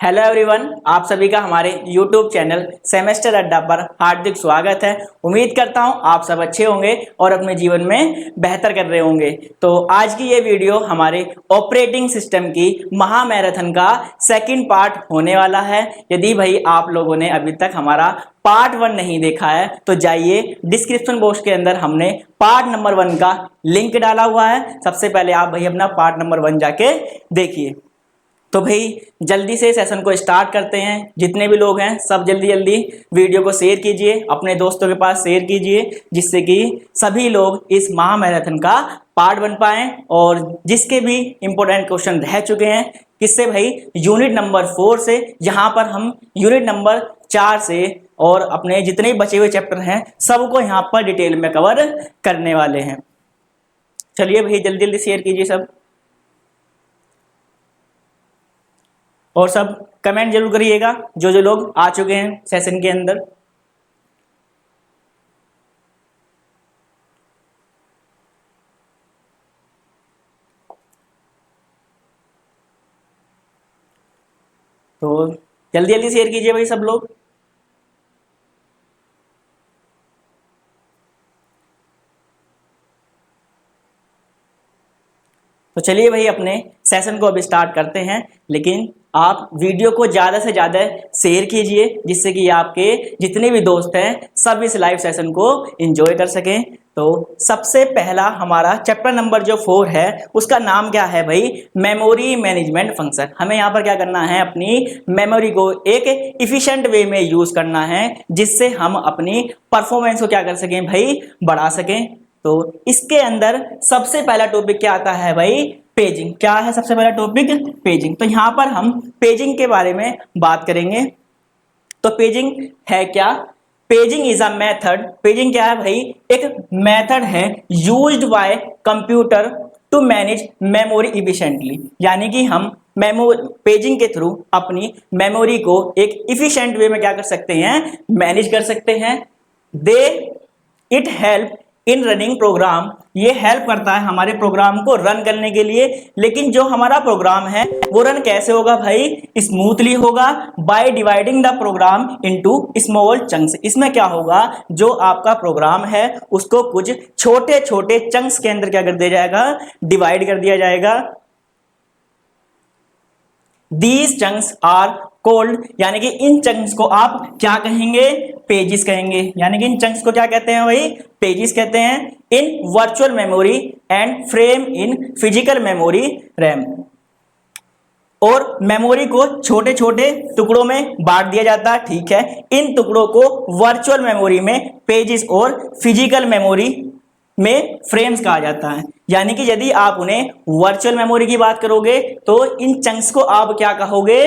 Hello everyone, आप सभी का हमारे YouTube चैनल सेमेस्टर अड्डा पर हार्दिक स्वागत है। उम्मीद करता हूं आप सब अच्छे होंगे और अपने जीवन में बेहतर कर रहे होंगे। तो आज की ये वीडियो हमारे ऑपरेटिंग सिस्टम की महामैराथन का सेकंड पार्ट होने वाला है। यदि भाई आप लोगों ने अभी तक हमारा पार्ट 1 नहीं देखा है तो जाइए, डिस्क्रिप्शन बॉक्स के अंदर हमने पार्ट नंबर 1 का लिंक डाला हुआ है। सबसे पहले आप भाई अपना पार्ट नंबर 1 जाके देखिए। तो भाई जल्दी से सेशन को स्टार्ट करते हैं। जितने भी लोग हैं सब जल्दी जल्दी वीडियो को शेयर कीजिए, अपने दोस्तों के पास शेयर कीजिए, जिससे कि सभी लोग इस महामैराथन का पार्ट बन पाएं। और जिसके भी इंपॉर्टेंट क्वेश्चन रह चुके हैं, किससे भाई, यूनिट नंबर 4 से, यहाँ पर हम यूनिट नंबर 4 से और अपने जितने भी बचे हुए चैप्टर हैं सबको यहाँ पर डिटेल में कवर करने वाले हैं। चलिए भाई जल्दी जल्दी शेयर कीजिए सब, और सब कमेंट जरूर करिएगा जो जो लोग आ चुके हैं सेशन के अंदर। तो जल्दी जल्दी शेयर कीजिए भाई सब लोग। तो चलिए भाई अपने सेशन को अभी स्टार्ट करते हैं, लेकिन आप वीडियो को ज़्यादा से ज़्यादा शेयर कीजिए, जिससे कि आपके जितने भी दोस्त हैं सब इस लाइव सेशन को एंजॉय कर सकें। तो सबसे पहला हमारा चैप्टर नंबर जो 4 है उसका नाम क्या है भाई, मेमोरी मैनेजमेंट फंक्शन। हमें यहाँ पर क्या करना है, अपनी मेमोरी को एक इफिशिएंट वे में यूज़ करना है, जिससे हम अपनी परफॉर्मेंस को क्या कर सकें भाई, बढ़ा सकें। तो इसके अंदर सबसे पहला टॉपिक क्या आता है भाई, पेजिंग। क्या है सबसे पहला टॉपिक, पेजिंग। तो यहां पर हम पेजिंग के बारे में बात करेंगे। तो पेजिंग है क्या, paging is a method. Paging क्या है भाई, एक मेथड है used by computer to manage memory efficiently. यानी कि हम पेजिंग के थ्रू अपनी मेमोरी को एक इफिशिएंट वे में क्या कर सकते हैं, मैनेज कर सकते हैं। They it help in running program. ये हेल्प करता है हमारे प्रोग्राम को रन करने के लिए। लेकिन जो हमारा प्रोग्राम है वो रन कैसे होगा भाई, स्मूथली होगा by dividing the programme into small chunks. इसमें क्या होगा, जो आपका प्रोग्राम है उसको कुछ छोटे छोटे चंक्स के अंदर क्या कर दिया जाएगा, डिवाइड कर दिया जाएगा। These chunks are called, यानी कि इन चंक्स को आप क्या कहेंगे, पेजेस कहेंगे। यानी कि इन चंक्स को क्या कहते हैं भाई, पेजेस कहते हैं। In virtual memory and frame in physical memory RAM. और मेमोरी को छोटे छोटे टुकड़ों में बांट दिया जाता है, ठीक है। इन टुकड़ों को वर्चुअल मेमोरी में पेजेस और फिजिकल मेमोरी में फ्रेम्स कहा जाता है। यानी कि यदि आप उन्हें वर्चुअल मेमोरी की बात करोगे तो इन चंक्स को आप क्या कहोगे,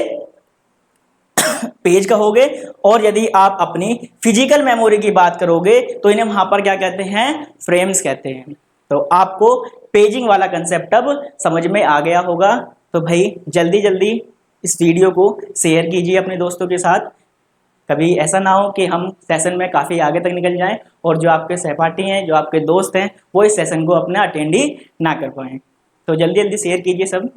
पेज कहोगे। और यदि आप अपनी फिजिकल मेमोरी की बात करोगे तो इन्हें वहां पर क्या कहते हैं, फ्रेम्स कहते हैं। तो आपको पेजिंग वाला कंसेप्ट अब समझ में आ गया होगा। तो भाई जल्दी जल्दी इस वीडियो को शेयर कीजिए अपने दोस्तों के साथ। कभी ऐसा ना हो कि हम सेशन में काफ़ी आगे तक निकल जाएं और जो आपके सहपाठी हैं, जो आपके दोस्त हैं, वो इस सेशन को अपना अटेंड ही ना कर पाएं। तो जल्दी जल्दी शेयर कीजिए सब।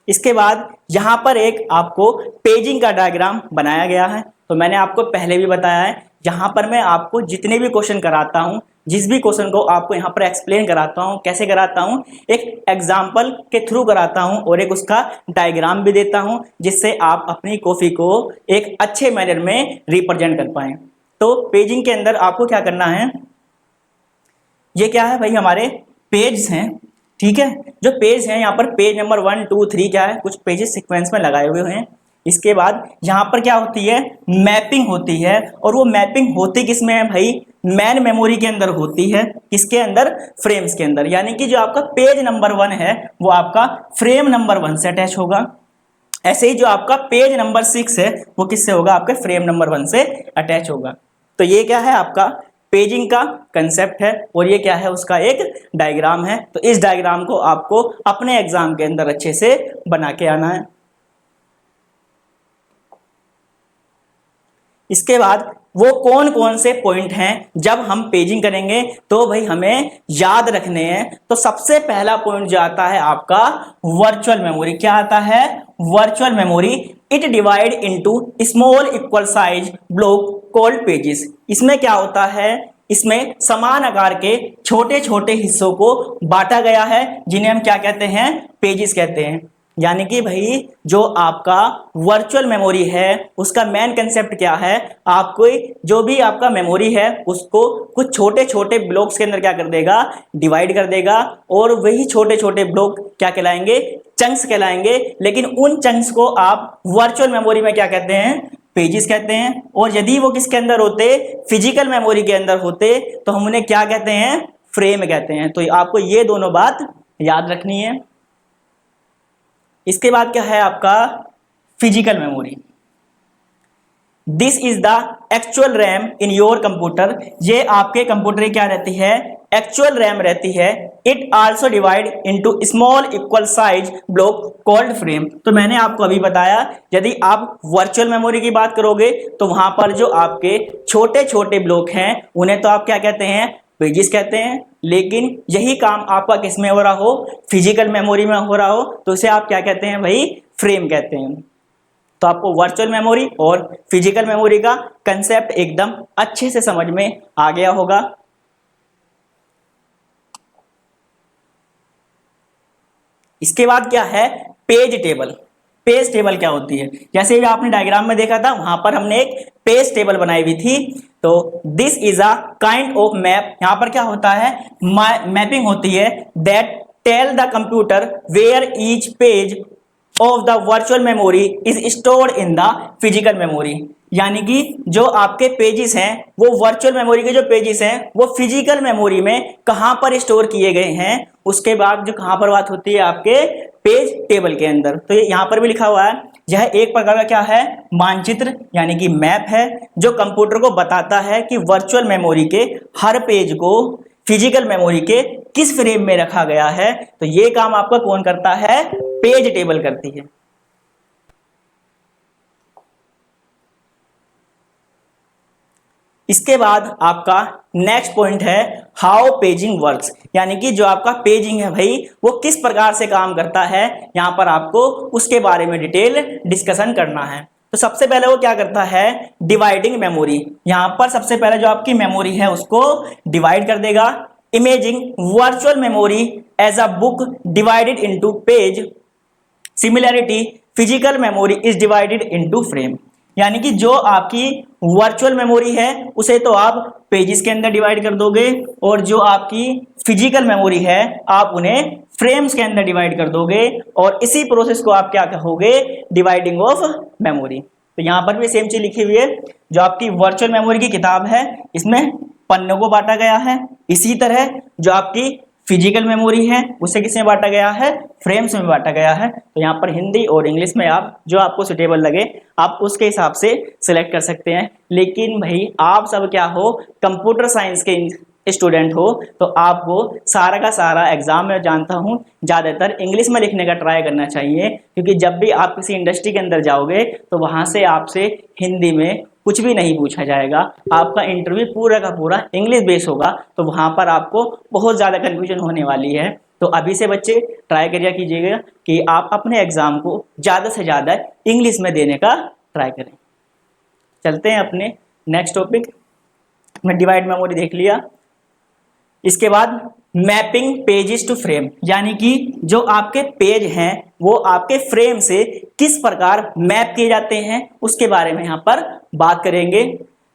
इसके बाद यहाँ पर एक आपको पेजिंग का डायग्राम बनाया गया है। तो मैंने आपको पहले भी बताया है, यहाँ पर मैं आपको जितने भी क्वेश्चन कराता हूँ, जिस भी क्वेश्चन को आपको यहाँ पर एक्सप्लेन कराता हूँ, कैसे कराता हूँ, एक एग्जाम्पल के थ्रू कराता हूँ और एक उसका डायग्राम भी देता हूँ, जिससे आप अपनी कॉपी को एक अच्छे मैनर में रिप्रेजेंट कर पाएं। तो पेजिंग के अंदर आपको क्या करना है, ये क्या है भाई, हमारे पेज हैं, ठीक है। जो पेज हैं यहाँ पर पेज नंबर 1 2 3 क्या है, कुछ पेजेस सीक्वेंस में लगाए हुए हैं। इसके बाद यहाँ पर क्या होती है, मैपिंग होती है। और वो मैपिंग होती किस में है भाई, मैन मेमोरी के अंदर होती है। किसके अंदर, फ्रेम्स के अंदर। यानी कि जो आपका पेज नंबर 1 है वो आपका फ्रेम नंबर 1 से अटैच होगा। ऐसे ही जो आपका पेज नंबर 6 है वो किससे होगा, आपके फ्रेम नंबर 1 से अटैच होगा। तो ये क्या है, आपका पेजिंग का कंसेप्ट है और ये क्या है, उसका एक डायग्राम है। तो इस डायग्राम को आपको अपने एग्जाम के अंदर अच्छे से बना के आना है। इसके बाद वो कौन कौन से पॉइंट हैं जब हम पेजिंग करेंगे तो भाई हमें याद रखने हैं। तो सबसे पहला पॉइंट जो आता है आपका वर्चुअल मेमोरी। क्या आता है? Virtual memory. It divide into small equal size block called pages. इसमें क्या होता है? इसमें समान आकार के छोटे छोटे हिस्सों को बांटा गया है जिन्हें हम क्या कहते हैं? पेजेस कहते हैं। यानी कि भाई जो आपका वर्चुअल मेमोरी है उसका मेन कंसेप्ट क्या है? आपको जो भी आपका मेमोरी है उसको कुछ छोटे छोटे ब्लॉक्स के अंदर क्या कर देगा? डिवाइड कर देगा। और वही छोटे छोटे ब्लॉक क्या कहलाएंगे? चंक्स कहलाएंगे। लेकिन उन चंक्स को आप वर्चुअल मेमोरी में क्या कहते हैं? पेजेस कहते हैं। और यदि वो किसके अंदर होते? फिजिकल मेमोरी के अंदर होते तो हम उन्हें क्या कहते हैं? फ्रेम कहते हैं। तो आपको ये दोनों बात याद रखनी है। इसके बाद क्या है आपका? Physical memory. This is the actual RAM in your computer. ये आपके कंप्यूटर की क्या रहती है? एक्चुअल रैम रहती है। It also divide into small equal size block called frame. तो मैंने आपको अभी बताया यदि आप वर्चुअल मेमोरी की बात करोगे तो वहां पर जो आपके छोटे छोटे ब्लॉक हैं उन्हें तो आप क्या कहते हैं? पेजेस कहते हैं। लेकिन यही काम आपका किस में हो रहा हो? फिजिकल मेमोरी में हो रहा हो तो उसे आप क्या कहते हैं भाई? फ्रेम कहते हैं। तो आपको वर्चुअल मेमोरी और फिजिकल मेमोरी का कंसेप्ट एकदम अच्छे से समझ में आ गया होगा। इसके बाद क्या है? Page table. पेज टेबल क्या होती है? जैसे भी आपने डायग्राम में देखा था वहां पर हमने एक पेज टेबल बनाई हुई थी। तो this is a kind of map. यहां पर क्या होता है? मैपिंग होती है that tell the computer where each page of the virtual memory is stored in the physical memory. यानी कि जो आपके पेजेस हैं वो वर्चुअल मेमोरी के जो पेजेस हैं वो फिजिकल मेमोरी में कहां पर स्टोर किए गए हैं। उसके बाद जो कहां पर बात होती है? आपके पेज टेबल के अंदर। तो यहां पर भी लिखा हुआ है यह एक प्रकार का क्या है? मानचित्र यानी कि मैप है जो कंप्यूटर को बताता है कि वर्चुअल मेमोरी के हर पेज को फिजिकल मेमोरी के किस फ्रेम में रखा गया है। तो ये काम आपका कौन करता है? पेज टेबल करती है। इसके बाद आपका नेक्स्ट पॉइंट है हाउ पेजिंग वर्क्स। यानी कि जो आपका पेजिंग है भाई वो किस प्रकार से काम करता है, यहां पर आपको उसके बारे में डिटेल डिस्कशन करना है। तो सबसे पहले वो क्या करता है? Dividing memory. यहां पर सबसे पहले जो आपकी मेमोरी है उसको डिवाइड कर देगा। Imaging virtual memory as a book divided into page. Similarity physical memory is divided into frame. यानी कि जो आपकी वर्चुअल मेमोरी है उसे तो आप पेजेस के अंदर डिवाइड कर दोगे और जो आपकी फिजिकल मेमोरी है आप उन्हें फ्रेम्स के अंदर डिवाइड कर दोगे और इसी प्रोसेस को आप क्या कहोगे? Dividing of memory. तो यहां पर भी सेम चीज लिखी हुई है। जो आपकी वर्चुअल मेमोरी की किताब है इसमें पन्नों को बांटा गया है। इसी तरह जो आपकी फिजिकल मेमोरी है उसे किसमें बांटा गया है? फ्रेम्स में बांटा गया है। तो यहाँ पर हिंदी और इंग्लिश में आप जो आपको सुटेबल लगे आप उसके हिसाब से सिलेक्ट कर सकते हैं। लेकिन भाई आप सब क्या हो? कंप्यूटर साइंस के स्टूडेंट हो तो आपको सारा का सारा एग्जाम में जानता हूँ ज़्यादातर इंग्लिश में लिखने का ट्राई करना चाहिए। क्योंकि जब भी आप किसी इंडस्ट्री के अंदर जाओगे तो वहाँ से आपसे हिंदी में कुछ भी नहीं पूछा जाएगा। आपका इंटरव्यू पूरा का पूरा इंग्लिश बेस होगा तो वहाँ पर आपको बहुत ज़्यादा कन्फ्यूजन होने वाली है। तो अभी से बच्चे ट्राई करिए कीजिएगा कि आप अपने एग्ज़ाम को ज़्यादा से ज़्यादा इंग्लिश में देने का ट्राई करें। चलते हैं अपने नेक्स्ट टॉपिक में। डिवाइड मेमोरी देख लिया। इसके बाद मैपिंग पेजेस टू फ्रेम। यानी कि जो आपके पेज हैं वो आपके फ्रेम से किस प्रकार मैप किए जाते हैं उसके बारे में यहाँ पर बात करेंगे।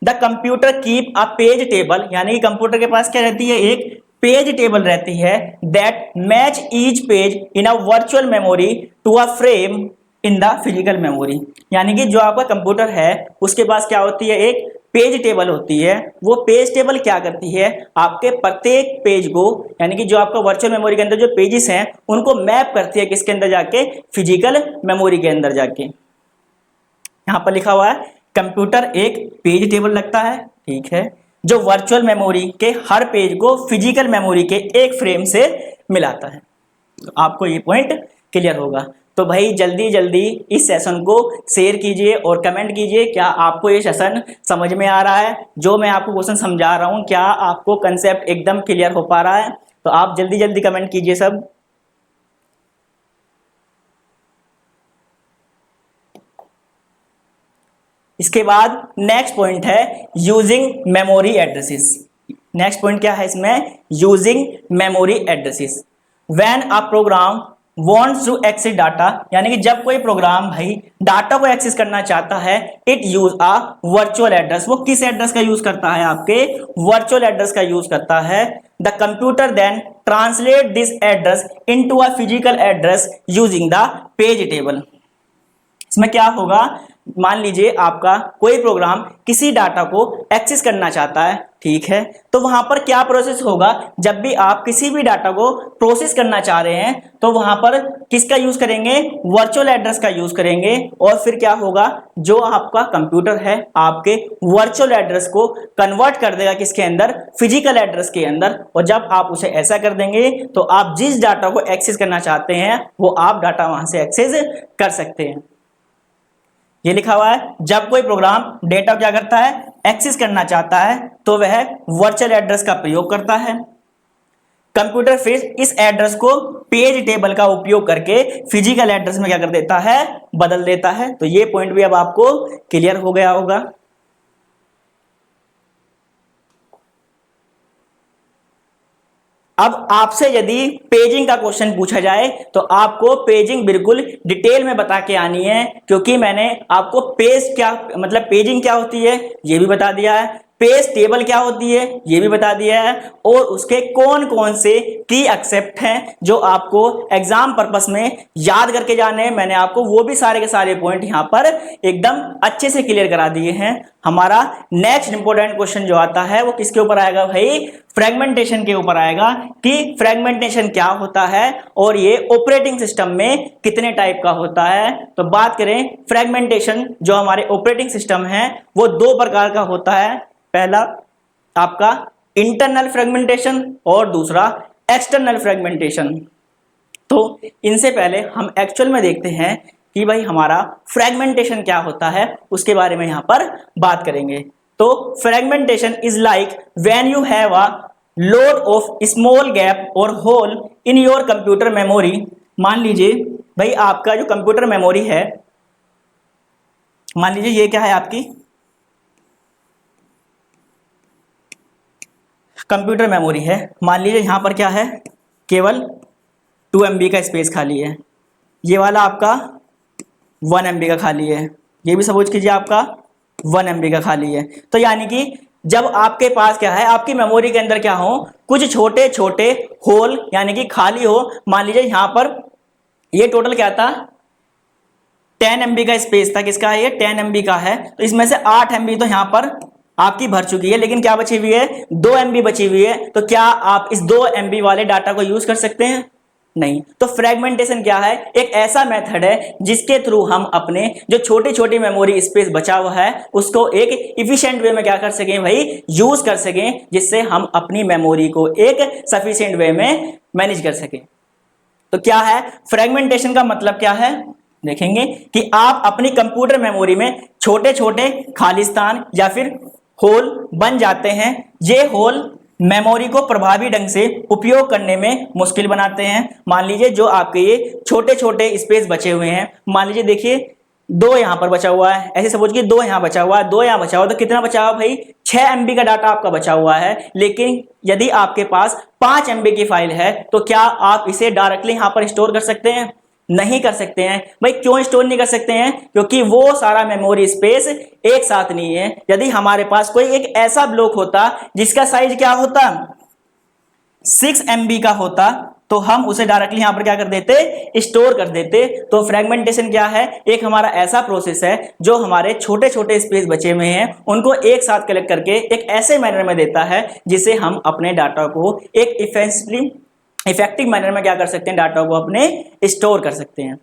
The computer keep a page table. यानी कि कंप्यूटर के पास क्या रहती है? एक पेज टेबल रहती है that match each page in a virtual memory to a frame in the physical memory. यानी कि जो आपका कंप्यूटर है उसके पास क्या होती है? एक पेज टेबल होती है। वो पेज टेबल क्या करती है? आपके प्रत्येक पेज को यानी कि जो आपका वर्चुअल मेमोरी के अंदर जो पेजेस हैं उनको मैप करती है किसके अंदर जाके? फिजिकल मेमोरी के अंदर जाके। यहाँ पर लिखा हुआ है कंप्यूटर एक पेज टेबल लगता है, ठीक है, जो वर्चुअल मेमोरी के हर पेज को फिजिकल मेमोरी के एक फ्रेम से मिलाता है। तो आपको ये पॉइंट क्लियर होगा। तो भाई जल्दी जल्दी इस सेशन को शेयर कीजिए और कमेंट कीजिए क्या आपको ये सेशन समझ में आ रहा है, जो मैं आपको क्वेश्चन समझा रहा हूँ क्या आपको कंसेप्ट एकदम क्लियर हो पा रहा है। तो आप जल्दी जल्दी कमेंट कीजिए सब। इसके बाद नेक्स्ट पॉइंट है using memory addresses. Next point क्या है इसमें, using memory addresses. When a program wants to access data, यानी कि जब कोई प्रोग्राम भाई डाटा को एक्सेस करना चाहता है, it use a virtual address. वो किस एड्रेस का यूज करता है, आपके वर्चुअल एड्रेस का यूज करता है। The computer then translate this address into a physical address using the page table. इसमें क्या होगा, मान लीजिए आपका कोई प्रोग्राम किसी डाटा को एक्सेस करना चाहता है, ठीक है, तो वहां पर क्या प्रोसेस होगा, जब भी आप किसी भी डाटा को प्रोसेस करना चाह रहे हैं तो वहां पर किसका यूज करेंगे, वर्चुअल एड्रेस का यूज करेंगे। और फिर क्या होगा, जो आपका कंप्यूटर है आपके वर्चुअल एड्रेस को कन्वर्ट कर देगा किसके अंदर, फिजिकल एड्रेस के अंदर। और जब आप उसे ऐसा कर देंगे तो आप जिस डाटा को एक्सेस करना चाहते हैं वो आप डाटा वहां से एक्सेस कर सकते हैं। ये लिखा हुआ है, जब कोई प्रोग्राम डेटा क्या करता है, एक्सेस करना चाहता है तो वह वर्चुअल एड्रेस का प्रयोग करता है। कंप्यूटर फिर इस एड्रेस को पेज टेबल का उपयोग करके फिजिकल एड्रेस में क्या कर देता है, बदल देता है। तो ये पॉइंट भी अब आपको क्लियर हो गया होगा। अब आपसे यदि पेजिंग का क्वेश्चन पूछा जाए तो आपको पेजिंग बिल्कुल डिटेल में बता के आनी है, क्योंकि मैंने आपको पेज क्या मतलब पेजिंग क्या होती है ये भी बता दिया है, पेज टेबल क्या होती है ये भी बता दिया है, और उसके कौन कौन से की एक्सेप्ट हैं जो आपको एग्जाम पर्पस में याद करके जाने हैं। मैंने आपको वो भी सारे के सारे पॉइंट यहाँ पर एकदम अच्छे से क्लियर करा दिए हैं। हमारा नेक्स्ट इंपॉर्टेंट क्वेश्चन जो आता है वो किसके ऊपर आएगा भाई, फ्रेगमेंटेशन के ऊपर आएगा, कि फ्रेगमेंटेशन क्या होता है और ये ऑपरेटिंग सिस्टम में कितने टाइप का होता है। तो बात करें फ्रेगमेंटेशन, जो हमारे ऑपरेटिंग सिस्टम है वो दो प्रकार का होता है। पहला आपका इंटरनल फ्रेगमेंटेशन और दूसरा एक्सटर्नल फ्रेगमेंटेशन। तो इनसे पहले हम एक्चुअल में देखते हैं कि भाई हमारा फ्रेगमेंटेशन क्या होता है, उसके बारे में यहां पर बात करेंगे। तो fragmentation is like when you have a load of small gap और hole in your computer memory. मान लीजिए भाई आपका जो कंप्यूटर मेमोरी है, मान लीजिए ये क्या है, आपकी कंप्यूटर मेमोरी है। मान लीजिए यहां पर क्या है, केवल 2 MB का स्पेस खाली है, ये वाला आपका 1 MB का खाली है, ये भी सपोज कीजिए आपका 1 MB का खाली है। तो यानी कि जब आपके पास क्या है, आपकी मेमोरी के अंदर क्या हो, कुछ छोटे छोटे होल यानी कि खाली हो। मान लीजिए यहां पर ये टोटल क्या था, 10 MB का स्पेस था, किसका है ये 10 MB का है, तो इसमें से 8 MB तो यहां पर आपकी भर चुकी है, लेकिन क्या बची हुई है, 2 MB बची हुई है। तो क्या आप इस 2 MB वाले डाटा को यूज कर सकते हैं, नहीं। तो फ्रेगमेंटेशन क्या है, एक ऐसा मेथड है जिसके थ्रू हम अपने जो छोटी छोटी मेमोरी स्पेस बचा हुआ है उसको एक इफिशिएंट वे में क्या कर सकें भाई, यूज कर सकें, जिससे हम अपनी मेमोरी को एक सफिशिएंट वे में मैनेज कर सकें। तो क्या है फ्रेगमेंटेशन का मतलब, क्या है देखेंगे कि आप अपनी कंप्यूटर मेमोरी में छोटे छोटे खालिस्तान या फिर होल बन जाते हैं। ये होल मेमोरी को प्रभावी ढंग से उपयोग करने में मुश्किल बनाते हैं। मान लीजिए जो आपके ये छोटे छोटे स्पेस बचे हुए हैं, मान लीजिए देखिए 2 यहां पर बचा हुआ है, ऐसे सपोज कि 2 यहां बचा हुआ है, 2 यहां बचा हुआ, तो कितना बचा हुआ भाई, 6 MB का डाटा आपका बचा हुआ है। लेकिन यदि आपके पास 5 MB की फाइल है तो क्या आप इसे डायरेक्टली यहां पर स्टोर कर सकते हैं, नहीं कर सकते हैं। भाई क्यों स्टोर नहीं कर सकते हैं, क्योंकि वो सारा मेमोरी स्पेस एक साथ नहीं है। यदि हमारे पास कोई एक ऐसा ब्लॉक होता जिसका साइज क्या होता, 6 MB का होता, तो हम उसे डायरेक्टली यहां पर क्या कर देते, स्टोर कर देते। तो फ्रेगमेंटेशन क्या है, एक हमारा ऐसा प्रोसेस है जो हमारे छोटे छोटे स्पेस बचे हुए हैं उनको एक साथ कलेक्ट करके एक ऐसे मैनर में देता है जिससे हम अपने डाटा को एक इफेक्टिव मैनर में क्या कर सकते हैं, डाटा को अपने स्टोर कर सकते हैं।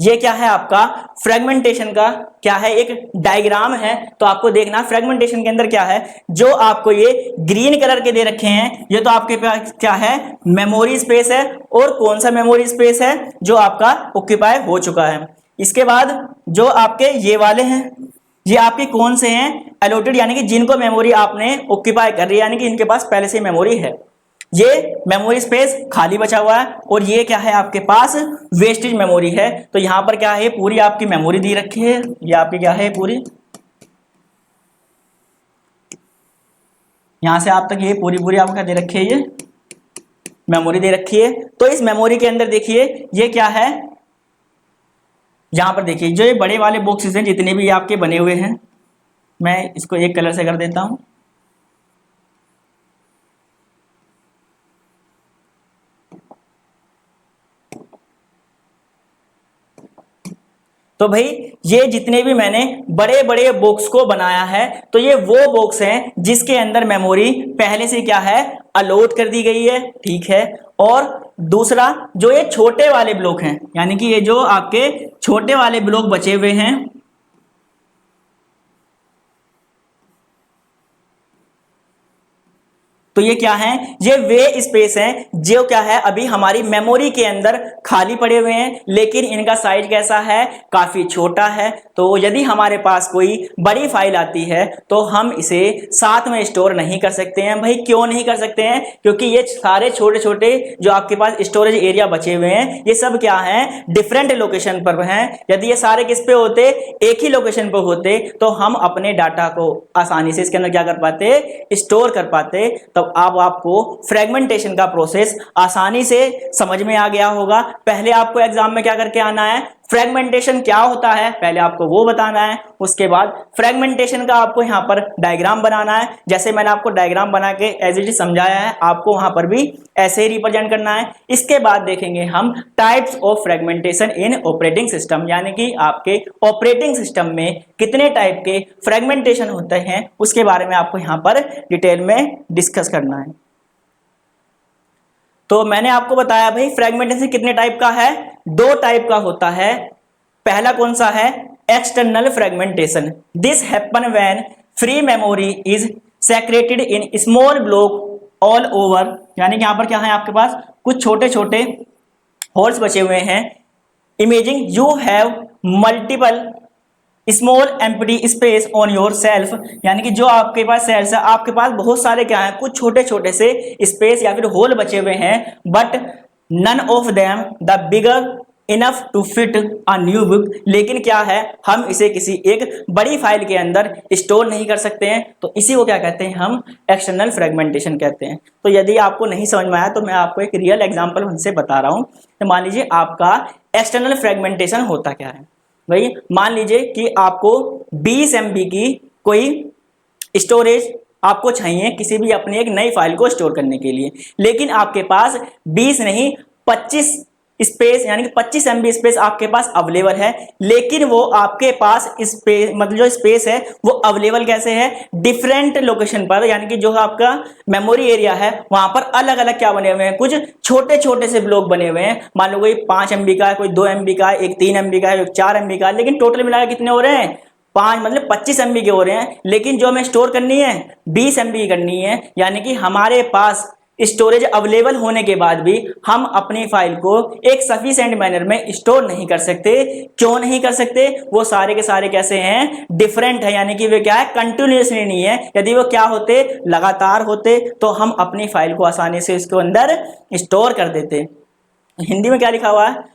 ये क्या है आपका फ्रेगमेंटेशन का क्या है, एक डायग्राम है। तो आपको देखना फ्रेगमेंटेशन के अंदर क्या है, जो आपको ये ग्रीन कलर के दे रखे हैं, ये तो आपके पास क्या है, मेमोरी स्पेस है। और कौन सा मेमोरी स्पेस है, जो आपका ऑक्यूपाई हो चुका है। इसके बाद जो आपके ये वाले हैं, ये आपके कौन से हैं, अलॉटेड, यानी कि जिनको मेमोरी आपने ऑक्यूपाई कर रही है, यानी कि इनके पास पहले से मेमोरी है। ये मेमोरी स्पेस खाली बचा हुआ है। और ये क्या है, आपके पास वेस्टेज मेमोरी है। तो यहां पर क्या है, पूरी आपकी मेमोरी दी रखी है। ये आपकी क्या है, पूरी यहां से आप तक ये पूरी पूरी आपको क्या दे रखी है, ये मेमोरी दे रखी है। तो इस मेमोरी के अंदर देखिए ये क्या है, यहां पर देखिए जो ये बड़े वाले बॉक्सेस हैं, जितने भी आपके बने हुए हैं, मैं इसको एक कलर से कर देता हूं। तो भाई ये जितने भी मैंने बड़े बड़े बॉक्स को बनाया है, तो ये वो बॉक्स हैं जिसके अंदर मेमोरी पहले से क्या है, अलॉट कर दी गई है, ठीक है। और दूसरा जो ये छोटे वाले ब्लॉक हैं, यानी कि ये जो आपके छोटे वाले ब्लॉक बचे हुए हैं, तो ये क्या है, ये वे स्पेस हैं जो क्या है, अभी हमारी मेमोरी के अंदर खाली पड़े हुए हैं, लेकिन इनका साइज कैसा है, काफी छोटा है। तो यदि हमारे पास कोई बड़ी फाइल आती है तो हम इसे साथ में स्टोर नहीं कर सकते हैं। भाई क्यों नहीं कर सकते हैं, क्योंकि ये सारे छोटे छोटे जो आपके पास स्टोरेज एरिया बचे हुए हैं, ये सब क्या है, डिफरेंट लोकेशन पर हैं। यदि ये सारे किस पे होते, एक ही लोकेशन पर होते, तो हम अपने डाटा को आसानी से इसके अंदर क्या कर पाते, स्टोर कर पाते। तो अब आपको फ्रेगमेंटेशन का प्रोसेस आसानी से समझ में आ गया होगा। पहले आपको एग्जाम में क्या करके आना है, फ्रेगमेंटेशन क्या होता है पहले आपको वो बताना है। उसके बाद फ्रेगमेंटेशन का आपको यहां पर डायग्राम बनाना है। जैसे मैंने आपको डायग्राम बना के एज इट इज समझाया है, आपको वहां पर भी ऐसे ही रिप्रेजेंट करना है। इसके बाद देखेंगे हम types of fragmentation in operating system, यानी कि आपके ऑपरेटिंग सिस्टम में कितने टाइप के फ्रेगमेंटेशन होते हैं, उसके बारे में आपको यहां पर डिटेल में डिस्कस करना है। तो मैंने आपको बताया भाई फ्रेगमेंटेशन कितने टाइप का है, दो टाइप का होता है। पहला कौन सा है, external fragmentation. This happen when free memory is secreted in small block all over, यानी कि यहां पर क्या है, आपके पास कुछ छोटे छोटे होल्स बचे हुए हैं। Imaging you have multiple small empty space on your self, यानी कि जो आपके पास सेल्स है, आपके पास बहुत सारे क्या है, कुछ छोटे छोटे से स्पेस या फिर होल बचे हुए हैं, but none of them the bigger enough to fit a new book. लेकिन क्या है, हम इसे किसी एक बड़ी फाइल के अंदर स्टोर नहीं कर सकते हैं। तो इसी को क्या कहते हैं, हम एक्सटर्नल फ्रेगमेंटेशन कहते हैं। तो यदि आपको नहीं समझ में आया तो मैं आपको एक रियल एग्जांपल उनसे बता रहा हूं। तो मान लीजिए आपका एक्सटर्नल फ्रेगमेंटेशन होता क्या है। भाई मान लीजिए कि आपको 20 MB की कोई स्टोरेज आपको चाहिए किसी भी अपनी एक नई फाइल को स्टोर करने के लिए, लेकिन आपके पास 20 नहीं 25 स्पेस, यानी कि 25 MB स्पेस आपके पास अवेलेबल है। लेकिन वो आपके पास स्पेस, मतलब जो स्पेस है वो अवेलेबल कैसे है, डिफरेंट लोकेशन पर, यानी कि जो आपका मेमोरी एरिया है वहां पर अलग अलग क्या बने हुए हैं, कुछ छोटे छोटे से ब्लॉक बने हुए हैं। मान लो कोई 5 MB का है, कोई 2 MB का है, एक 3 MB का है, एक 4 MB का है, लेकिन टोटल मिलाकर कितने हो रहे हैं, 5 मतलब 25 MB के हो रहे हैं। लेकिन जो हमें स्टोर करनी है 20 MB की करनी है, यानी कि हमारे पास स्टोरेज अवेलेबल होने के बाद भी हम अपनी फाइल को एक सफिशिएंट मैनर में स्टोर नहीं कर सकते। क्यों नहीं कर सकते, वो सारे के सारे कैसे हैं, डिफरेंट है, यानी कि वे क्या है, कंटिन्यूसली नहीं है। यदि वो क्या होते, लगातार होते, तो हम अपनी फाइल को आसानी से इसके अंदर स्टोर कर देते। हिंदी में क्या लिखा हुआ है,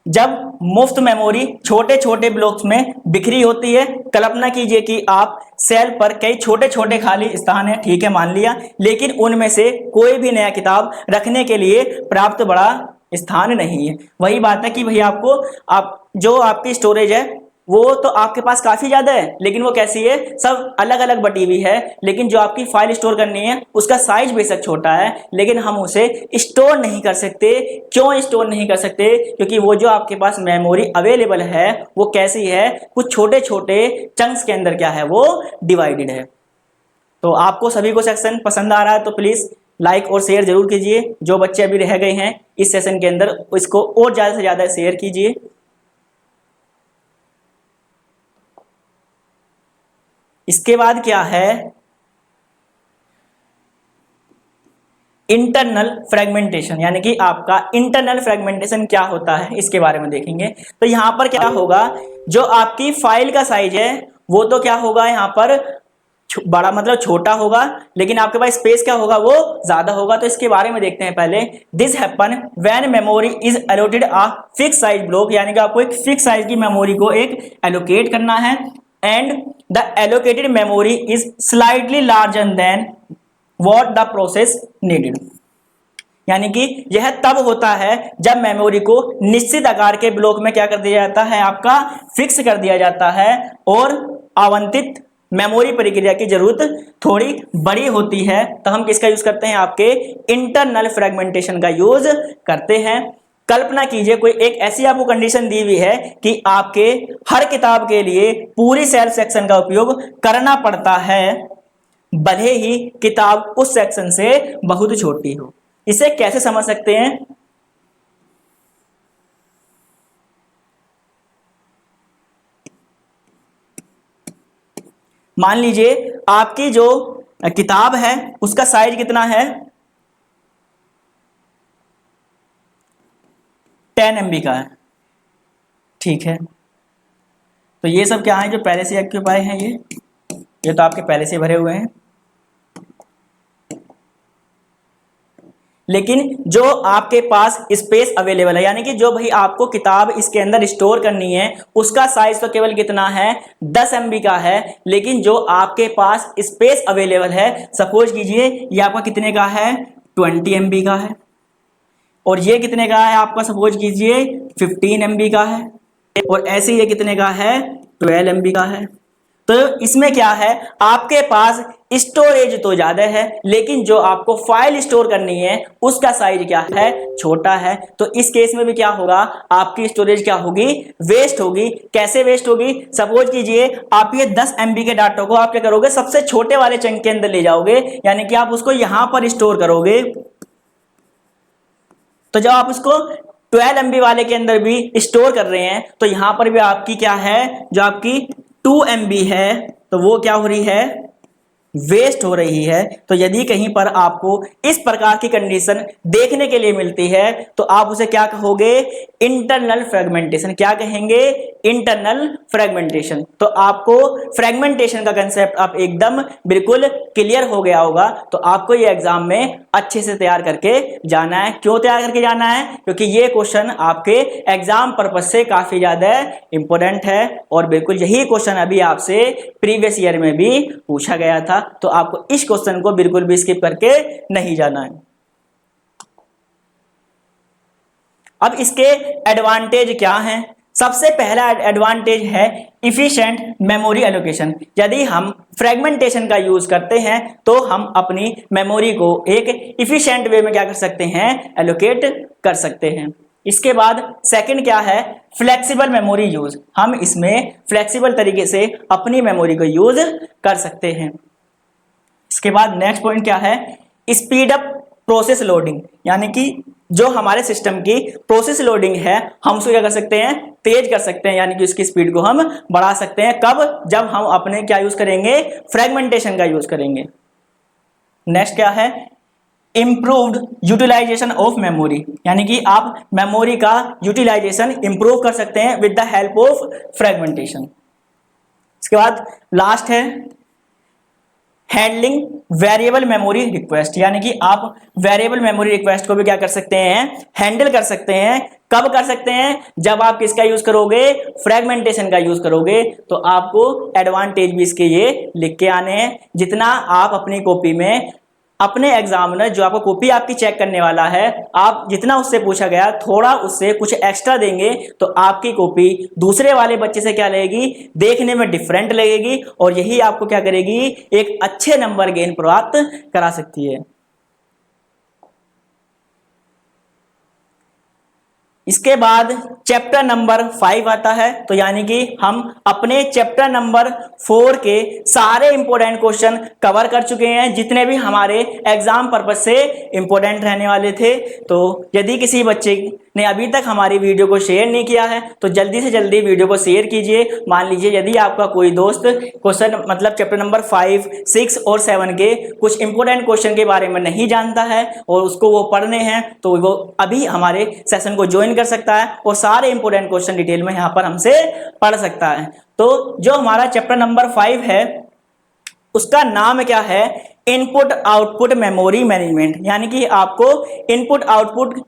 जब मुफ्त मेमोरी छोटे छोटे ब्लॉक्स में बिखरी होती है, कल्पना कीजिए कि आप सेल पर कई छोटे छोटे खाली स्थान है, ठीक है मान लिया, लेकिन उनमें से कोई भी नया किताब रखने के लिए पर्याप्त बड़ा स्थान नहीं है। वही बात है कि भाई आपको आप जो आपकी स्टोरेज है वो तो आपके पास काफी ज्यादा है, लेकिन वो कैसी है, सब अलग अलग बटी हुई है। लेकिन जो आपकी फाइल स्टोर करनी है उसका साइज बेशक छोटा है, लेकिन हम उसे स्टोर नहीं कर सकते। क्यों स्टोर नहीं कर सकते, क्योंकि वो जो आपके पास मेमोरी अवेलेबल है वो कैसी है, कुछ छोटे छोटे चंक्स के अंदर क्या है, वो डिवाइडेड है। तो आपको सभी को सेक्शन पसंद आ रहा है तो प्लीज लाइक और शेयर जरूर कीजिए। जो बच्चे अभी रह गए हैं इस सेशन के अंदर, इसको और ज्यादा से ज्यादा शेयर कीजिए। इसके बाद क्या है, इंटरनल फ्रेगमेंटेशन, यानी कि आपका इंटरनल फ्रेगमेंटेशन क्या होता है इसके बारे में देखेंगे। तो यहां पर क्या होगा, जो आपकी फाइल का साइज है वो तो क्या होगा, यहां पर बड़ा मतलब छोटा होगा, लेकिन आपके पास स्पेस क्या होगा, वो ज्यादा होगा। तो इसके बारे में देखते हैं पहले। This happen when memory is allocated a fix size block, यानी कि आपको एक फिक्स साइज की मेमोरी को एक एलोकेट करना है, and the allocated memory is slightly larger than what the process needed. यानी कि यह तब होता है जब मेमोरी को निश्चित आकार के ब्लॉक में क्या कर दिया जाता है, आपका फिक्स कर दिया जाता है, और आवंटित मेमोरी प्रक्रिया की जरूरत थोड़ी बड़ी होती है। तो हम किसका यूज करते हैं, आपके इंटरनल फ्रेगमेंटेशन का यूज करते हैं। कल्पना कीजिए कोई एक ऐसी आपको कंडीशन दी हुई है कि आपके हर किताब के लिए पूरी सेल्फ सेक्शन का उपयोग करना पड़ता है, भले ही किताब उस सेक्शन से बहुत छोटी हो। इसे कैसे समझ सकते हैं, मान लीजिए आपकी जो किताब है उसका साइज कितना है, 10 MB का है, ठीक है। तो ये सब क्या है, जो पहले से ऑक्यूपाई हैं, ये तो आपके पहले से भरे हुए हैं। लेकिन जो आपके पास स्पेस अवेलेबल है, यानी कि जो भाई आपको किताब इसके अंदर स्टोर करनी है, उसका साइज तो केवल कितना है, 10 MB का है। लेकिन जो आपके पास स्पेस अवेलेबल है, सपोज कीजिए ये आपका कितने का है, 20 MB का है, और ये कितने का है आपका, सपोज कीजिए 15 MB का है, और ऐसे ये कितने का है, 12 MB का है। तो इसमें क्या है, आपके पास स्टोरेज तो ज्यादा है, लेकिन जो आपको फाइल स्टोर करनी है उसका साइज क्या है, छोटा है। तो इस केस में भी क्या होगा, आपकी स्टोरेज क्या होगी, वेस्ट होगी। कैसे वेस्ट होगी, सपोज कीजिए आप ये 10 MB के डाटा को आप क्या करोगे, सबसे छोटे वाले चंक के अंदर ले जाओगे, यानी कि आप उसको यहां पर स्टोर करोगे। तो जब आप उसको 12 MB वाले के अंदर भी स्टोर कर रहे हैं, तो यहां पर भी आपकी क्या है, जो आपकी 2 MB है, तो वो क्या हो रही है, वेस्ट हो रही है। तो यदि कहीं पर आपको इस प्रकार की कंडीशन देखने के लिए मिलती है, तो आप उसे क्या कहोगे, इंटरनल फ्रेगमेंटेशन। क्या कहेंगे, इंटरनल फ्रेगमेंटेशन। तो आपको फ्रेगमेंटेशन का कंसेप्ट आप एकदम बिल्कुल क्लियर हो गया होगा। तो आपको ये एग्जाम में अच्छे से तैयार करके जाना है। क्यों तैयार करके जाना है, क्योंकि ये क्वेश्चन आपके एग्जाम पर्पज से काफी ज्यादा इंपॉर्टेंट है, और बिल्कुल यही क्वेश्चन अभी आपसे प्रीवियस ईयर में भी पूछा गया था। तो आपको इस क्वेश्चन को बिल्कुल भी स्किप करके नहीं जाना है। अब इसके एडवांटेज क्या हैं, सबसे पहला एडवांटेज है इफिशिएंट मेमोरी एलोकेशन। यदि हम फ्रेगमेंटेशन का यूज करते हैं, तो हम अपनी मेमोरी को एक इफिशिएंट वे में क्या कर सकते हैं, एलोकेट कर सकते हैं। इसके बाद सेकंड क्या है, फ्लेक्सिबल मेमोरी यूज। हम इसमें फ्लेक्सिबल तरीके से अपनी मेमोरी को यूज कर सकते हैं। इसके बाद नेक्स्ट पॉइंट क्या है, स्पीड अप प्रोसेस लोडिंग, यानी कि जो हमारे सिस्टम की प्रोसेस लोडिंग है, हम उसको क्या कर सकते हैं, तेज कर सकते हैं, यानी कि उसकी स्पीड को हम बढ़ा सकते हैं। कब, जब हम अपने क्या यूज करेंगे, फ्रेगमेंटेशन का यूज करेंगे। नेक्स्ट क्या है, इंप्रूव्ड यूटिलाइजेशन ऑफ मेमोरी, यानी कि आप मेमोरी का यूटिलाइजेशन इंप्रूव कर सकते हैं with the help of fragmentation. इसके बाद लास्ट है हैंडलिंग वेरिएबल मेमोरी रिक्वेस्ट, यानी कि आप वेरिएबल मेमोरी रिक्वेस्ट को भी क्या कर सकते हैं, हैंडल कर सकते हैं। कब कर सकते हैं, जब आप किसका यूज करोगे, फ्रेगमेंटेशन का यूज करोगे। तो आपको एडवांटेज भी इसके ये लिख के आने हैं। जितना आप अपनी कॉपी में अपने एग्जामिनर जो आपको कॉपी आपकी चेक करने वाला है, आप जितना उससे पूछा गया थोड़ा उससे कुछ एक्स्ट्रा देंगे, तो आपकी कॉपी दूसरे वाले बच्चे से क्या लगेगी, देखने में डिफरेंट लगेगी, और यही आपको क्या करेगी, एक अच्छे नंबर गेन प्राप्त करा सकती है। इसके बाद चैप्टर नंबर 5 आता है। तो यानी कि हम अपने चैप्टर नंबर 4 के सारे इंपॉर्टेंट क्वेश्चन कवर कर चुके हैं, जितने भी हमारे एग्जाम पर्पज से इंपॉर्टेंट रहने वाले थे। तो यदि किसी बच्चे ने अभी तक हमारी वीडियो को शेयर नहीं किया है तो जल्दी से जल्दी वीडियो को शेयर कीजिए। मान लीजिए यदि आपका कोई दोस्त क्वेश्चन मतलब चैप्टर नंबर 5, 6 और 7 के कुछ इंपॉर्टेंट क्वेश्चन के बारे में नहीं जानता है और उसको वो पढ़ने हैं, तो वो अभी हमारे सेशन को ज्वाइन कर सकता है और सारे इंपॉर्टेंट क्वेश्चन डिटेल में यहाँ पर हमसे पढ़ सकता है। तो जो हमारा चैप्टर नंबर 5 है उसका नाम क्या है, इनपुट आउटपुट मेमोरी मैनेजमेंट। यानी कि आपको इनपुट आउटपुट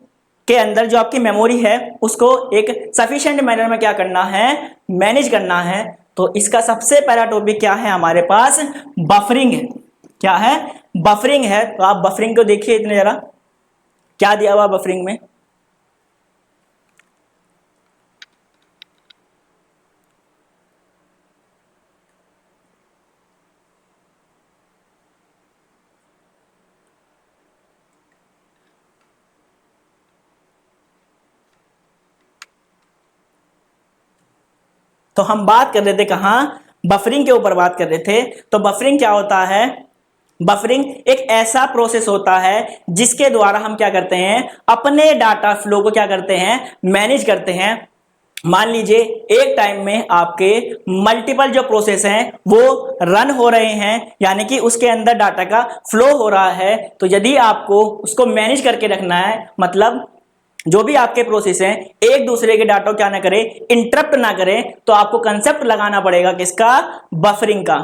के अंदर जो आपकी मेमोरी है उसको एक सफिशिएंट मैनर में क्या करना है, मैनेज करना है। तो इसका सबसे पहला टॉपिक क्या है हमारे पास, बफरिंग है। क्या है, बफरिंग है। तो आप बफरिंग को देखिए इतने जरा, क्या दिया हुआ बफरिंग में। तो हम बात कर रहे थे कहाँ, बफरिंग के ऊपर बात कर रहे थे। तो बफरिंग क्या होता है, बफरिंग एक ऐसा प्रोसेस होता है जिसके द्वारा हम क्या करते हैं, अपने डाटा फ्लो को क्या करते हैं, मैनेज करते हैं। मान लीजिए एक टाइम में आपके मल्टीपल जो प्रोसेस हैं वो रन हो रहे हैं, यानी कि उसके अंदर डाटा का फ्लो हो रहा है। तो यदि आपको उसको मैनेज करके रखना है, मतलब जो भी आपके प्रोसेस हैं एक दूसरे के डाटा क्या ना करें, इंटरप्ट ना करें, तो आपको कंसेप्ट लगाना पड़ेगा किसका, बफरिंग का।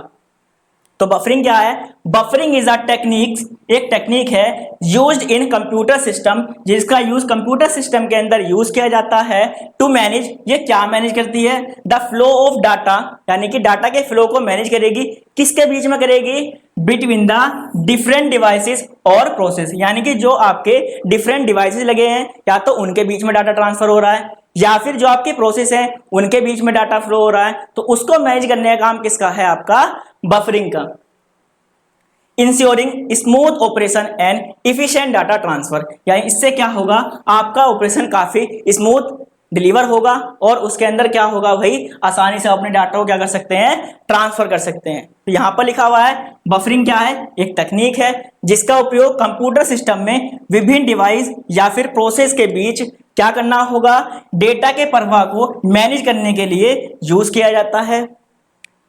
तो बफरिंग क्या है, बफरिंग इज अ टेक्निक, एक टेक्निक है यूज्ड इन कंप्यूटर सिस्टम, जिसका यूज कंप्यूटर सिस्टम के अंदर यूज किया जाता है टू मैनेज। ये क्या मैनेज करती है, द फ्लो ऑफ डाटा, यानी कि डाटा के फ्लो को मैनेज करेगी। किसके बीच में करेगी, बिटवीन द डिफरेंट डिवाइसेस और प्रोसेस, यानी कि जो आपके डिफरेंट डिवाइसेस लगे हैं या तो उनके बीच में डाटा ट्रांसफर हो रहा है या फिर जो आपके प्रोसेस हैं उनके बीच में डाटा फ्लो हो रहा है। तो उसको मैनेज करने का काम किसका है, आपका बफरिंग का। Ensuring smooth operation and efficient data transfer, यानी इससे क्या होगा, आपका ऑपरेशन काफी स्मूथ डिलीवर होगा और उसके अंदर क्या होगा भाई, आसानी से अपने डाटा को क्या कर सकते हैं, ट्रांसफर कर सकते हैं। तो यहां पर लिखा हुआ है बफरिंग क्या है, एक तकनीक है जिसका उपयोग कंप्यूटर सिस्टम में विभिन्न डिवाइस या फिर प्रोसेस के बीच क्या करना होगा, डेटा के प्रवाह को मैनेज करने के लिए यूज किया जाता है,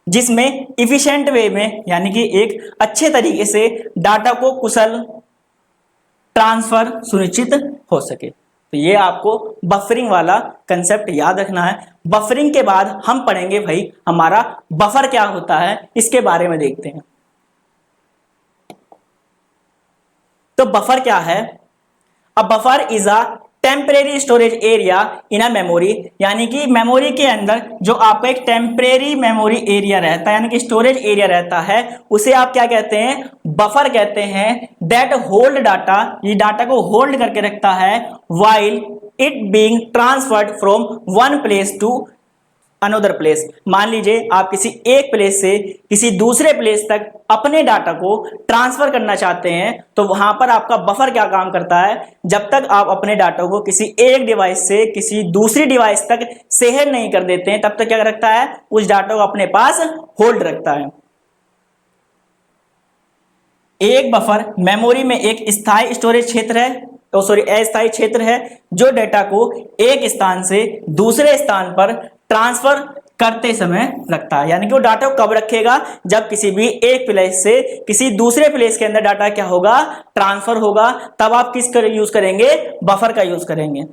जिसमें इफिशिएंट वे में, यानी कि एक अच्छे तरीके से डाटा को कुशल ट्रांसफर सुनिश्चित हो सके। तो ये आपको बफरिंग वाला कंसेप्ट याद रखना है। बफरिंग के बाद हम पढ़ेंगे भाई हमारा बफर क्या होता है, इसके बारे में देखते हैं। तो बफर क्या है, a buffer is a temporary storage area in a memory, यानी कि मेमोरी के अंदर जो आपका एक टेम्परेरी मेमोरी एरिया रहता है, यानी कि स्टोरेज एरिया रहता है, उसे आप क्या कहते हैं, बफर कहते हैं। दैट होल्ड डाटा, ये डाटा को होल्ड करके रखता है, while it being transferred from one place to another place. मान लीजिए आप किसी एक प्लेस से किसी दूसरे प्लेस तक अपने डाटा को ट्रांसफर करना चाहते हैं, तो वहां पर आपका बफर क्या काम करता है, जब तक आप अपने डाटा को किसी एक डिवाइस से किसी दूसरी डिवाइस तक शेयर नहीं कर देते हैं, तब तक क्या रखता है, उस डाटा को अपने पास होल्ड रखता है। एक बफर मेमोरी में एक स्थायी स्टोरेज क्षेत्र है, तो सॉरी अस्थायी क्षेत्र है, जो डेटा को एक स्थान से दूसरे स्थान पर ट्रांसफर करते समय रखता है। यानी कि वो डाटा को कब रखेगा, जब किसी भी एक प्लेस से किसी दूसरे प्लेस के अंदर डाटा क्या होगा, ट्रांसफर होगा, तब आप किसका यूज करेंगे, बफर का यूज करेंगे।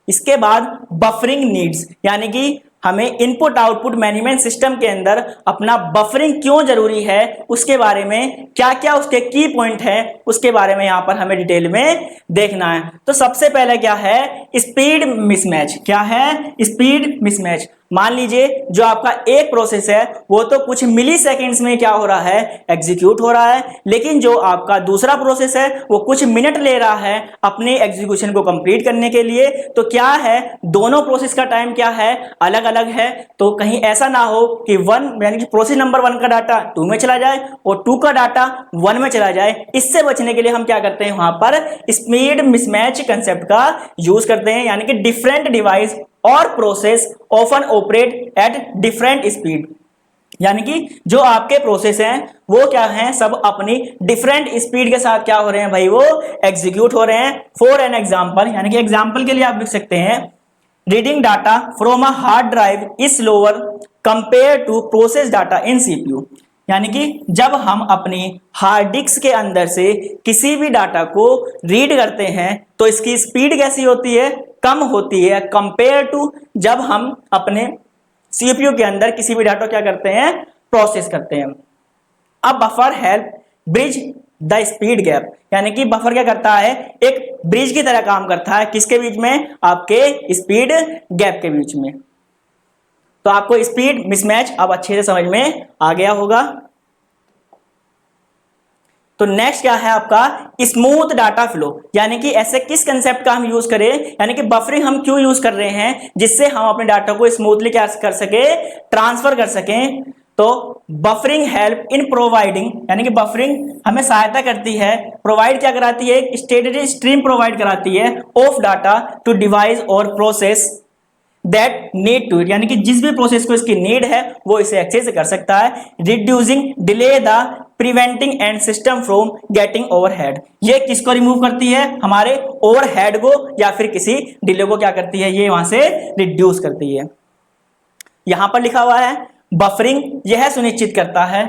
इसके बाद बफरिंग नीड्स, यानी कि हमें इनपुट आउटपुट मैनेजमेंट सिस्टम के अंदर अपना बफरिंग क्यों जरूरी है, उसके बारे में क्या क्या उसके की पॉइंट है, उसके बारे में यहां पर हमें डिटेल में देखना है। तो सबसे पहले क्या है, स्पीड मिसमैच। क्या है, स्पीड मिसमैच। मान लीजिए जो आपका एक प्रोसेस है वो तो कुछ मिली सेकेंड्स में क्या हो रहा है, एग्जीक्यूट हो रहा है, लेकिन जो आपका दूसरा प्रोसेस है वो कुछ मिनट ले रहा है अपने एग्जीक्यूशन को कंप्लीट करने के लिए। तो क्या है, दोनों प्रोसेस का टाइम क्या है, अलग अलग है। तो कहीं ऐसा ना हो कि वन यानी कि प्रोसेस नंबर 1 का डाटा 2 में चला जाए और 2 का डाटा 1 में चला जाए। इससे बचने के लिए हम क्या करते हैं, वहां पर स्पीड मिसमैच कंसेप्ट का यूज करते हैं, यानी कि डिफरेंट डिवाइस और process often operate at different speed. यानी कि जो आपके प्रोसेस हैं वो क्या हैं, सब अपनी डिफरेंट स्पीड के साथ क्या हो रहे हैं भाई, वो एग्जीक्यूट हो रहे हैं। फॉर एन एग्जांपल, यानी कि एग्जांपल के लिए आप लिख सकते हैं reading data from a hard drive is slower compare to process data in CPU. यानी कि जब हम अपनी हार्ड डिस्क के अंदर से किसी भी डाटा को रीड करते हैं तो इसकी स्पीड कैसी होती है, कम होती है कंपेयर टू जब हम अपने सीपीयू के अंदर किसी भी डाटा क्या करते हैं, प्रोसेस करते हैं। अब buffer help bridge the speed gap, यानी कि बफर क्या करता है, एक ब्रिज की तरह काम करता है, किसके बीच में, आपके स्पीड गैप के बीच में। तो आपको स्पीड मिसमैच अब अच्छे से समझ में आ गया होगा। तो नेक्स्ट क्या है आपका स्मूथ डाटा फ्लो, यानी कि ऐसे किस कंसेप्ट का हम यूज करें, यानी कि बफरिंग हम क्यों यूज कर रहे हैं, जिससे हम अपने डाटा को स्मूथली क्या कर सके, ट्रांसफर कर सकें। तो बफरिंग हेल्प इन प्रोवाइडिंग, यानी कि बफरिंग हमें सहायता करती है, प्रोवाइड क्या कराती है, स्टेटस स्ट्रीम प्रोवाइड कराती है ऑफ डाटा टू डिवाइस और process that need to it, यानी कि जिस भी प्रोसेस को इसकी नीड है वो इसे एक्सेस कर सकता है। Reducing delay the preventing and system from getting overhead, ये किसको रिमूव करती है, हमारे ओवरहेड को या फिर किसी डिले को क्या करती है, ये वहां से रिड्यूस करती है। यहां पर लिखा हुआ है बफरिंग यह सुनिश्चित करता है,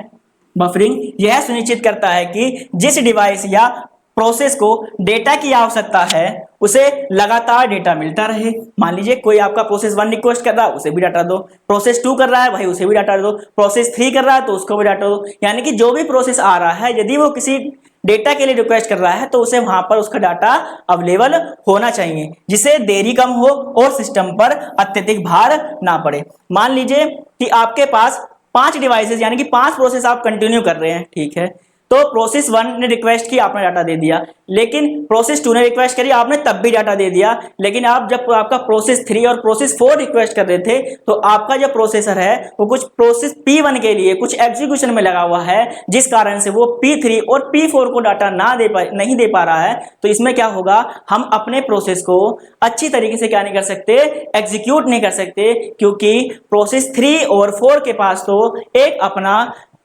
बफरिंग यह सुनिश्चित करता है कि जिस डिवाइस या प्रोसेस को डेटा की आवश्यकता है उसे लगातार डेटा मिलता रहे। मान लीजिए कोई आपका प्रोसेस 1 रिक्वेस्ट कर रहा है, उसे भी डाटा दो, प्रोसेस 2 कर रहा है भाई उसे भी डाटा दो, प्रोसेस 3 कर रहा है तो उसको भी डाटा दो। यानी कि जो भी प्रोसेस आ रहा है यदि वो किसी डेटा के लिए रिक्वेस्ट कर रहा है तो उसे वहां पर उसका डाटा अवेलेबल होना चाहिए, जिससे देरी कम हो और सिस्टम पर अत्यधिक भार ना पड़े। मान लीजिए कि आपके पास 5 डिवाइसेस यानी कि 5 प्रोसेस आप कंटिन्यू कर रहे हैं, ठीक है। तो प्रोसेस 1 ने रिक्वेस्ट की, आपने डाटा दे दिया, लेकिन प्रोसेस 2 ने रिक्वेस्ट करी, आपने तब भी डाटा दे दिया। लेकिन आप जब आपका प्रोसेस 3 और प्रोसेस 4 रिक्वेस्ट कर रहे थे तो आपका जो प्रोसेसर है वो कुछ प्रोसेस P1 के लिए कुछ एग्जीक्यूशन में लगा हुआ है, जिस कारण से वो P3 और P4 को डाटा नहीं दे पा रहा है। तो इसमें क्या होगा, हम अपने प्रोसेस को अच्छी तरीके से क्या नहीं कर सकते, एग्जीक्यूट नहीं कर सकते, क्योंकि प्रोसेस 3 और 4 के पास तो एक अपना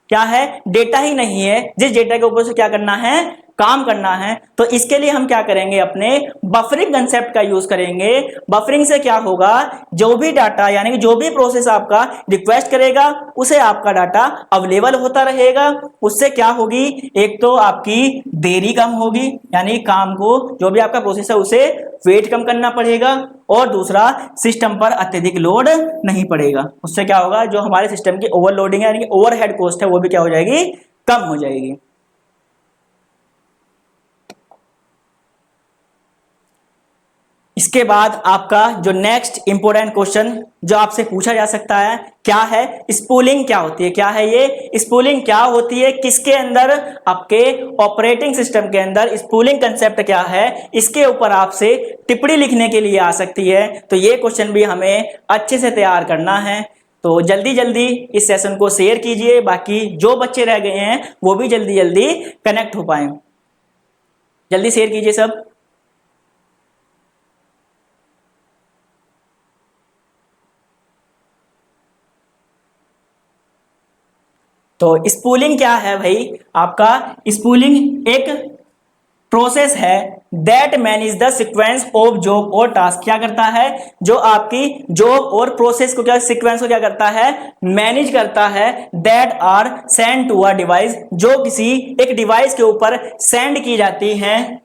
क्या है, डेटा ही नहीं है जिस डेटा के ऊपर से क्या करना है, काम करना है। तो इसके लिए हम क्या करेंगे, अपने बफरिंग कंसेप्ट का यूज करेंगे। बफरिंग से क्या होगा, जो भी डाटा यानी कि जो भी प्रोसेस आपका रिक्वेस्ट करेगा उसे आपका डाटा अवेलेबल होता रहेगा। उससे क्या होगी, एक तो आपकी देरी कम होगी, यानी काम को जो भी आपका प्रोसेस है उसे वेट कम करना पड़ेगा, और दूसरा सिस्टम पर अत्यधिक लोड नहीं पड़ेगा। उससे क्या होगा, जो हमारे सिस्टम की ओवरलोडिंग है यानी कि ओवरहेड कॉस्ट है वो भी क्या हो जाएगी, कम हो जाएगी। इसके बाद आपका जो नेक्स्ट इंपोर्टेंट क्वेश्चन जो आपसे पूछा जा सकता है क्या है, स्पूलिंग क्या होती है, क्या है ये स्पूलिंग क्या होती है, किसके अंदर, आपके ऑपरेटिंग सिस्टम के अंदर स्पूलिंग कंसेप्ट क्या है, इसके ऊपर आपसे टिप्पणी लिखने के लिए आ सकती है। तो ये क्वेश्चन भी हमें अच्छे से तैयार करना है। तो जल्दी जल्दी इस सेशन को शेयर कीजिए, बाकी जो बच्चे रह गए हैं वो भी जल्दी जल्दी कनेक्ट हो पाए। जल्दी शेयर कीजिए सब। तो स्पूलिंग क्या है भाई, आपका स्पूलिंग एक प्रोसेस है that manage the sequence of job और टास्क। क्या करता है, जो आपकी जॉब और प्रोसेस को क्या, सीक्वेंस को क्या करता है, मैनेज करता है। That are send to a device, जो किसी एक डिवाइस के ऊपर सेंड की जाती हैं।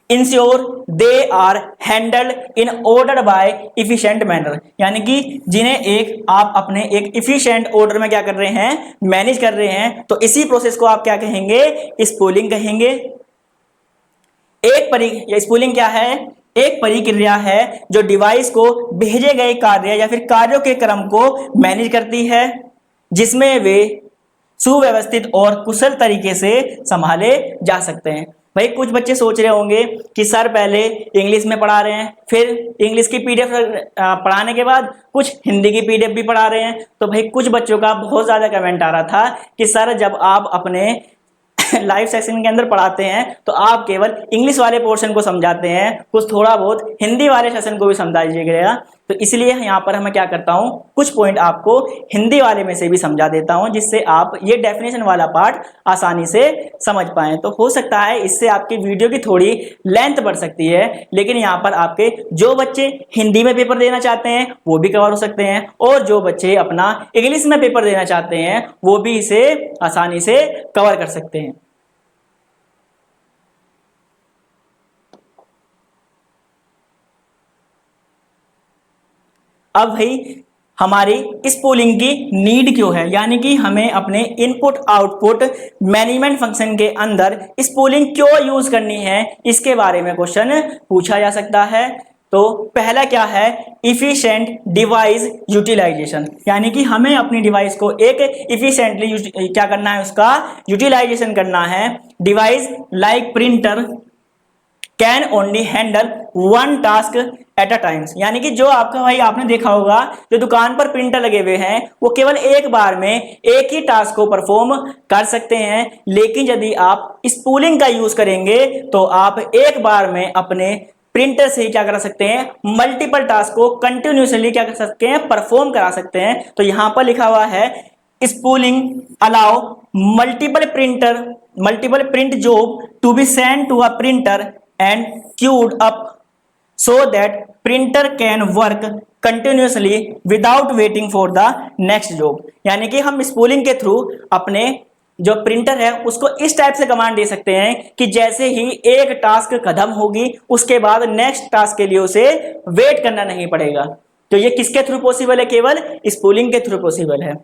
Ensure they are handled in order by efficient manner, यानी कि जिन्हें एक आप अपने एक इफिशिएंट ऑर्डर में क्या कर रहे हैं, मैनेज कर रहे हैं। तो इसी प्रोसेस को आप क्या कहेंगे, स्पूलिंग कहेंगे। स्पूलिंग क्या है, एक प्रक्रिया है जो डिवाइस को भेजे गए कार्य या फिर कार्यों के क्रम को मैनेज करती है, जिसमें वे सुव्यवस्थित और कुशल तरीके से संभाले जा सकते हैं। भाई कुछ बच्चे सोच रहे होंगे कि सर पहले इंग्लिश में पढ़ा रहे हैं, फिर इंग्लिश की पीडीएफ पढ़ाने के बाद कुछ हिंदी की पीडीएफ भी पढ़ा रहे हैं। तो भाई कुछ बच्चों का बहुत ज़्यादा कमेंट आ रहा था कि सर जब आप अपने लाइव सेशन के अंदर पढ़ाते हैं तो आप केवल इंग्लिश वाले पोर्शन को समझाते हैं, कुछ थोड़ा बहुत हिंदी वाले सेशन को भी समझा दीजिएगा। तो इसलिए यहाँ पर मैं क्या करता हूँ, कुछ पॉइंट आपको हिंदी वाले में से भी समझा देता हूँ, जिससे आप ये डेफिनेशन वाला पार्ट आसानी से समझ पाएं। तो हो सकता है इससे आपकी वीडियो की थोड़ी लेंथ बढ़ सकती है, लेकिन यहाँ पर आपके जो बच्चे हिंदी में पेपर देना चाहते हैं वो भी कवर हो सकते हैं, और जो बच्चे अपना इंग्लिश में पेपर देना चाहते हैं वो भी इसे आसानी से कवर कर सकते हैं। अब भाई हमारी स्पूलिंग की नीड क्यों है, यानी कि हमें अपने इनपुट आउटपुट मैनेजमेंट फंक्शन के अंदर स्पूलिंग क्यों यूज करनी है, इसके बारे में क्वेश्चन पूछा जा सकता है। तो पहला क्या है, इफिशिएंट डिवाइस यूटिलाइजेशन, यानी कि हमें अपनी डिवाइस को एक इफिशिएंटली क्या करना है, उसका यूटिलाइजेशन करना है। Device like printer can only handle one task at a times, यानी कि जो आपका भाई आपने देखा होगा जो दुकान पर प्रिंटर लगे हुए हैं वो केवल एक बार में एक ही टास्क को परफॉर्म कर सकते हैं, लेकिन यदि आप स्पूलिंग का यूज करेंगे तो आप एक बार में अपने प्रिंटर से ही क्या करा सकते हैं, मल्टीपल टास्क को कंटिन्यूसली क्या कर सकते हैं, परफॉर्म करा सकते हैं। तो यहां पर लिखा हुआ है spooling allow multiple print job to be send to a printer and queued up so that printer can work continuously without waiting for the next job, यानी कि हम स्पूलिंग के थ्रू अपने जो प्रिंटर है उसको इस टाइप से कमांड दे सकते हैं कि जैसे ही एक टास्क खत्म होगी उसके बाद नेक्स्ट टास्क के लिए उसे वेट करना नहीं पड़ेगा। तो ये किसके थ्रू पॉसिबल है, केवल स्पूलिंग के थ्रू पॉसिबल है।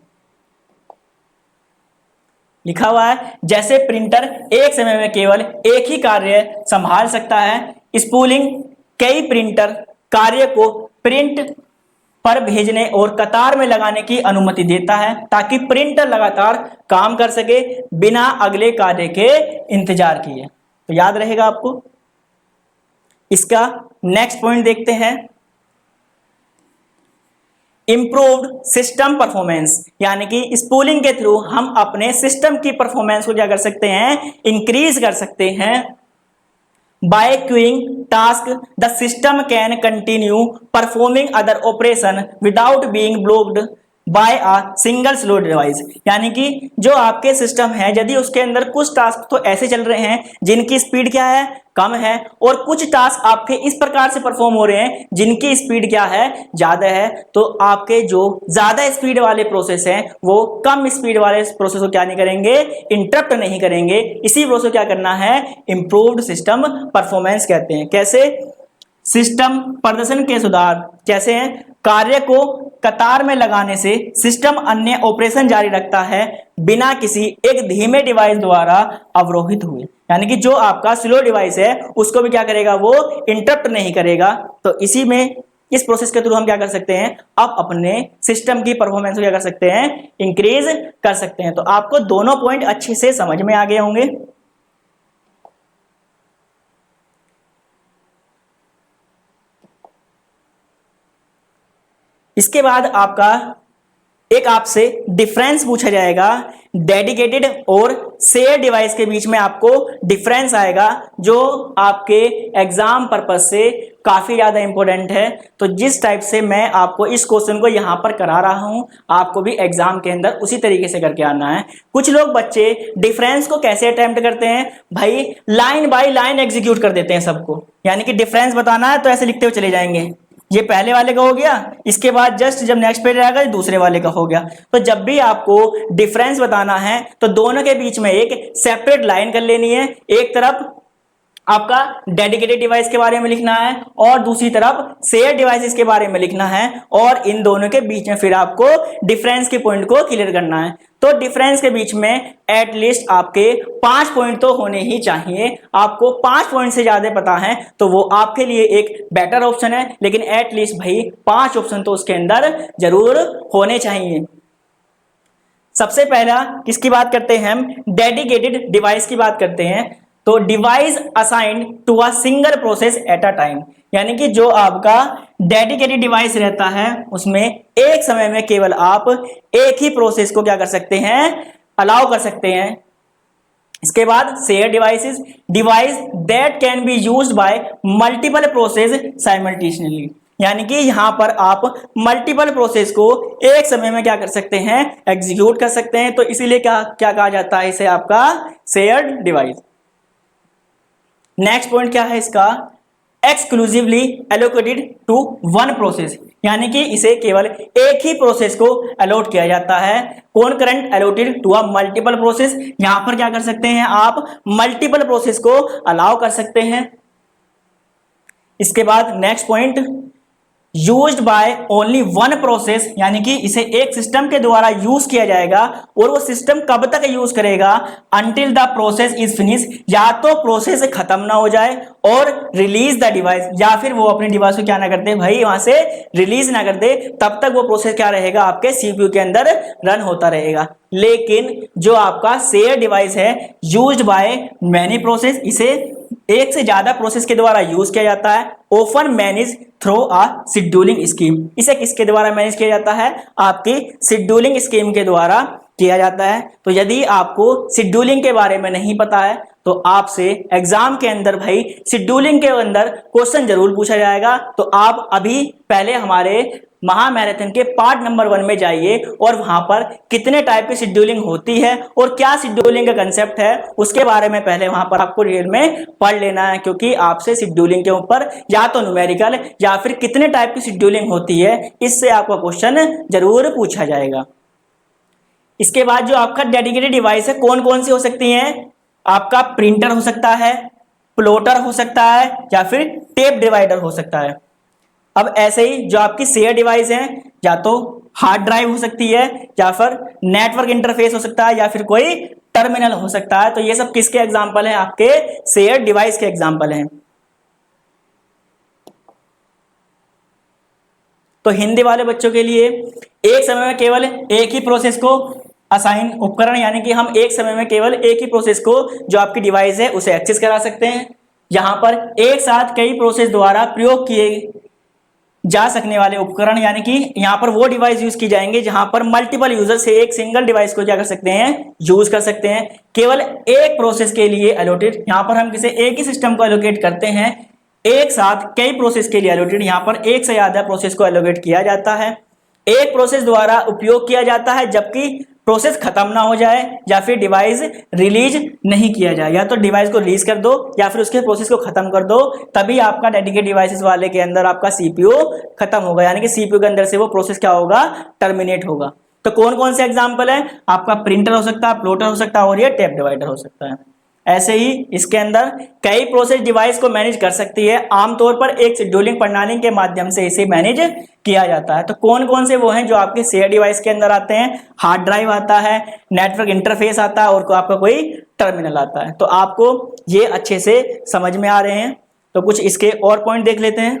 लिखा हुआ है जैसे प्रिंटर एक समय में केवल एक ही कार्य संभाल सकता है, स्पूलिंग कई प्रिंटर कार्य को प्रिंट पर भेजने और कतार में लगाने की अनुमति देता है ताकि प्रिंटर लगातार काम कर सके बिना अगले कार्य के इंतजार किए। तो याद रहेगा आपको। इसका नेक्स्ट पॉइंट देखते हैं, इम्प्रूव्ड सिस्टम परफॉर्मेंस, यानी कि स्पूलिंग के थ्रू हम अपने सिस्टम की परफॉर्मेंस को क्या कर सकते हैं, इंक्रीज कर सकते हैं। By queuing task the system can continue performing other operation without being blocked by a single slow device, यानी कि जो आपके सिस्टम है यदि उसके अंदर कुछ टास्क तो ऐसे चल रहे हैं जिनकी स्पीड क्या है, कम है, और कुछ टास्क आपके इस प्रकार से परफॉर्म हो रहे हैं जिनकी स्पीड क्या है, ज्यादा है, तो आपके जो ज्यादा स्पीड वाले प्रोसेस हैं वो कम स्पीड वाले प्रोसेस को क्या नहीं करेंगे, इंटरप्ट नहीं करेंगे। इसी प्रोसेस को क्या करना है, इंप्रूव्ड सिस्टम परफॉर्मेंस कहते हैं। कैसे, सिस्टम प्रदर्शन के सुधार कैसे हैं, कार्य को कतार में लगाने से सिस्टम अन्य ऑपरेशन जारी रखता है बिना किसी एक धीमे डिवाइस द्वारा अवरोहित हुए, यानी कि जो आपका स्लो डिवाइस है उसको भी क्या करेगा, वो इंटरप्ट नहीं करेगा। तो इसी में इस प्रोसेस के थ्रू हम क्या कर सकते हैं, अब अपने सिस्टम की परफॉर्मेंस को क्या कर सकते हैं, इंक्रीज कर सकते हैं। तो आपको दोनों पॉइंट अच्छे से समझ में आ गए होंगे। इसके बाद आपका एक आपसे डिफरेंस पूछा जाएगा, डेडिकेटेड और शेयर डिवाइस के बीच में आपको डिफरेंस आएगा जो आपके एग्जाम पर्पस से काफी ज्यादा इंपॉर्टेंट है। तो जिस टाइप से मैं आपको इस क्वेश्चन को यहां पर करा रहा हूं आपको भी एग्जाम के अंदर उसी तरीके से करके आना है। कुछ लोग बच्चे डिफरेंस को कैसे अटेम्प्ट करते हैं, भाई लाइन बाय लाइन एग्जीक्यूट कर देते हैं सबको, यानी कि डिफरेंस बताना है तो ऐसे लिखते हुए चले जाएंगे, ये पहले वाले का हो गया, इसके बाद जस्ट जब नेक्स्ट पेज आएगा दूसरे वाले का हो गया। तो जब भी आपको डिफरेंस बताना है तो दोनों के बीच में एक सेपरेट लाइन कर लेनी है, एक तरफ आपका डेडिकेटेड डिवाइस के बारे में लिखना है और दूसरी तरफ शेयर डिवाइसेस के बारे में लिखना है और इन दोनों के बीच में फिर आपको डिफरेंस के पॉइंट को क्लियर करना है। तो डिफरेंस के बीच में एटलीस्ट आपके 5 पॉइंट तो होने ही चाहिए। आपको 5 पॉइंट से ज्यादा पता है तो वो आपके लिए एक बेटर ऑप्शन है, लेकिन एटलीस्ट भाई 5 ऑप्शन तो उसके अंदर जरूर होने चाहिए। सबसे पहला किसकी बात करते हैं हम, डेडिकेटेड डिवाइस की बात करते हैं। तो device assigned to a single process at a time, यानी कि जो आपका डेडिकेटेड डिवाइस रहता है उसमें एक समय में केवल आप एक ही प्रोसेस को क्या कर सकते हैं, अलाउ कर सकते हैं। इसके बाद share devices, device that can be used by multiple process simultaneously, यानी कि यहां पर आप मल्टीपल प्रोसेस को एक समय में क्या कर सकते हैं, एग्जीक्यूट कर सकते हैं। तो इसीलिए क्या क्या कहा जाता है इसे, आपका शेयर्ड डिवाइस। नेक्स्ट पॉइंट क्या है इसका, exclusively allocated to one process, यानी कि इसे केवल एक ही प्रोसेस को अलॉट किया जाता है। Concurrent allotted to a multiple process, यहां पर क्या कर सकते हैं आप, मल्टीपल प्रोसेस को अलाउ कर सकते हैं। इसके बाद next point, used by only one process, यानी कि इसे एक सिस्टम के द्वारा यूज किया जाएगा और वो सिस्टम कब तक यूज करेगा, until the process is finish, या तो प्रोसेस खत्म ना हो जाए और रिलीज द डिवाइस, या फिर वो अपने डिवाइस को क्या ना करते भाई वहां से रिलीज ना कर दे, तब तक वो प्रोसेस क्या रहेगा आपके सीपीयू के अंदर रन होता रहेगा। लेकिन जो आपका शेयर डिवाइस है, यूज्ड बाय मैनी प्रोसेस, इसे एक से ज्यादा प्रोसेस के द्वारा यूज किया जाता है। Often manage through a scheduling scheme, इसे किसके द्वारा मैनेज किया जाता है, आपकी शेड्यूलिंग स्कीम के द्वारा किया जाता है। तो यदि आपको शेड्यूलिंग के बारे में नहीं पता है तो आपसे एग्जाम के अंदर भाई शेड्यूलिंग के अंदर क्वेश्चन जरूर पूछा जाएगा। तो आप अभी पहले हमारे महामैराथन के पार्ट नंबर 1 में जाइए और वहां पर कितने टाइप की शेड्यूलिंग होती है और क्या शेड्यूलिंग का कंसेप्ट है उसके बारे में पहले वहां पर आपको डिटेल में पढ़ लेना है, क्योंकि आपसे शेड्यूलिंग के ऊपर या तो न्यूमेरिकल या फिर कितने टाइप की शेड्यूलिंग होती है इससे आपका क्वेश्चन जरूर पूछा जाएगा। इसके बाद जो आपका डेडिकेटेड डिवाइस है कौन कौन सी हो सकती है, आपका प्रिंटर हो सकता है, प्लॉटर हो सकता है, या फिर टेप डिवाइडर हो सकता है। अब ऐसे ही जो आपकी शेयर डिवाइस है, या तो हार्ड ड्राइव हो सकती है, या फिर नेटवर्क इंटरफेस हो सकता है, या फिर कोई टर्मिनल हो सकता है। तो ये सब किसके एग्जांपल हैं, आपके शेयर डिवाइस के एग्जांपल हैं। तो हिंदी वाले बच्चों के लिए एक समय में केवल एक ही प्रोसेस को असाइन उपकरण, यानी कि हम एक समय में केवल एक ही प्रोसेस को जो आपकी डिवाइस है उसे एक्सेस करा सकते हैं। यहां पर एक साथ कई प्रोसेस द्वारा प्रयोग किए जा सकने वाले उपकरण, यानी कि यहां पर वो डिवाइस यूज की जाएंगे जहां पर मल्टीपल यूजर से एक सिंगल डिवाइस को क्या कर सकते हैं, यूज कर सकते हैं। केवल एक प्रोसेस के लिए एलोटेड, यहां पर हम किसी एक ही सिस्टम को एलोकेट करते हैं, एक साथ कई प्रोसेस के लिए एलोटेड, यहां पर एक से ज्यादा प्रोसेस को एलोकेट किया जाता है। एक प्रोसेस द्वारा उपयोग किया जाता है जबकि प्रोसेस खत्म ना हो जाए या फिर डिवाइस रिलीज नहीं किया जाए, या तो डिवाइस को रिलीज कर दो या फिर उसके प्रोसेस को खत्म कर दो, तभी आपका डेडिकेटेड डिवाइसेस वाले के अंदर आपका सीपीयू खत्म होगा, यानी कि सीपीयू के अंदर से वो प्रोसेस क्या होगा, टर्मिनेट होगा। तो कौन कौन से एग्जांपल है, आपका प्रिंटर हो सकता है, प्लॉटर हो सकता है और ये टेप डिवाइडर हो सकता है। ऐसे ही इसके अंदर कई प्रोसेस डिवाइस को मैनेज कर सकती है, आमतौर पर एक शेड्यूलिंग प्रणाली के माध्यम से इसे मैनेज किया जाता है। तो कौन कौन से वो हैं जो आपके शेयर डिवाइस के अंदर आते हैं, हार्ड ड्राइव आता है, नेटवर्क इंटरफेस आता है और आपका कोई टर्मिनल आता है। तो आपको ये अच्छे से समझ में आ रहे हैं। तो कुछ इसके और पॉइंट देख लेते हैं।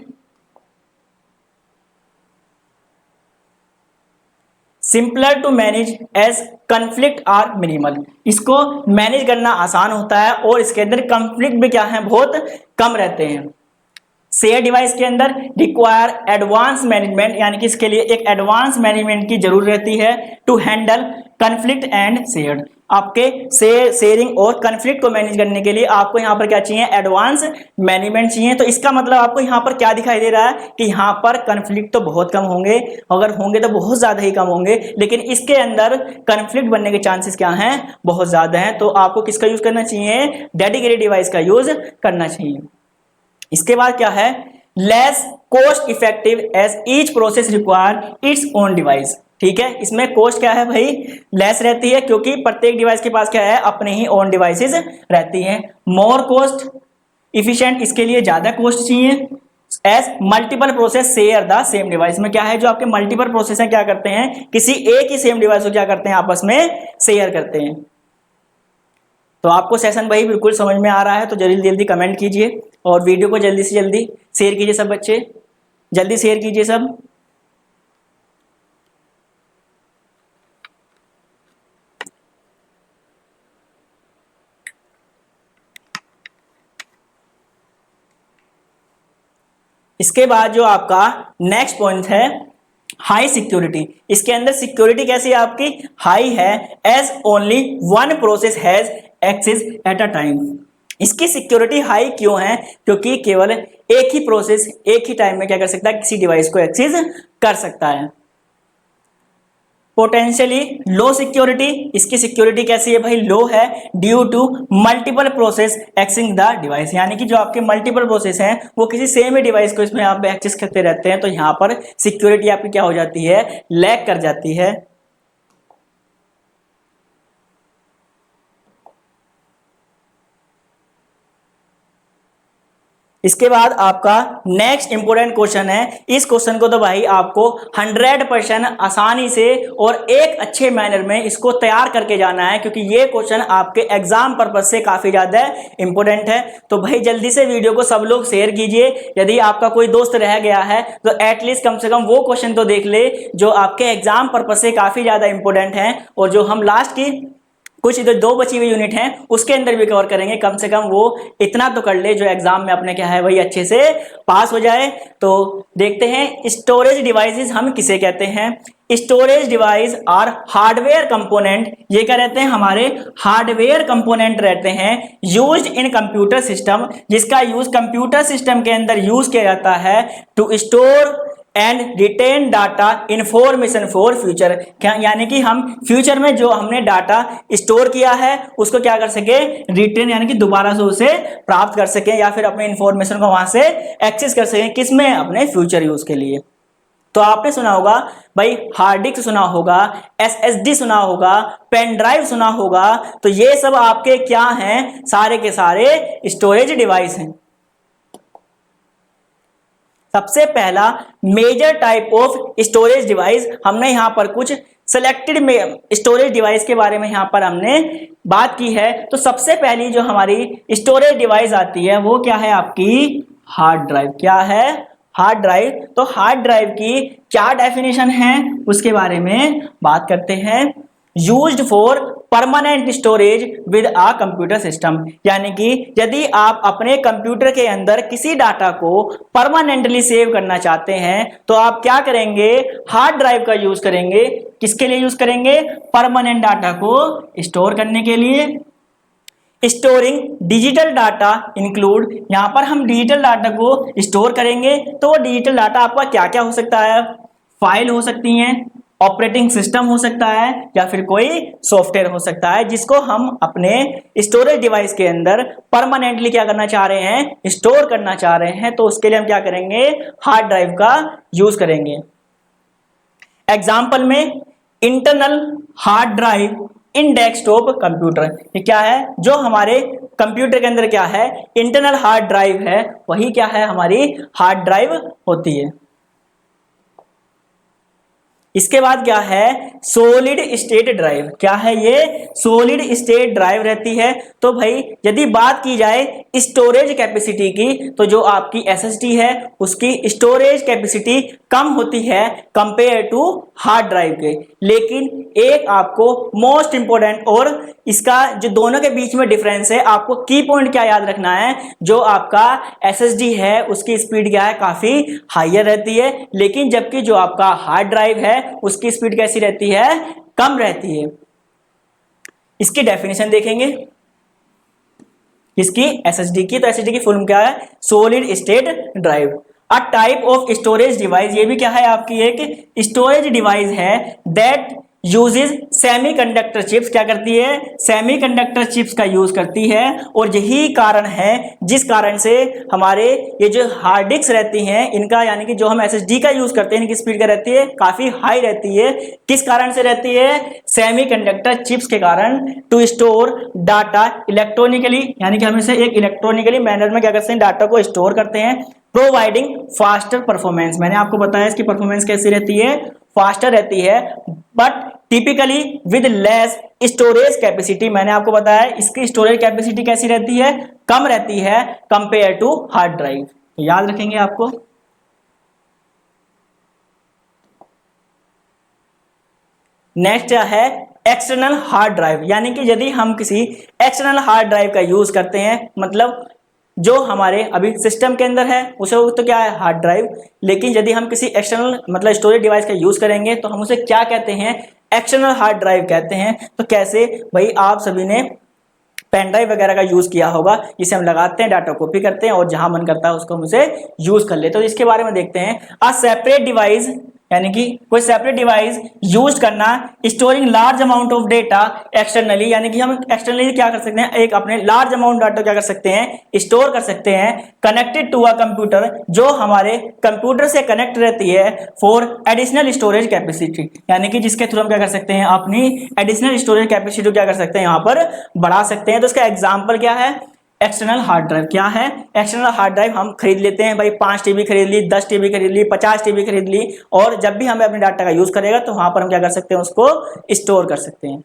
Simpler to manage as conflict are minimal, इसको मैनेज करना आसान होता है और इसके अंदर कंफ्लिक्ट भी क्या है, बहुत कम रहते हैं। शेयर डिवाइस के अंदर रिक्वायर एडवांस मैनेजमेंट, यानी कि इसके लिए एक एडवांस मैनेजमेंट की जरूरत रहती है to handle conflict and shared. आपके शेयरिंग और कंफ्लिक्ट को मैनेज करने के लिए आपको यहाँ पर क्या चाहिए, एडवांस मैनेजमेंट चाहिए। तो इसका मतलब आपको यहाँ पर क्या दिखाई दे रहा है कि यहाँ पर कंफ्लिक्ट तो बहुत कम होंगे, अगर होंगे तो बहुत ज्यादा ही कम होंगे, लेकिन इसके अंदर कंफ्लिक्ट बनने के चांसेस क्या हैं, बहुत ज्यादा हैं। तो आपको किसका यूज करना चाहिए, डेडिकेटेड डिवाइस का यूज करना चाहिए। इसके बाद क्या है, less cost effective as each process require its own device. ठीक है, इसमें कॉस्ट क्या है भाई, लेस रहती है क्योंकि प्रत्येक डिवाइस के पास क्या है, अपने ही ओन डिवाइसेस रहती हैं। मोर कॉस्ट इफिशिएंट, इसके लिए ज्यादा कॉस्ट चाहिए। As multiple process share the same device में क्या है, जो आपके मल्टीपल प्रोसेस हैं क्या करते हैं, किसी एक ही सेम डिवाइस को क्या करते हैं, आपस में शेयर करते हैं। तो आपको सेशन भाई बिल्कुल समझ में आ रहा है तो जल्दी जल्दी कमेंट कीजिए और वीडियो को जल्दी से जल्दी शेयर कीजिए। सब बच्चे जल्दी शेयर कीजिए सब। इसके बाद जो आपका नेक्स्ट पॉइंट है हाई सिक्योरिटी। इसके अंदर सिक्योरिटी कैसी है आपकी, हाई है, as only one process has access at a time. इसकी सिक्योरिटी हाई क्यों है, क्योंकि केवल एक ही प्रोसेस एक ही टाइम में क्या कर सकता है, किसी डिवाइस को एक्सेस कर सकता है। पोटेंशियली लो सिक्योरिटी, इसकी सिक्योरिटी कैसी है भाई, लो है, due to multiple process accessing the device. यानी कि जो आपके मल्टीपल प्रोसेस हैं वो किसी सेम ही डिवाइस को इसमें आप एक्सेस करते रहते हैं, तो यहाँ पर सिक्योरिटी आपकी क्या हो जाती है, लैग कर जाती है। इसके बाद आपका नेक्स्ट इंपोर्टेंट क्वेश्चन है। इस क्वेश्चन को तो भाई आपको 100% आसानी से और एक अच्छे मैनर में इसको तैयार करके जाना है, क्योंकि ये क्वेश्चन आपके एग्जाम पर्पज से काफी ज्यादा इंपोर्टेंट है। तो भाई जल्दी से वीडियो को सब लोग शेयर कीजिए। यदि आपका कोई दोस्त रह गया है तो एटलीस्ट कम से कम वो क्वेश्चन तो देख ले जो आपके एग्जाम पर्पज से काफी ज्यादा इंपोर्टेंट है, और जो हम लास्ट की कुछ इधर 2 बची हुई यूनिट हैं उसके अंदर भी कवर करेंगे। कम से कम वो इतना तो कर ले जो एग्जाम में अपने क्या है वही अच्छे से पास हो जाए। तो देखते हैं स्टोरेज डिवाइसेस हम किसे कहते हैं। Storage device are hardware component, ये क्या रहते हैं, हमारे हार्डवेयर कंपोनेंट रहते हैं यूज्ड इन कंप्यूटर सिस्टम, जिसका यूज कंप्यूटर सिस्टम के अंदर यूज किया जाता है to store and retain data information for future. क्या यानी कि हम फ्यूचर में जो हमने डाटा स्टोर किया है उसको क्या कर सके, रिटेन यानी कि दोबारा से उसे प्राप्त कर सके, या फिर अपने इंफॉर्मेशन को वहां से एक्सेस कर सके, किसमें, अपने फ्यूचर यूज के लिए। तो आपने सुना होगा भाई हार्ड डिस्क सुना होगा, एसएसडी सुना होगा, पेन ड्राइव सुना होगा, तो ये सब आपके क्या हैं, सारे के सारे स्टोरेज डिवाइस हैं। सबसे पहला major type of storage device, हमने यहां पर कुछ सिलेक्टेड स्टोरेज डिवाइस के बारे में यहां पर हमने बात की है। तो सबसे पहली जो हमारी स्टोरेज डिवाइस आती है वो क्या है, आपकी हार्ड ड्राइव। क्या है, हार्ड ड्राइव। तो हार्ड ड्राइव की क्या डेफिनेशन है उसके बारे में बात करते हैं। Used for permanent storage with a computer system, यानी कि यदि आप अपने कंप्यूटर के अंदर किसी डाटा को परमानेंटली सेव करना चाहते हैं तो आप क्या करेंगे, हार्ड ड्राइव का यूज करेंगे। किसके लिए यूज करेंगे, परमानेंट डाटा को स्टोर करने के लिए। स्टोरिंग डिजिटल डाटा इंक्लूड, यहां पर हम डिजिटल डाटा को स्टोर करेंगे, तो वो डिजिटल डाटा आपका क्या क्या हो सकता है, फाइल हो सकती हैं, ऑपरेटिंग सिस्टम हो सकता है, या फिर कोई सॉफ्टवेयर हो सकता है जिसको हम अपने स्टोरेज डिवाइस के अंदर परमानेंटली क्या करना चाह रहे हैं, स्टोर करना चाह रहे हैं। तो उसके लिए हम क्या करेंगे, हार्ड ड्राइव का यूज करेंगे। एग्जाम्पल में इंटरनल हार्ड ड्राइव इन डेस्कटॉप कंप्यूटर, ये क्या है, जो हमारे कंप्यूटर के अंदर क्या है, इंटरनल हार्ड ड्राइव है, वही क्या है, हमारी हार्ड ड्राइव होती है। इसके बाद क्या है, सॉलिड स्टेट ड्राइव। क्या है ये, सॉलिड स्टेट ड्राइव रहती है। तो भाई यदि बात की जाए स्टोरेज कैपेसिटी की, तो जो आपकी एसएसडी है उसकी स्टोरेज कैपेसिटी कम होती है कंपेयर टू हार्ड ड्राइव के। लेकिन एक आपको मोस्ट इंपोर्टेंट और इसका जो दोनों के बीच में डिफरेंस है, आपको की पॉइंट क्या याद रखना है, जो आपका एसएसडी है उसकी स्पीड क्या है, काफी हायर रहती है, लेकिन जबकि जो आपका हार्ड ड्राइव है उसकी स्पीड कैसी रहती है, कम रहती है। इसकी डेफिनेशन देखेंगे इसकी एसएसडी की, तो एसएसडी की फुल क्या है, solid state drive. A type of storage device, ये भी क्या है, आपकी एक स्टोरेज डिवाइस है दैट यूजेज सेमीकंडक्टर चिप्स, क्या करती है, सेमीकंडक्टर चिप्स का यूज करती है। और यही कारण है जिस कारण से हमारे ये जो हार्ड डिस्क रहती हैं इनका, यानी कि जो हम एसएसडी का यूज करते हैं, इनकी स्पीड क्या रहती है, काफी हाई रहती है। किस कारण से रहती है, सेमीकंडक्टर चिप्स के कारण, टू स्टोर डाटा इलेक्ट्रॉनिकली, यानी कि हम इसे एक इलेक्ट्रॉनिकली मैनर में क्या करते हैं, डाटा को स्टोर करते हैं। प्रोवाइडिंग फास्टर परफॉर्मेंस, मैंने आपको बताया इसकी परफॉर्मेंस कैसी रहती है, फास्टर रहती है, but typically with less storage capacity. मैंने आपको बताया इसकी स्टोरेज कैपेसिटी कैसी रहती है, कम रहती है कंपेयर टू हार्ड ड्राइव। तो याद रखेंगे आपको। नेक्स्ट है एक्सटर्नल हार्ड ड्राइव, यानी कि यदि हम किसी एक्सटर्नल हार्ड ड्राइव का यूज करते हैं, मतलब जो हमारे अभी सिस्टम के अंदर है उसे तो क्या है, हार्ड ड्राइव, लेकिन यदि हम किसी एक्सटर्नल मतलब स्टोरेज डिवाइस का यूज करेंगे तो हम उसे क्या कहते हैं, एक्सटर्नल हार्ड ड्राइव कहते हैं। तो कैसे भाई, आप सभी ने पेन ड्राइव वगैरह का यूज किया होगा, जिसे हम लगाते हैं, डाटा कॉपी करते हैं और जहां मन करता है उसको हम उसे यूज कर लेते हैं। तो इसके बारे में देखते हैं। अ सेपरेट डिवाइस, यानी कि कोई सेपरेट डिवाइस यूज करना, storing large amount of data externally, यानी कि हम एक्सटर्नली क्या कर सकते हैं, एक अपने लार्ज अमाउंट डाटा क्या कर सकते हैं, स्टोर कर सकते हैं। कनेक्टेड टू अ कंप्यूटर, जो हमारे कंप्यूटर से कनेक्ट रहती है, फॉर एडिशनल स्टोरेज कैपेसिटी, यानी कि जिसके थ्रू हम क्या कर सकते हैं, अपनी एडिशनल स्टोरेज कैपेसिटी क्या कर सकते हैं, यहाँ पर बढ़ा सकते हैं। तो इसका एग्जाम्पल क्या है, एक्सटर्नल हार्ड ड्राइव। क्या है, एक्सटर्नल हार्ड ड्राइव हम खरीद लेते हैं भाई, 5 टीबी खरीद ली, 10 टीबी खरीद ली, 50 टीबी खरीद ली, और जब भी हमें अपने डाटा का यूज करेगा तो वहां पर हम क्या कर सकते हैं, उसको स्टोर कर सकते हैं।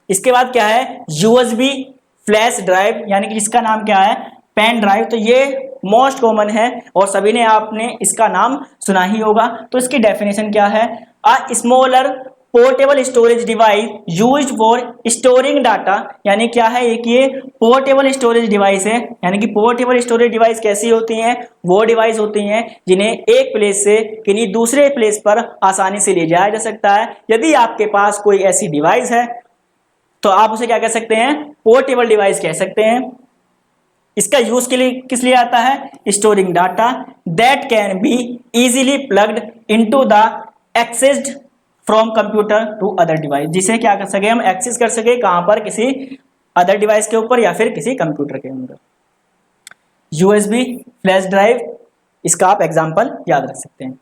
इसके बाद क्या है, यूएसबी फ्लैश ड्राइव, यानी कि जिसका नाम क्या है, पेन ड्राइव। तो ये मोस्ट कॉमन है और सभी ने आपने इसका नाम सुना ही होगा। तो इसकी डेफिनेशन क्या है, a smaller portable storage device used for storing data, यानी क्या है, एक ये पोर्टेबल स्टोरेज डिवाइस है। यानी कि पोर्टेबल स्टोरेज डिवाइस कैसी होती हैं, वो डिवाइस होती हैं जिन्हें एक प्लेस से किसी दूसरे प्लेस पर आसानी से ले जाया जा सकता है। यदि आपके पास कोई ऐसी डिवाइस है तो आप उसे क्या कह सकते हैं, पोर्टेबल डिवाइस कह सकते हैं। इसका यूज के लिए किस लिए आता है, storing data that can be easily plugged into the accessed from computer to other device, जिसे क्या कर सके, हम एक्सेस कर सके, कहां पर, किसी अदर डिवाइस के ऊपर या फिर किसी कंप्यूटर के अंदर। यूएसबी फ्लैश ड्राइव, इसका आप एग्जांपल याद रख सकते हैं।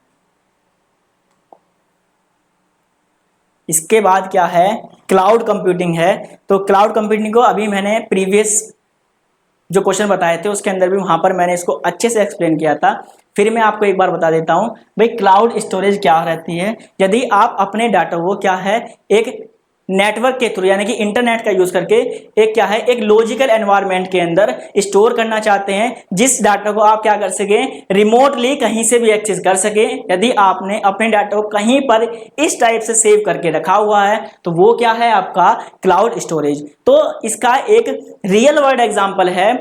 इसके बाद क्या है, क्लाउड कंप्यूटिंग है। तो क्लाउड कंप्यूटिंग को अभी मैंने प्रीवियस जो क्वेश्चन बताए थे उसके अंदर भी वहां पर मैंने इसको अच्छे से एक्सप्लेन किया था। फिर मैं आपको एक बार बता देता हूं भाई, क्लाउड स्टोरेज क्या रहती है। यदि आप अपने डाटा को क्या है, एक नेटवर्क के थ्रू, यानी कि इंटरनेट का यूज करके, एक क्या है, एक लॉजिकल एनवायरनमेंट के अंदर स्टोर करना चाहते हैं, जिस डाटा को आप क्या कर सके, रिमोटली कहीं से भी एक्सेस कर सके। यदि आपने अपने डाटा को कहीं पर इस टाइप से सेव करके रखा हुआ है तो वो क्या है, आपका क्लाउड स्टोरेज। तो इसका एक रियल वर्ल्ड एग्जाम्पल है।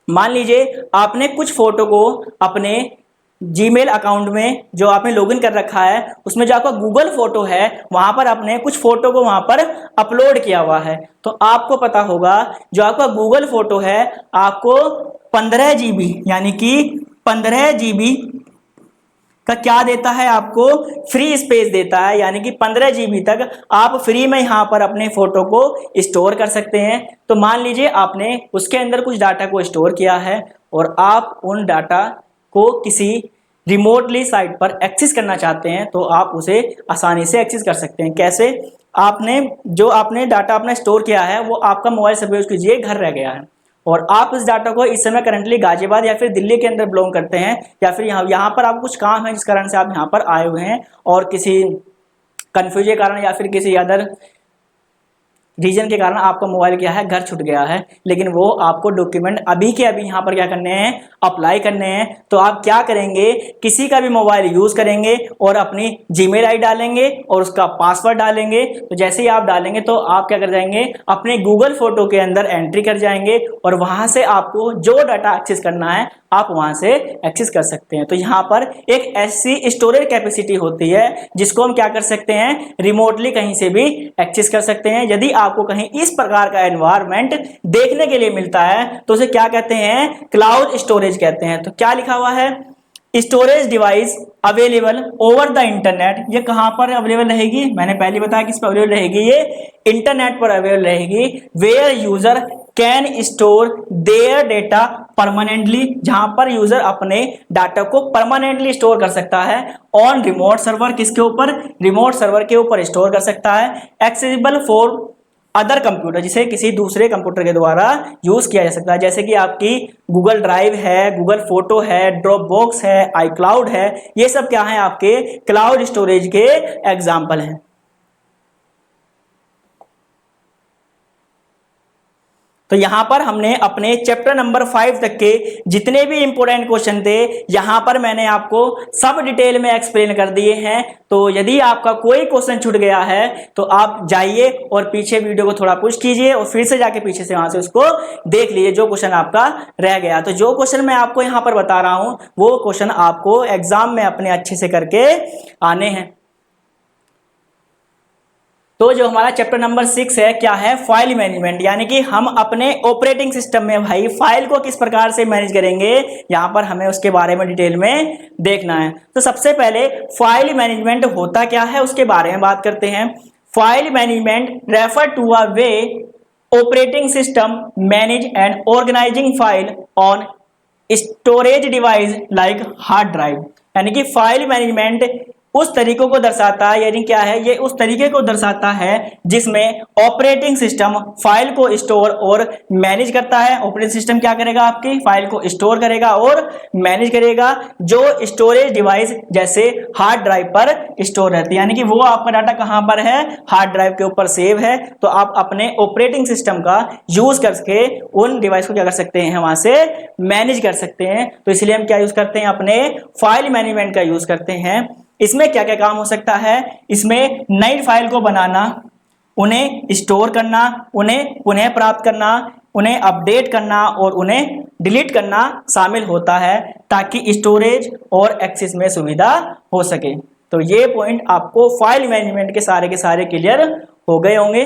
मान लीजिए आपने कुछ फोटो को अपने जीमेल अकाउंट में जो आपने लॉगिन कर रखा है, उसमें जो आपका गूगल फोटो है, वहां पर आपने कुछ फोटो को वहां पर अपलोड किया हुआ है। तो आपको पता होगा जो आपका गूगल फोटो है, आपको 15 GB, यानी कि 15 GB का क्या देता है, आपको फ्री स्पेस देता है। यानी कि 15 GB तक आप फ्री में यहाँ पर अपने फोटो को स्टोर कर सकते हैं। तो मान लीजिए आपने उसके अंदर कुछ डाटा को स्टोर किया है और आप उन डाटा को किसी रिमोटली साइट पर एक्सेस करना चाहते हैं, तो आप उसे आसानी से एक्सेस कर सकते हैं। कैसे, आपने डाटा अपना स्टोर किया है, वो आपका मोबाइल सपोज कीजिए घर रह गया है और आप इस डाटा को इस समय करंटली गाजियाबाद या फिर दिल्ली के अंदर बिलोंग करते हैं, या फिर यहाँ पर आपको कुछ काम है जिस कारण से आप यहाँ पर आए हुए हैं और किसी कंफ्यूजन के कारण या फिर किसी अदर रीजन के कारण आपका मोबाइल क्या है, घर छूट गया है, लेकिन वो आपको डॉक्यूमेंट अभी के अभी यहाँ पर क्या करने हैं, अप्लाई करने हैं। तो आप क्या करेंगे, किसी का भी मोबाइल यूज करेंगे और अपनी जीमेल आईडी डालेंगे और उसका पासवर्ड डालेंगे। तो जैसे ही आप डालेंगे तो आप क्या कर जाएंगे, अपने गूगल फोटो के अंदर एंट्री कर जाएंगे और वहां से आपको जो डाटा एक्सेस करना है आप वहां से एक्सेस कर सकते हैं। तो यहाँ पर एक ऐसी स्टोरेज कैपेसिटी होती है जिसको हम क्या कर सकते हैं, रिमोटली कहीं से भी एक्सेस कर सकते हैं। यदि आपको कहीं इस प्रकार का एनवायरनमेंट देखने के लिए मिलता है तो उसे क्या कहते हैं, क्लाउड स्टोरेज कहते हैं। तो क्या लिखा हुआ है, storage device available over the internet, ये कहां पर अवेलेबल रहेगी, मैंने पहले बताया किस पर अवेलेबल रहेगी, ये इंटरनेट पर अवेलेबल रहेगी। Where user can store their data permanently, जहां पर यूजर अपने डाटा को परमानेंटली स्टोर कर सकता है। ऑन रिमोट सर्वर, किसके ऊपर, रिमोट सर्वर के ऊपर स्टोर कर सकता है। एक्सेसिबल फॉर अदर कंप्यूटर, जिसे किसी दूसरे कंप्यूटर के द्वारा यूज किया जा सकता है, जैसे कि आपकी गूगल ड्राइव है, गूगल फोटो है, ड्रॉप बॉक्स है, आई क्लाउड है, ये सब क्या है आपके क्लाउड स्टोरेज के एग्जाम्पल हैं। तो यहां पर हमने अपने चैप्टर नंबर 5 तक के जितने भी इंपॉर्टेंट क्वेश्चन थे यहां पर मैंने आपको सब डिटेल में एक्सप्लेन कर दिए हैं। तो यदि आपका कोई क्वेश्चन छूट गया है तो आप जाइए और पीछे वीडियो को थोड़ा पुश कीजिए और फिर से जाके पीछे से वहां से उसको देख लीजिए जो क्वेश्चन आपका रह गया। तो जो क्वेश्चन मैं आपको यहां पर बता रहा हूं वो क्वेश्चन आपको एग्जाम में अपने अच्छे से करके आने हैं। तो जो हमारा चैप्टर नंबर 6 है क्या है, फाइल मैनेजमेंट, यानी कि हम अपने ऑपरेटिंग सिस्टम में भाई फाइल को किस प्रकार से मैनेज करेंगे, यहां पर हमें उसके बारे में डिटेल में देखना है। तो सबसे पहले फाइल मैनेजमेंट होता क्या है उसके बारे में बात करते हैं। File management refer to a way operating system manage and organizing file on storage device like hard drive, यानी कि फाइल मैनेजमेंट उस तरीकों को दर्शाता है, यानी क्या है, ये उस तरीके को दर्शाता है जिसमें ऑपरेटिंग सिस्टम फाइल को स्टोर और मैनेज करता है। ऑपरेटिंग सिस्टम क्या करेगा, आपकी फाइल को स्टोर करेगा और मैनेज करेगा, जो स्टोरेज डिवाइस जैसे हार्ड ड्राइव पर स्टोर रहती है, यानी कि वो आपका डाटा कहां पर है, हार्ड ड्राइव के ऊपर सेव है। तो आप अपने ऑपरेटिंग सिस्टम का यूज करके उन डिवाइस को क्या कर सकते हैं, वहां से मैनेज कर सकते हैं। तो इसलिए हम क्या यूज करते हैं, अपने फाइल मैनेजमेंट का यूज करते हैं। इसमें क्या क्या काम हो सकता है, इसमें नई फाइल को बनाना, उन्हें स्टोर करना, उन्हें पुनः प्राप्त करना, उन्हें अपडेट करना और उन्हें डिलीट करना शामिल होता है ताकि स्टोरेज और एक्सेस में सुविधा हो सके। तो ये पॉइंट आपको फाइल मैनेजमेंट के सारे क्लियर हो गए होंगे।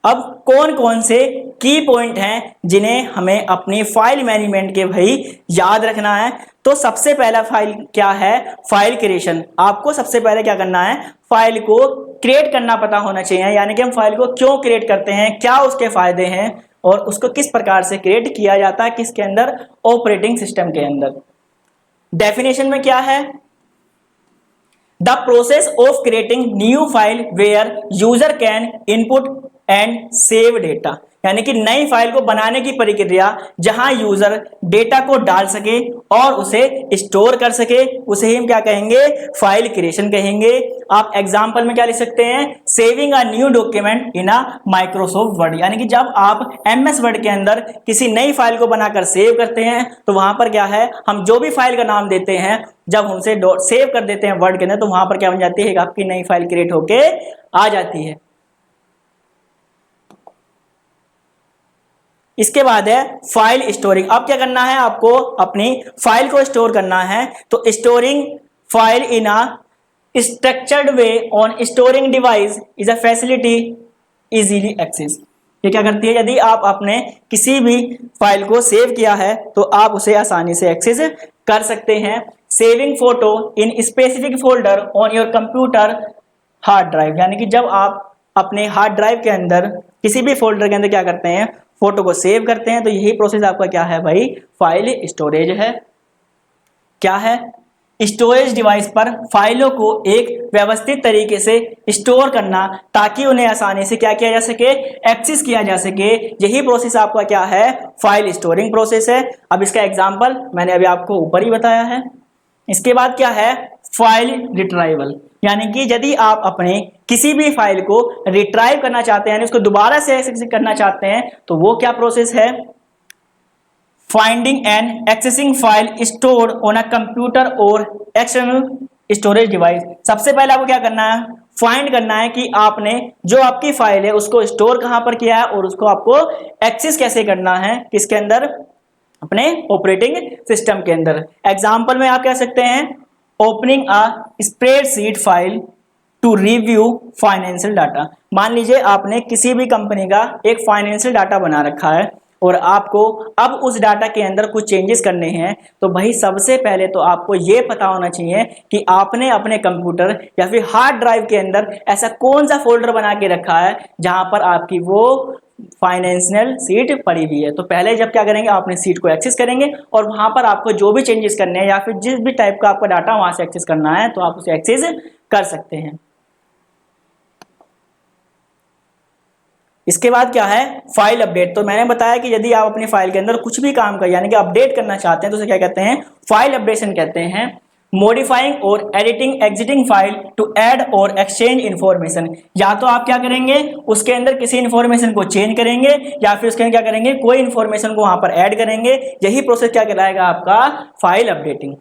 अब कौन कौन से की पॉइंट हैं जिन्हें हमें अपनी फाइल मैनेजमेंट के भाई याद रखना है। तो सबसे पहला फाइल क्या है, फाइल क्रिएशन। आपको सबसे पहले क्या करना है, फाइल को क्रिएट करना पता होना चाहिए, यानी कि हम फाइल को क्यों क्रिएट करते हैं, क्या उसके फायदे हैं और उसको किस प्रकार से क्रिएट किया जाता है, किसके अंदर, ऑपरेटिंग सिस्टम के अंदर। डेफिनेशन में क्या है, the process of creating new file where user can input and save data, यानी कि नई फाइल को बनाने की प्रक्रिया जहां यूजर डेटा को डाल सके और उसे स्टोर कर सके, उसे ही हम क्या कहेंगे, फाइल क्रिएशन कहेंगे। आप एग्जांपल में क्या लिख सकते हैं, saving a new document in a Microsoft word, यानी कि जब आप एमएस वर्ड के अंदर किसी नई फाइल को बनाकर सेव करते हैं तो वहां पर क्या है, हम जो भी फाइल का नाम देते हैं जब हमसे सेव कर देते हैं वर्ड के अंदर तो वहां पर क्या बन जाती है, आपकी नई फाइल क्रिएट होके आ जाती है। इसके बाद है फाइल स्टोरिंग। अब क्या करना है, आपको अपनी फाइल को स्टोर करना है। तो storing file in a structured way on storing device is a facility easily access. ये क्या करती है, यदि आप अपने किसी भी फाइल को सेव किया है तो आप उसे आसानी से एक्सेस कर सकते हैं। Saving photo in specific folder on your computer hard drive, यानी कि जब आप अपने हार्ड ड्राइव के अंदर किसी भी फोल्डर के अंदर क्या करते हैं, फोटो को सेव करते हैं, तो यही प्रोसेस आपका क्या है भाई, फाइल स्टोरेज है। क्या है, स्टोरेज डिवाइस पर फाइलों को एक व्यवस्थित तरीके से स्टोर करना ताकि उन्हें आसानी से क्या किया जा सके, एक्सेस किया जा सके, यही प्रोसेस आपका क्या है, फाइल स्टोरिंग प्रोसेस है। अब इसका एग्जांपल मैंने अभी आपको ऊपर ही बताया है। इसके बाद क्या है, फाइल रिट्राइवल, यानी कि यदि आप अपने किसी भी फाइल को रिट्राइव करना चाहते हैं, यानी उसको दोबारा से एक्सेस करना चाहते हैं, तो वो क्या प्रोसेस है, finding and accessing file stored on a computer और एक्सटर्नल स्टोरेज डिवाइस। सबसे पहले आपको क्या करना है, फाइंड करना है कि आपने जो आपकी फाइल है उसको स्टोर कहां पर किया है और उसको आपको एक्सेस कैसे करना है, किसके अंदर, अपने ऑपरेटिंग सिस्टम के अंदर। एग्जांपल में आप कह सकते हैं, opening a spreadsheet file to review financial data. मान लीजिए आपने किसी भी कंपनी का एक फाइनेंशियल डाटा बना रखा है और आपको अब उस डाटा के अंदर कुछ चेंजेस करने हैं, तो भाई सबसे पहले तो आपको ये पता होना चाहिए कि आपने अपने कंप्यूटर या फिर हार्ड ड्राइव के अंदर ऐसा कौन सा फोल्डर बना के रखा है जहां पर आपकी वो फाइनेंशियल सीट पड़ी हुई है। तो पहले जब क्या करेंगे, आपने सीट को एक्सेस करेंगे और वहां पर आपको जो भी चेंजेस करने हैं या फिर जिस भी टाइप का आपका डाटा वहां से एक्सेस करना है तो आप उसे एक्सेस कर सकते हैं। इसके बाद क्या है, फाइल अपडेट। तो मैंने बताया कि यदि आप अपनी फाइल के अंदर कुछ भी काम कर यानी कि अपडेट करना चाहते हैं तो उसे क्या कहते हैं, फाइल अपडेशन कहते हैं। मॉडिफाइंग और editing existing file to add और एक्सचेंज इंफॉर्मेशन। या तो आप क्या करेंगे, उसके अंदर किसी इंफॉर्मेशन को चेंज करेंगे या फिर उसके अंदर क्या करेंगे, कोई इंफॉर्मेशन को वहां पर ऐड करेंगे। यही प्रोसेस क्या कहलाएगा, आपका फाइल अपडेटिंग।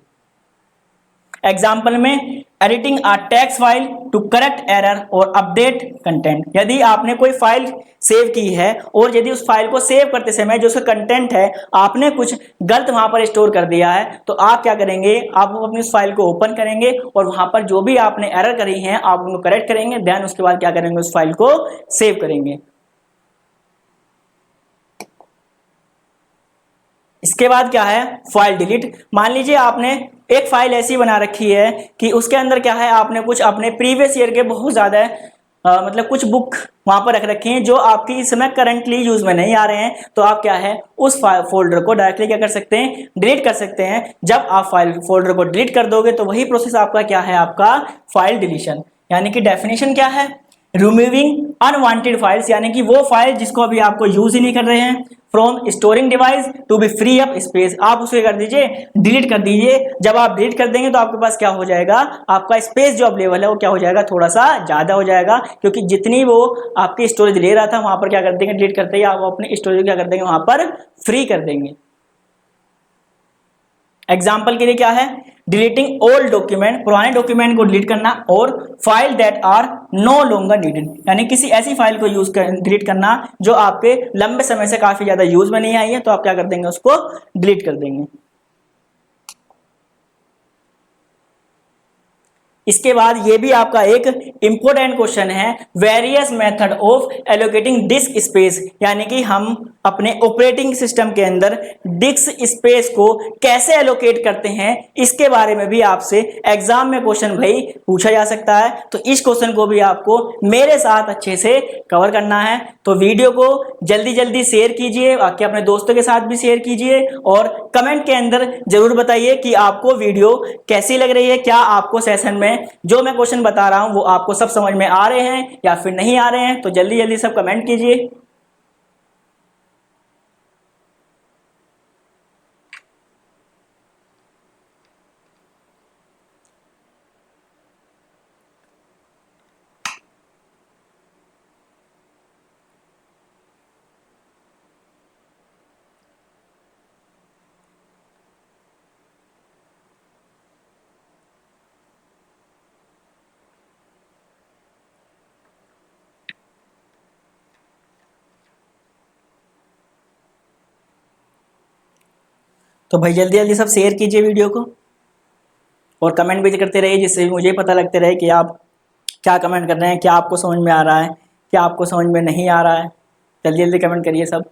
एग्जाम्पल में editing a text file to correct error और अपडेट कंटेंट। यदि आपने कोई फाइल सेव की है और यदि उस फाइल को सेव करते समय जो उसका कंटेंट है आपने कुछ गलत वहां पर स्टोर कर दिया है, तो आप क्या करेंगे, आप अपनी उस फाइल को ओपन करेंगे और वहां पर जो भी आपने एरर करी है आप उनको करेक्ट करेंगे, देन उसके बाद क्या करेंगे, उस फाइल को सेव करेंगे। इसके बाद क्या है, फाइल डिलीट। मान लीजिए आपने एक फाइल ऐसी बना रखी है कि उसके अंदर क्या है, आपने कुछ अपने प्रीवियस ईयर के बहुत ज्यादा मतलब कुछ बुक वहां पर रख रखी हैं जो आपकी इस समय करंटली यूज में नहीं आ रहे हैं, तो आप क्या है, उस फोल्डर को डायरेक्टली क्या कर सकते हैं, डिलीट कर सकते हैं। जब आप फाइल फोल्डर को डिलीट कर दोगे तो वही प्रोसेस आपका क्या है, आपका फाइल डिलीशन। यानी कि डेफिनेशन क्या है, रिमूविंग अनवांटेड फाइल्स, यानी कि वो फाइल जिसको अभी आपको यूज ही नहीं कर रहे हैं, from storing device to be free up space. आप उसे कर दीजिए, डिलीट कर दीजिए। जब आप डिलीट कर देंगे तो आपके पास क्या हो जाएगा, आपका स्पेस जो अवेलेबल है वो क्या हो जाएगा, थोड़ा सा ज्यादा हो जाएगा, क्योंकि जितनी वो आपकी स्टोरेज ले रहा था वहां पर क्या कर देंगे, डिलीट करते ही आप अपनी स्टोरेज क्या कर देंगे, वहां पर फ्री कर देंगे। एग्जाम्पल के लिए क्या है, डिलीटिंग ओल्ड डॉक्यूमेंट, पुराने डॉक्यूमेंट को डिलीट करना, और file that are no longer needed, यानी किसी ऐसी फाइल को डिलीट करना जो आपके लंबे समय से काफी ज्यादा यूज में नहीं आई है, तो आप क्या कर देंगे, उसको डिलीट कर देंगे। इसके बाद ये भी आपका एक इंपॉर्टेंट क्वेश्चन है, various method of allocating disc space, यानी कि हम अपने ऑपरेटिंग सिस्टम के अंदर डिस्क स्पेस को कैसे एलोकेट करते हैं, इसके बारे में भी आपसे एग्जाम में क्वेश्चन भाई पूछा जा सकता है। तो इस क्वेश्चन को भी आपको मेरे साथ अच्छे से कवर करना है, तो वीडियो को जल्दी जल्दी शेयर कीजिए, बाकी अपने दोस्तों के साथ भी शेयर कीजिए और कमेंट के अंदर जरूर बताइए कि आपको वीडियो कैसी लग रही है, क्या आपको सेशन में जो मैं क्वेश्चन बता रहा हूं वो आपको सब समझ में आ रहे हैं या फिर नहीं आ रहे हैं। तो जल्दी जल्दी सब कमेंट कीजिए। तो भाई जल्दी जल्दी सब शेयर कीजिए वीडियो को और कमेंट भी करते रहिए, जिससे मुझे पता लगते रहे कि आप क्या कमेंट कर रहे हैं, क्या आपको समझ में आ रहा है, क्या आपको समझ में नहीं आ रहा है। जल्दी जल्दी कमेंट करिए सब।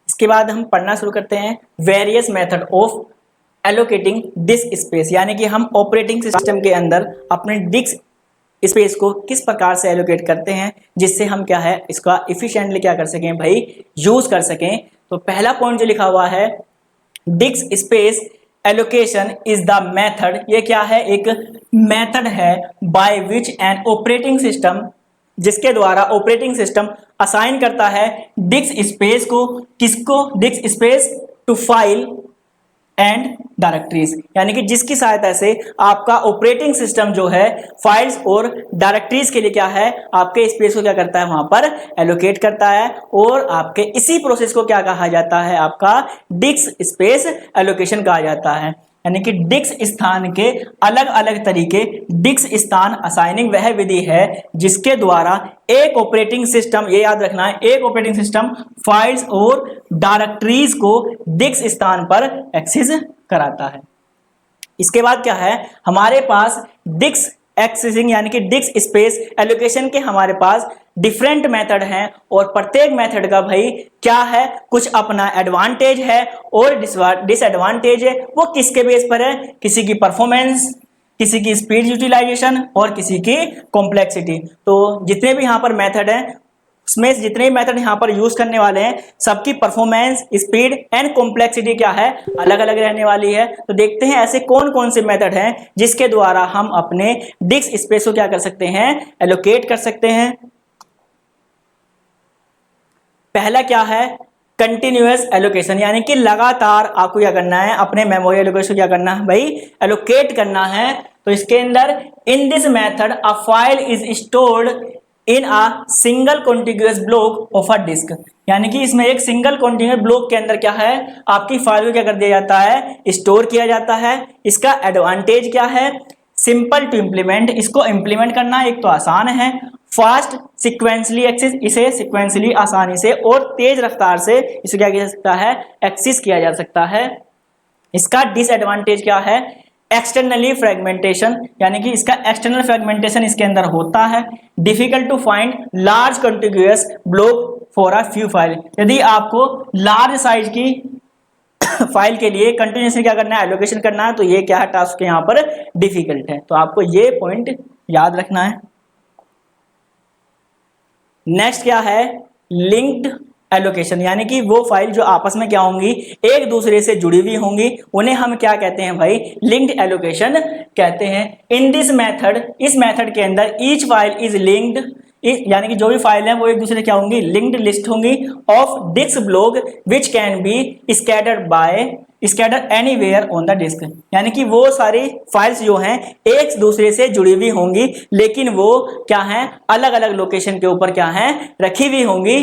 इसके बाद हम पढ़ना शुरू करते हैं, various method of allocating disc space, यानी कि हम ऑपरेटिंग सिस्टम के अंदर अपने डिस्क स्पेस को किस प्रकार से एलोकेट करते हैं जिससे हम क्या है, इसका इफिशिएंटली क्या कर सकें भाई, यूज कर सकें। तो पहला पॉइंट जो लिखा हुआ है, disc space allocation is the method, ये क्या है, एक मेथड है by which N operating system, जिसके द्वारा ऑपरेटिंग सिस्टम असाइन करता है डिस्क स्पेस को, किसको, disk space to file and directories, यानी कि जिसकी सहायता से आपका ऑपरेटिंग सिस्टम जो है फाइल्स और डायरेक्टरीज के लिए क्या है, आपके स्पेस को क्या करता है, वहां पर एलोकेट करता है। और आपके इसी प्रोसेस को क्या कहा जाता है, आपका डिस्क स्पेस एलोकेशन कहा जाता है। यानी कि डिस्क स्थान के अलग अलग तरीके, डिस्क स्थान असाइनिंग वह विधि है जिसके द्वारा एक ऑपरेटिंग सिस्टम, ये याद रखना है, एक ऑपरेटिंग सिस्टम फाइल्स और डायरेक्टरीज को डिस्क स्थान पर एक्सेस कराता है। इसके बाद क्या है, हमारे पास डिस्क एक्सेसिंग यानी कि डिस्क स्पेस एलोकेशन के हमारे पास डिफरेंट मेथड हैं और प्रत्येक मेथड का भाई क्या है, कुछ अपना एडवांटेज है और डिसएडवांटेज है। वो किसके बेस पर है, किसी की परफॉर्मेंस, किसी की स्पीड यूटिलाइजेशन और किसी की कॉम्प्लेक्सिटी। तो जितने भी यहाँ पर मेथड हैं उसमें जितने भी मेथड यहाँ पर यूज करने वाले हैं सबकी परफॉर्मेंस, स्पीड एंड कॉम्प्लेक्सिटी क्या है, अलग अलग रहने वाली है। तो देखते हैं ऐसे कौन कौन से मेथड हैं जिसके द्वारा हम अपने डिस्क स्पेस को क्या कर सकते हैं, एलोकेट कर सकते हैं। पहला क्या है, कंटिन्यूअस एलोकेशन, यानी कि लगातार आपको क्या करना है, अपने मेमोरी एलोकेशन क्या करना है भाई, एलोकेट करना है। तो इसके अंदर in this method a file is stored in a single contiguous block of a disk, यानी कि इसमें एक सिंगल कॉन्टिग्यूअस ब्लॉक के अंदर क्या है, आपकी फाइल को क्या कर दिया जाता है, स्टोर किया जाता है। इसका एडवांटेज क्या है, सिंपल टू इम्प्लीमेंट, इसको इम्प्लीमेंट करना एक तो आसान है, फास्ट सिक्वेंसली एक्सेस, इसे सिक्वेंसली आसानी से और तेज रफ्तार से इसे क्या किया जा सकता है, एक्सेस किया जा सकता है। इसका डिसएडवांटेज क्या है, एक्सटर्नली फ्रेगमेंटेशन, यानी कि इसका एक्सटर्नल फ्रेगमेंटेशन इसके अंदर होता है। Difficult to find large contiguous block for a few file, यदि आपको लार्ज साइज की फाइल के लिए कंटिन्यूसली क्या करना है, एलोकेशन करना है, तो ये क्या है, टास्क यहाँ पर डिफिकल्ट है। तो आपको ये पॉइंट याद रखना है। नेक्स्ट क्या है, लिंक्ड एलोकेशन, यानी कि वो फाइल जो आपस में क्या होंगी, एक दूसरे से जुड़ी हुई होंगी, उन्हें हम क्या कहते हैं भाई, लिंक्ड एलोकेशन कहते हैं। इन दिस मेथड, इस मेथड के अंदर ईच फाइल इज लिंक्ड, यानी कि जो भी फाइल है वो एक दूसरे क्या होंगी, लिंक्ड लिस्ट होंगी of disk block which can be scattered anywhere on the disk, यानी कि वो सारी फाइल्स जो हैं एक दूसरे से जुड़ी हुई होंगी लेकिन वो क्या हैं, अलग अलग लोकेशन के ऊपर क्या हैं, रखी हुई होंगी।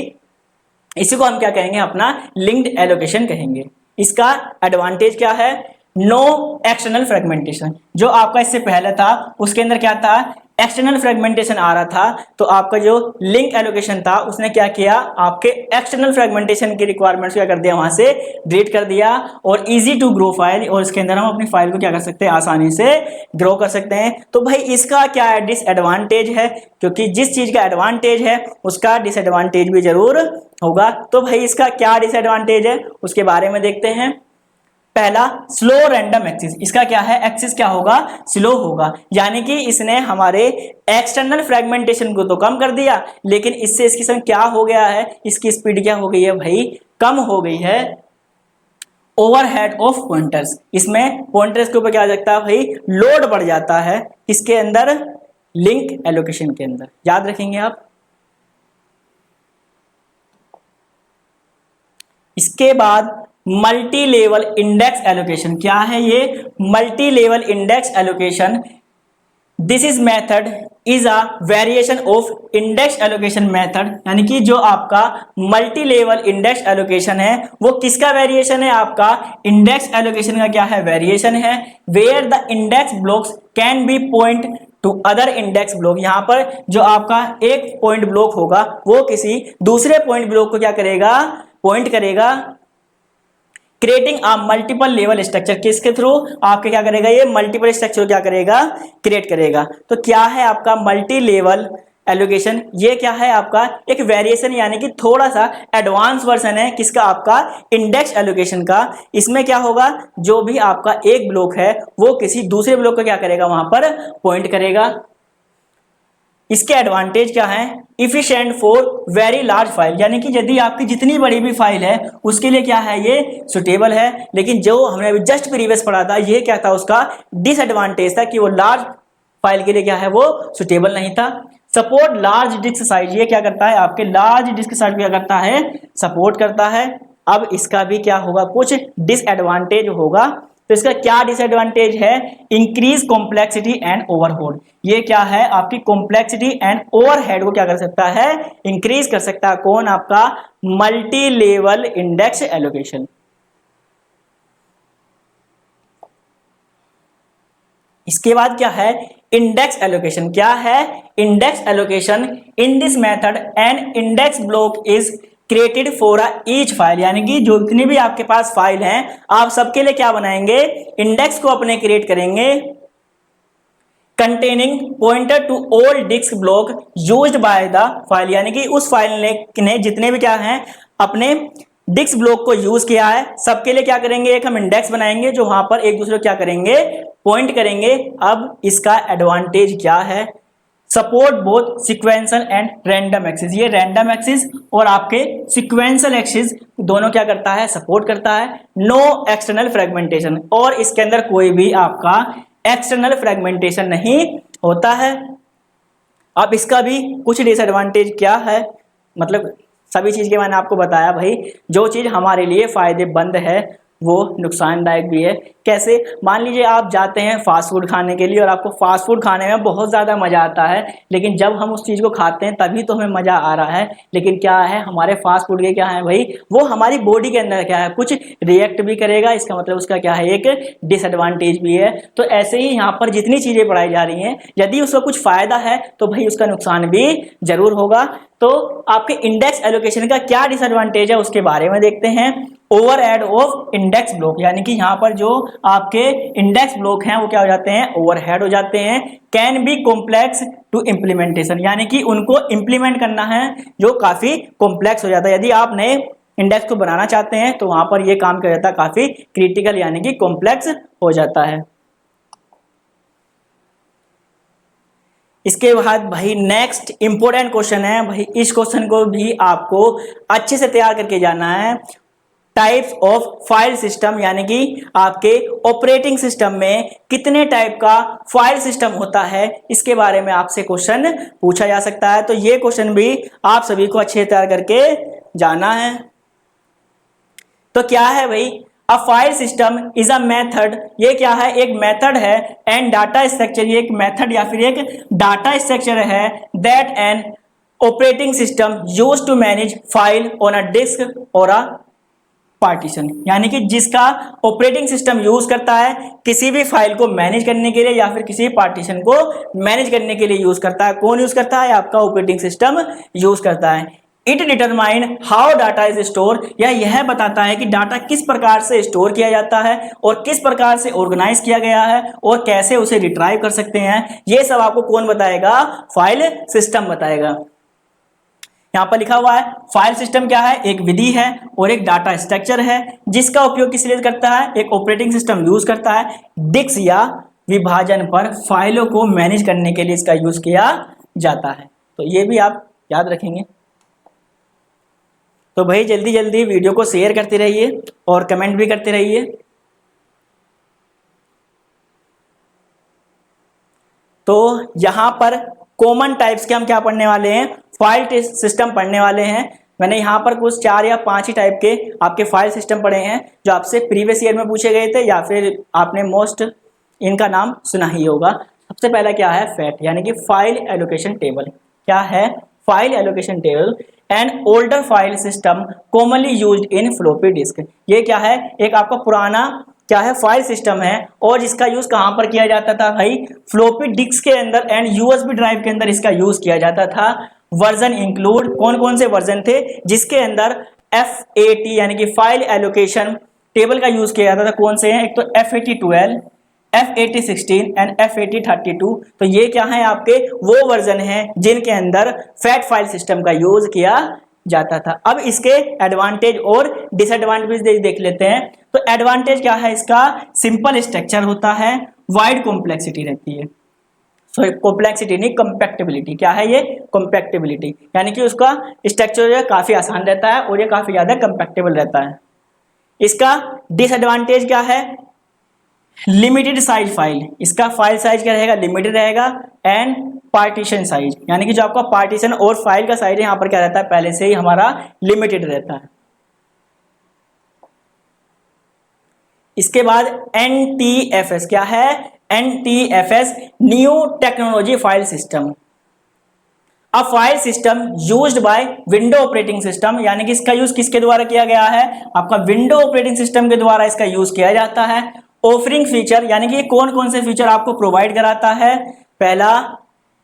इसी को हम क्या कहेंगे, अपना लिंक्ड एलोकेशन कहेंगे। इसका एडवांटेज क्या है, नो एक्सटर्नल फ्रेगमेंटेशन, जो आपका इससे पहले था उसके अंदर क्या था, एक्सटर्नल फ्रेगमेंटेशन आ रहा था, तो आपका जो लिंक एलोकेशन था उसने क्या किया, आपके एक्सटर्नल फ्रेगमेंटेशन की रिक्वायरमेंट्स क्या कर दिया, वहां से डिलीट कर दिया। और इजी टू ग्रो फाइल, और इसके अंदर हम अपनी फाइल को क्या कर सकते हैं, आसानी से ग्रो कर सकते हैं। तो भाई इसका क्या है, डिसएडवांटेज है, क्योंकि जिस चीज का एडवांटेज है उसका डिसएडवांटेज भी जरूर होगा। तो भाई इसका क्या डिसएडवांटेज है उसके बारे में देखते हैं। पहला, स्लो रैंडम एक्सेस, इसका क्या है, एक्सेस क्या होगा, स्लो होगा, यानी कि इसने हमारे एक्सटर्नल फ्रेगमेंटेशन को तो कम कर दिया लेकिन इससे इसकी संग क्या हो गया है, इसकी स्पीड क्या हो गई है भाई, कम हो गई है। ओवरहेड ऑफ पॉइंटर्स, इसमें पॉइंटर्स के ऊपर क्या आ जाता है भाई, लोड बढ़ जाता है, इसके अंदर लिंक एलोकेशन के अंदर, याद रखेंगे आप। इसके बाद मल्टी लेवल इंडेक्स एलोकेशन, क्या है ये, multi level index allocation. This is method is a variation of index allocation method, यानी कि जो आपका मल्टी लेवल इंडेक्स एलोकेशन है वो किसका वेरिएशन है, आपका इंडेक्स एलोकेशन का क्या है, वेरिएशन है। Where the index blocks can be point to other index block, यहाँ पर जो आपका एक पॉइंट ब्लॉक होगा वो किसी दूसरे पॉइंट ब्लॉक को क्या करेगा, पॉइंट करेगा। Creating a multiple level structure, किसके थ्रू, आपके क्या करेगा, ये मल्टीपल स्ट्रक्चर क्या करेगा, क्रिएट करेगा। तो क्या है आपका मल्टी लेवल एलोकेशन, ये क्या है आपका एक वेरिएशन, यानी कि थोड़ा सा एडवांस वर्जन है किसका, आपका इंडेक्स एलोकेशन का। इसमें क्या होगा, जो भी आपका एक ब्लॉक है वो किसी दूसरे ब्लॉक को क्या करेगा, वहां पर पॉइंट करेगा। इसके एडवांटेज क्या है, efficient for very large file, यानी कि यदि आपकी जितनी बड़ी भी फाइल है उसके लिए क्या है, ये सुटेबल है। लेकिन जो हमने अभी जस्ट प्रीवियस पढ़ा था ये क्या था, उसका डिसएडवांटेज था कि वो लार्ज फाइल के लिए क्या है, वो सुटेबल नहीं था। सपोर्ट लार्ज डिस्क साइज, ये क्या करता है, आपके लार्ज डिस्क साइज क्या करता है, सपोर्ट करता है। अब इसका भी क्या होगा, कुछ डिसएडवांटेज होगा। तो इसका क्या डिसएडवांटेज है, इंक्रीज कॉम्प्लेक्सिटी एंड ओवरहेड, ये क्या है, आपकी कॉम्प्लेक्सिटी एंड ओवरहेड को क्या कर सकता है, इंक्रीज कर सकता है। कौन, आपका मल्टी लेवल इंडेक्स एलोकेशन। इसके बाद क्या है, इंडेक्स एलोकेशन, क्या है, index allocation. In this method an index block is created for each file, यानी कि जो जितनी भी आपके पास फाइल हैं आप सबके लिए क्या बनाएंगे, इंडेक्स को अपने क्रिएट करेंगे। Containing pointer to all disk block used by the file, यानी कि उस फाइल ने जितने भी क्या हैं अपने डिस्क ब्लॉक को यूज किया है सबके लिए क्या करेंगे, एक हम इंडेक्स बनाएंगे जो वहां पर एक दूसरे को क्या करेंगे, पॉइंट करेंगे। अब इसका एडवांटेज क्या है, support both sequential and random axis, ये रैंडम एक्सिस और आपके सिक्वेंशियल एक्सिस दोनों क्या करता है, सपोर्ट करता है। नो एक्सटर्नल फ्रेगमेंटेशन, और इसके अंदर कोई भी आपका एक्सटर्नल फ्रेगमेंटेशन नहीं होता है। अब इसका भी कुछ डिसएडवांटेज क्या है, मतलब सभी चीज के मैंने आपको बताया भाई, जो चीज हमारे लिए फायदेमंद है वो नुकसानदायक भी है। कैसे, मान लीजिए आप जाते हैं फास्ट फूड खाने के लिए और आपको फास्ट फूड खाने में बहुत ज़्यादा मज़ा आता है, लेकिन जब हम उस चीज़ को खाते हैं तभी तो हमें मज़ा आ रहा है, लेकिन क्या है हमारे फास्ट फूड के क्या है भाई, वो हमारी बॉडी के अंदर क्या है कुछ रिएक्ट भी करेगा, इसका मतलब उसका क्या है एक डिसएडवांटेज भी है। तो ऐसे ही यहाँ पर जितनी चीज़ें पढ़ाई जा रही हैं, यदि उसका कुछ फ़ायदा है तो भाई उसका नुकसान भी जरूर होगा। तो आपके इंडेक्स एलोकेशन का क्या डिसएडवांटेज है उसके बारे में देखते हैं। Overhead of index block, यानी कि यहाँ पर जो आपके इंडेक्स ब्लॉक हैं वो क्या हो जाते हैं, ओवरहेड हो जाते हैं। Can be complex to implementation, यानी कि उनको इम्प्लीमेंट करना है जो काफी कॉम्प्लेक्स हो जाता है। यदि आप नए इंडेक्स को बनाना चाहते हैं तो वहां पर ये काम किया जाता है काफी क्रिटिकल यानी कि कॉम्प्लेक्स हो जाता है। इसके बाद भाई नेक्स्ट इंपॉर्टेंट क्वेश्चन है भाई, इस क्वेश्चन को भी आपको अच्छे से तैयार करके जाना है। टाइप्स ऑफ फाइल सिस्टम, यानी कि आपके ऑपरेटिंग सिस्टम में कितने टाइप का फाइल सिस्टम होता है, इसके बारे में आपसे क्वेश्चन पूछा जा सकता है। तो ये क्वेश्चन भी आप सभी को अच्छे से तैयार करके जाना है। तो क्या है भाई, a file system is a method, ये क्या है एक मेथड है, एंड डाटा स्ट्रक्चर, ये एक मेथड या फिर एक डाटा स्ट्रक्चर है, that an operating system use to manage file on a disk और अ पार्टीशन, यानी कि जिसका ऑपरेटिंग सिस्टम यूज करता है किसी भी फाइल को मैनेज करने के लिए या फिर किसी पार्टीशन को मैनेज करने के लिए यूज करता है। कौन यूज करता है, आपका ऑपरेटिंग सिस्टम यूज करता है। It determine how data is store, यह बताता है कि डाटा किस प्रकार से स्टोर किया जाता है और किस प्रकार से ऑर्गेनाइज किया गया है और कैसे उसे रिट्राइव कर सकते हैं, ये सब आपको कौन बताएगा, फाइल सिस्टम बताएगा। यहां पर लिखा हुआ है फाइल सिस्टम क्या है, एक विधि है और एक डाटा स्ट्रक्चर है जिसका उपयोग किस लिए करता है, एक ऑपरेटिंग सिस्टम यूज करता है डिस्क या विभाजन पर फाइलों को मैनेज करने के लिए इसका यूज किया जाता है। तो ये भी आप याद रखेंगे। तो भाई जल्दी जल्दी वीडियो को शेयर करते रहिए और कमेंट भी करते रहिए। तो यहां पर कॉमन टाइप्स के हम क्या पढ़ने वाले हैं, फाइल सिस्टम पढ़ने वाले हैं। मैंने यहाँ पर कुछ 4 या 5 ही टाइप के आपके फाइल सिस्टम पढ़े हैं जो आपसे प्रीवियस ईयर में पूछे गए थे या फिर आपने मोस्ट इनका नाम सुना ही होगा। सबसे पहला क्या है, फैट, यानी कि फाइल एलोकेशन टेबल। क्या है, file allocation table and older file system commonly used in floppy disk. ये क्या है, एक आपका पुराना क्या है फाइल सिस्टम है और जिसका यूज कहां पर किया जाता था भाई, फ्लॉपी डिस्क के अंदर एंड यूएसबी ड्राइव के अंदर इसका यूज किया जाता था। वर्जन इंक्लूड, कौन कौन से वर्जन थे जिसके अंदर FAT यानी कि फाइल एलोकेशन टेबल का यूज किया जाता था, कौन से हैं, एक तो FAT12, FAT16 एंड FAT32। तो ये क्या है आपके वो वर्जन हैं जिनके अंदर फैट फाइल सिस्टम का यूज किया जाता था। अब इसके एडवांटेज और डिसएडवांटेज देख लेते हैं। तो एडवांटेज क्या है इसका, सिंपल स्ट्रक्चर होता है, वाइड कॉम्प्लेक्सिटी रहती है, कॉम्प्लेक्सिटी नहीं कॉम्पैक्टिबिलिटी। क्या है ये, कॉम्पैक्टिबिलिटी, यानी कि उसका स्ट्रक्चर जो है काफी आसान रहता है और ये काफी ज्यादा कॉम्पैक्टेबल रहता है। इसका डिसएडवांटेज क्या है, लिमिटेड साइज फाइल, इसका फाइल साइज क्या रहेगा, लिमिटेड रहेगा। एंड पार्टीशन साइज, यानी कि जो आपका पार्टीशन और फाइल का साइज है यहाँ पर क्या रहता है, पहले से ही हमारा लिमिटेड रहता है। इसके बाद NTFS, क्या है, NTFS new technology file system, a file system used by window operating system, यानी कि इसका यूज किसके द्वारा किया गया है, आपका विंडो ऑपरेटिंग सिस्टम के द्वारा इसका यूज किया जाता है। ऑफरिंग फीचर, यानी कि कौन कौन से फीचर आपको प्रोवाइड कराता है, पहला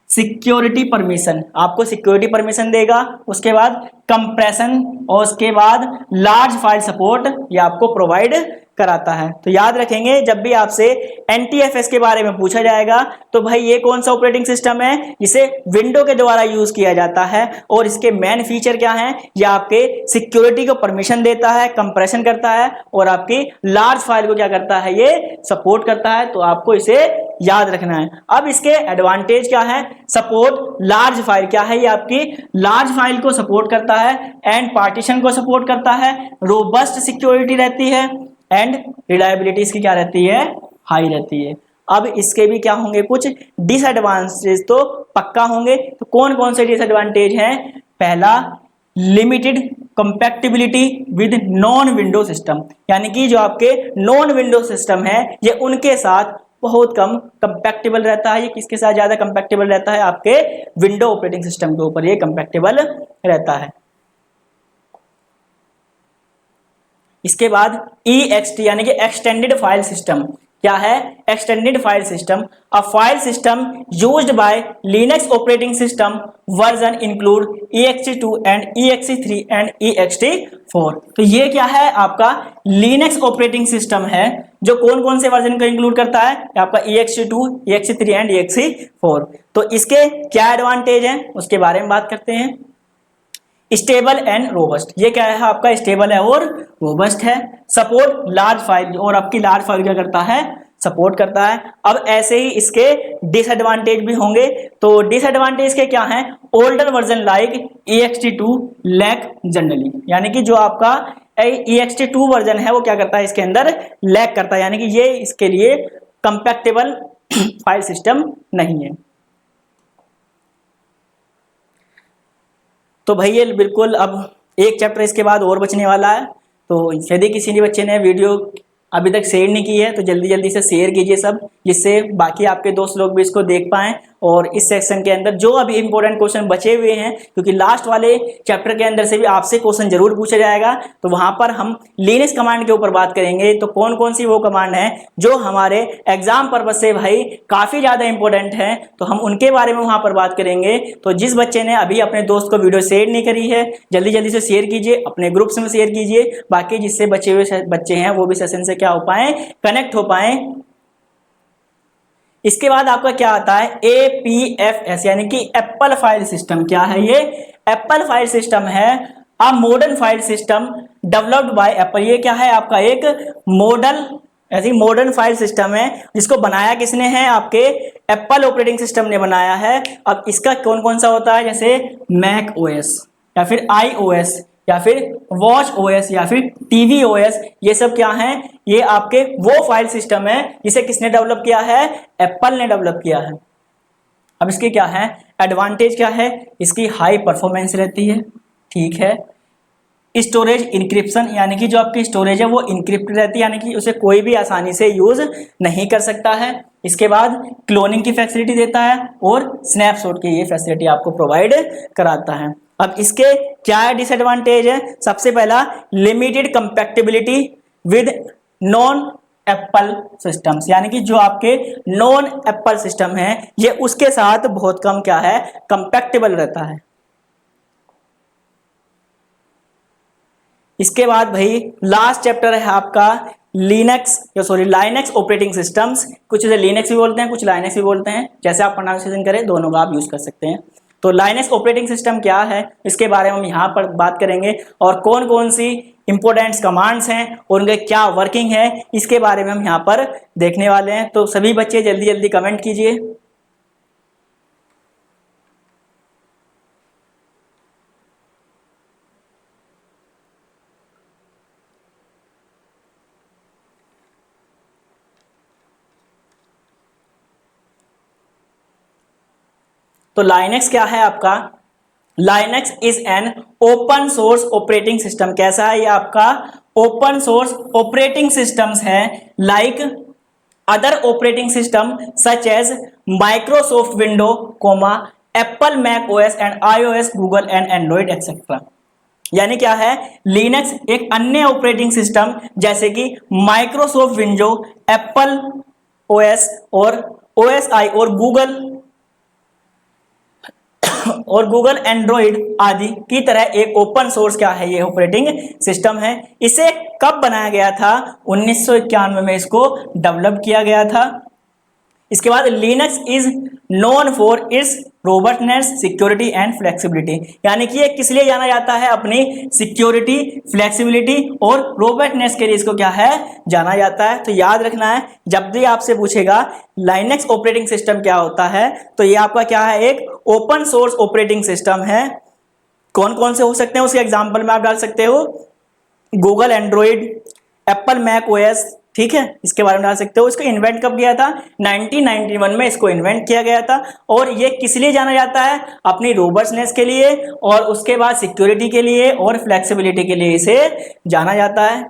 सिक्योरिटी परमिशन, आपको सिक्योरिटी परमिशन देगा। उसके बाद कंप्रेशन और उसके बाद लार्ज फाइल सपोर्ट ये आपको प्रोवाइड कराता है। तो याद रखेंगे जब भी आपसे NTFS के बारे में पूछा जाएगा तो भाई ये कौन सा ऑपरेटिंग सिस्टम है, जिसे विंडो के द्वारा यूज किया जाता है और इसके मेन फीचर क्या हैं, ये आपके सिक्योरिटी को परमिशन देता है, कंप्रेशन करता है और आपकी लार्ज फाइल को क्या करता है, ये सपोर्ट करता है। तो आपको इसे याद रखना है। अब इसके एडवांटेज क्या है, सपोर्ट लार्ज फाइल क्या है, ये आपकी लार्ज फाइल को सपोर्ट करता है एंड पार्टीशन को सपोर्ट करता है, रोबस्ट सिक्योरिटी रहती है एंड रिलायबिलिटी इसकी क्या रहती है, हाई रहती है। अब इसके भी क्या होंगे, कुछ डिसएडवांटेज तो पक्का होंगे। तो कौन कौन से डिसएडवांटेज हैं, पहला limited compatibility with non window system, यानी कि जो आपके नॉन विंडो सिस्टम है ये उनके साथ बहुत कम कंपैटिबल रहता है। ये किसके साथ ज्यादा कंपैटिबल रहता है, आपके विंडो ऑपरेटिंग सिस्टम के ऊपर ये कंपैटिबल रहता है। इसके बाद EXT यानी कि एक्सटेंडेड फाइल सिस्टम, क्या है, extended file system, a file system used by Linux operating system version include ext2 and ext3 and ext4। तो ये क्या है, आपका लिनक्स ऑपरेटिंग सिस्टम है जो कौन कौन से वर्जन को इंक्लूड करता है, आपका ext2, ext3 एंड ext4। तो इसके क्या एडवांटेज हैं उसके बारे में बात करते हैं। स्टेबल एंड रोबस्ट, ये क्या है, आपका स्टेबल है और रोबस्ट है। सपोर्ट लार्ज फाइल, और आपकी लार्ज फाइल क्या करता है, सपोर्ट करता है। अब ऐसे ही इसके डिसएडवांटेज भी होंगे। तो डिसएडवांटेज के क्या हैं, older version like ext2 lack generally, यानी कि जो आपका ext2 वर्जन है वो क्या करता है, इसके अंदर लैक करता है, यानी कि ये इसके लिए कंपैटिबल फाइल सिस्टम नहीं है। तो भाई ये बिल्कुल अब एक चैप्टर इसके बाद और बचने वाला है। तो यदि किसी ने बच्चे ने वीडियो अभी तक शेयर नहीं की है तो जल्दी जल्दी से शेयर कीजिए सब, जिससे बाकी आपके दोस्त लोग भी इसको देख पाएं। और इस सेक्शन के अंदर जो अभी इंपॉर्टेंट क्वेश्चन बचे हुए हैं, क्योंकि लास्ट वाले चैप्टर के अंदर से भी आपसे क्वेश्चन जरूर पूछा जाएगा, तो वहां पर हम लिनक्स कमांड के ऊपर बात करेंगे। तो कौन कौन सी वो कमांड है जो हमारे एग्जाम पर्पज से भाई काफी ज्यादा इंपॉर्टेंट है, तो हम उनके बारे में वहां पर बात करेंगे। तो जिस बच्चे ने अभी अपने दोस्त को वीडियो शेयर नहीं करी है, जल्दी जल्दी से शेयर कीजिए, अपने ग्रुप्स में शेयर कीजिए, बाकी जिससे बचे हुए बच्चे हैं वो भी सेशन से क्या हो पाए, कनेक्ट हो पाए। इसके बाद आपका क्या आता है, APFS यानी कि एप्पल फाइल सिस्टम। क्या है ये, एप्पल फाइल सिस्टम है, a modern file system developed by Apple. ये क्या है, आपका एक मॉडल ऐसी मॉडर्न फाइल सिस्टम है जिसको बनाया किसने है, आपके एप्पल ऑपरेटिंग सिस्टम ने बनाया है। अब इसका कौन कौन सा होता है, जैसे मैक OS या फिर iOS या फिर वॉच OS या फिर TV OS, ये सब क्या हैं, ये आपके वो फाइल सिस्टम है जिसे किसने डेवलप किया है, एप्पल ने डेवलप किया है। अब इसके क्या है एडवांटेज, क्या है, इसकी हाई परफॉर्मेंस रहती है, ठीक है। स्टोरेज इंक्रिप्शन, यानी कि जो आपकी स्टोरेज है वो इंक्रिप्टेड रहती है, यानी कि उसे कोई भी आसानी से यूज नहीं कर सकता है। इसके बाद क्लोनिंग की फैसिलिटी देता है और स्नैपशॉट की ये फैसिलिटी आपको प्रोवाइड कराता है। अब इसके क्या डिसएडवांटेज है, सबसे पहला limited compatibility with non Apple systems, यानी कि जो आपके नॉन एप्पल सिस्टम है ये उसके साथ बहुत कम क्या है, कंपैटिबल रहता है। इसके बाद भाई लास्ट चैप्टर है आपका लाइनक्स ऑपरेटिंग सिस्टम्स। कुछ इसे लिनक्स भी बोलते हैं, कुछ लाइनक्स भी बोलते हैं, जैसे आप प्रोनाउंसिएशन करें दोनों का आप यूज कर सकते हैं। तो लाइनक्स ऑपरेटिंग सिस्टम क्या है, इसके बारे में हम यहाँ पर बात करेंगे, और कौन कौन सी इंपोर्टेंट कमांड्स हैं और उनके क्या वर्किंग है, इसके बारे में हम यहाँ पर देखने वाले हैं। तो सभी बच्चे जल्दी जल्दी कमेंट कीजिए। तो लाइनक्स क्या है आपका, Linux is an open source operating system. कैसा है ये आपका, ओपन सोर्स ऑपरेटिंग सिस्टम्स है like other operating system such as Microsoft window, Apple Mac OS and iOS, Google and Android etcetera. यानी क्या है, लिनक्स एक अन्य ऑपरेटिंग सिस्टम जैसे कि माइक्रोसॉफ्ट विंडो, एप्पल OS और OSI और गूगल और गूगल एंड्रॉइड आदि की तरह एक ओपन सोर्स क्या है, ये ऑपरेटिंग सिस्टम है। इसे कब बनाया गया था? 1991 में इसको डेवलप किया गया था। इसके बाद Linux is known for its robustness, security and flexibility, यानी कि ये किस लिए जाना जाता है? अपनी सिक्योरिटी, फ्लेक्सिबिलिटी और रोबस्टनेस के लिए इसको क्या है, जाना जाता है। तो याद रखना है, जब भी आपसे पूछेगा लाइनक्स ऑपरेटिंग सिस्टम क्या होता है, तो ये आपका क्या है, एक ओपन सोर्स ऑपरेटिंग सिस्टम है। कौन कौन से हो सकते हैं उसके एग्जाम्पल में आप डाल सकते हो, Google Android, Apple Mac OS, ठीक है, इसके बारे में डाल सकते हो। इसको इन्वेंट कब किया था? 1991 में इसको इन्वेंट किया गया था। और ये किस लिए जाना जाता है? अपनी रोबस्टनेस के लिए, और उसके बाद सिक्योरिटी के लिए और फ्लेक्सिबिलिटी के लिए इसे जाना जाता है।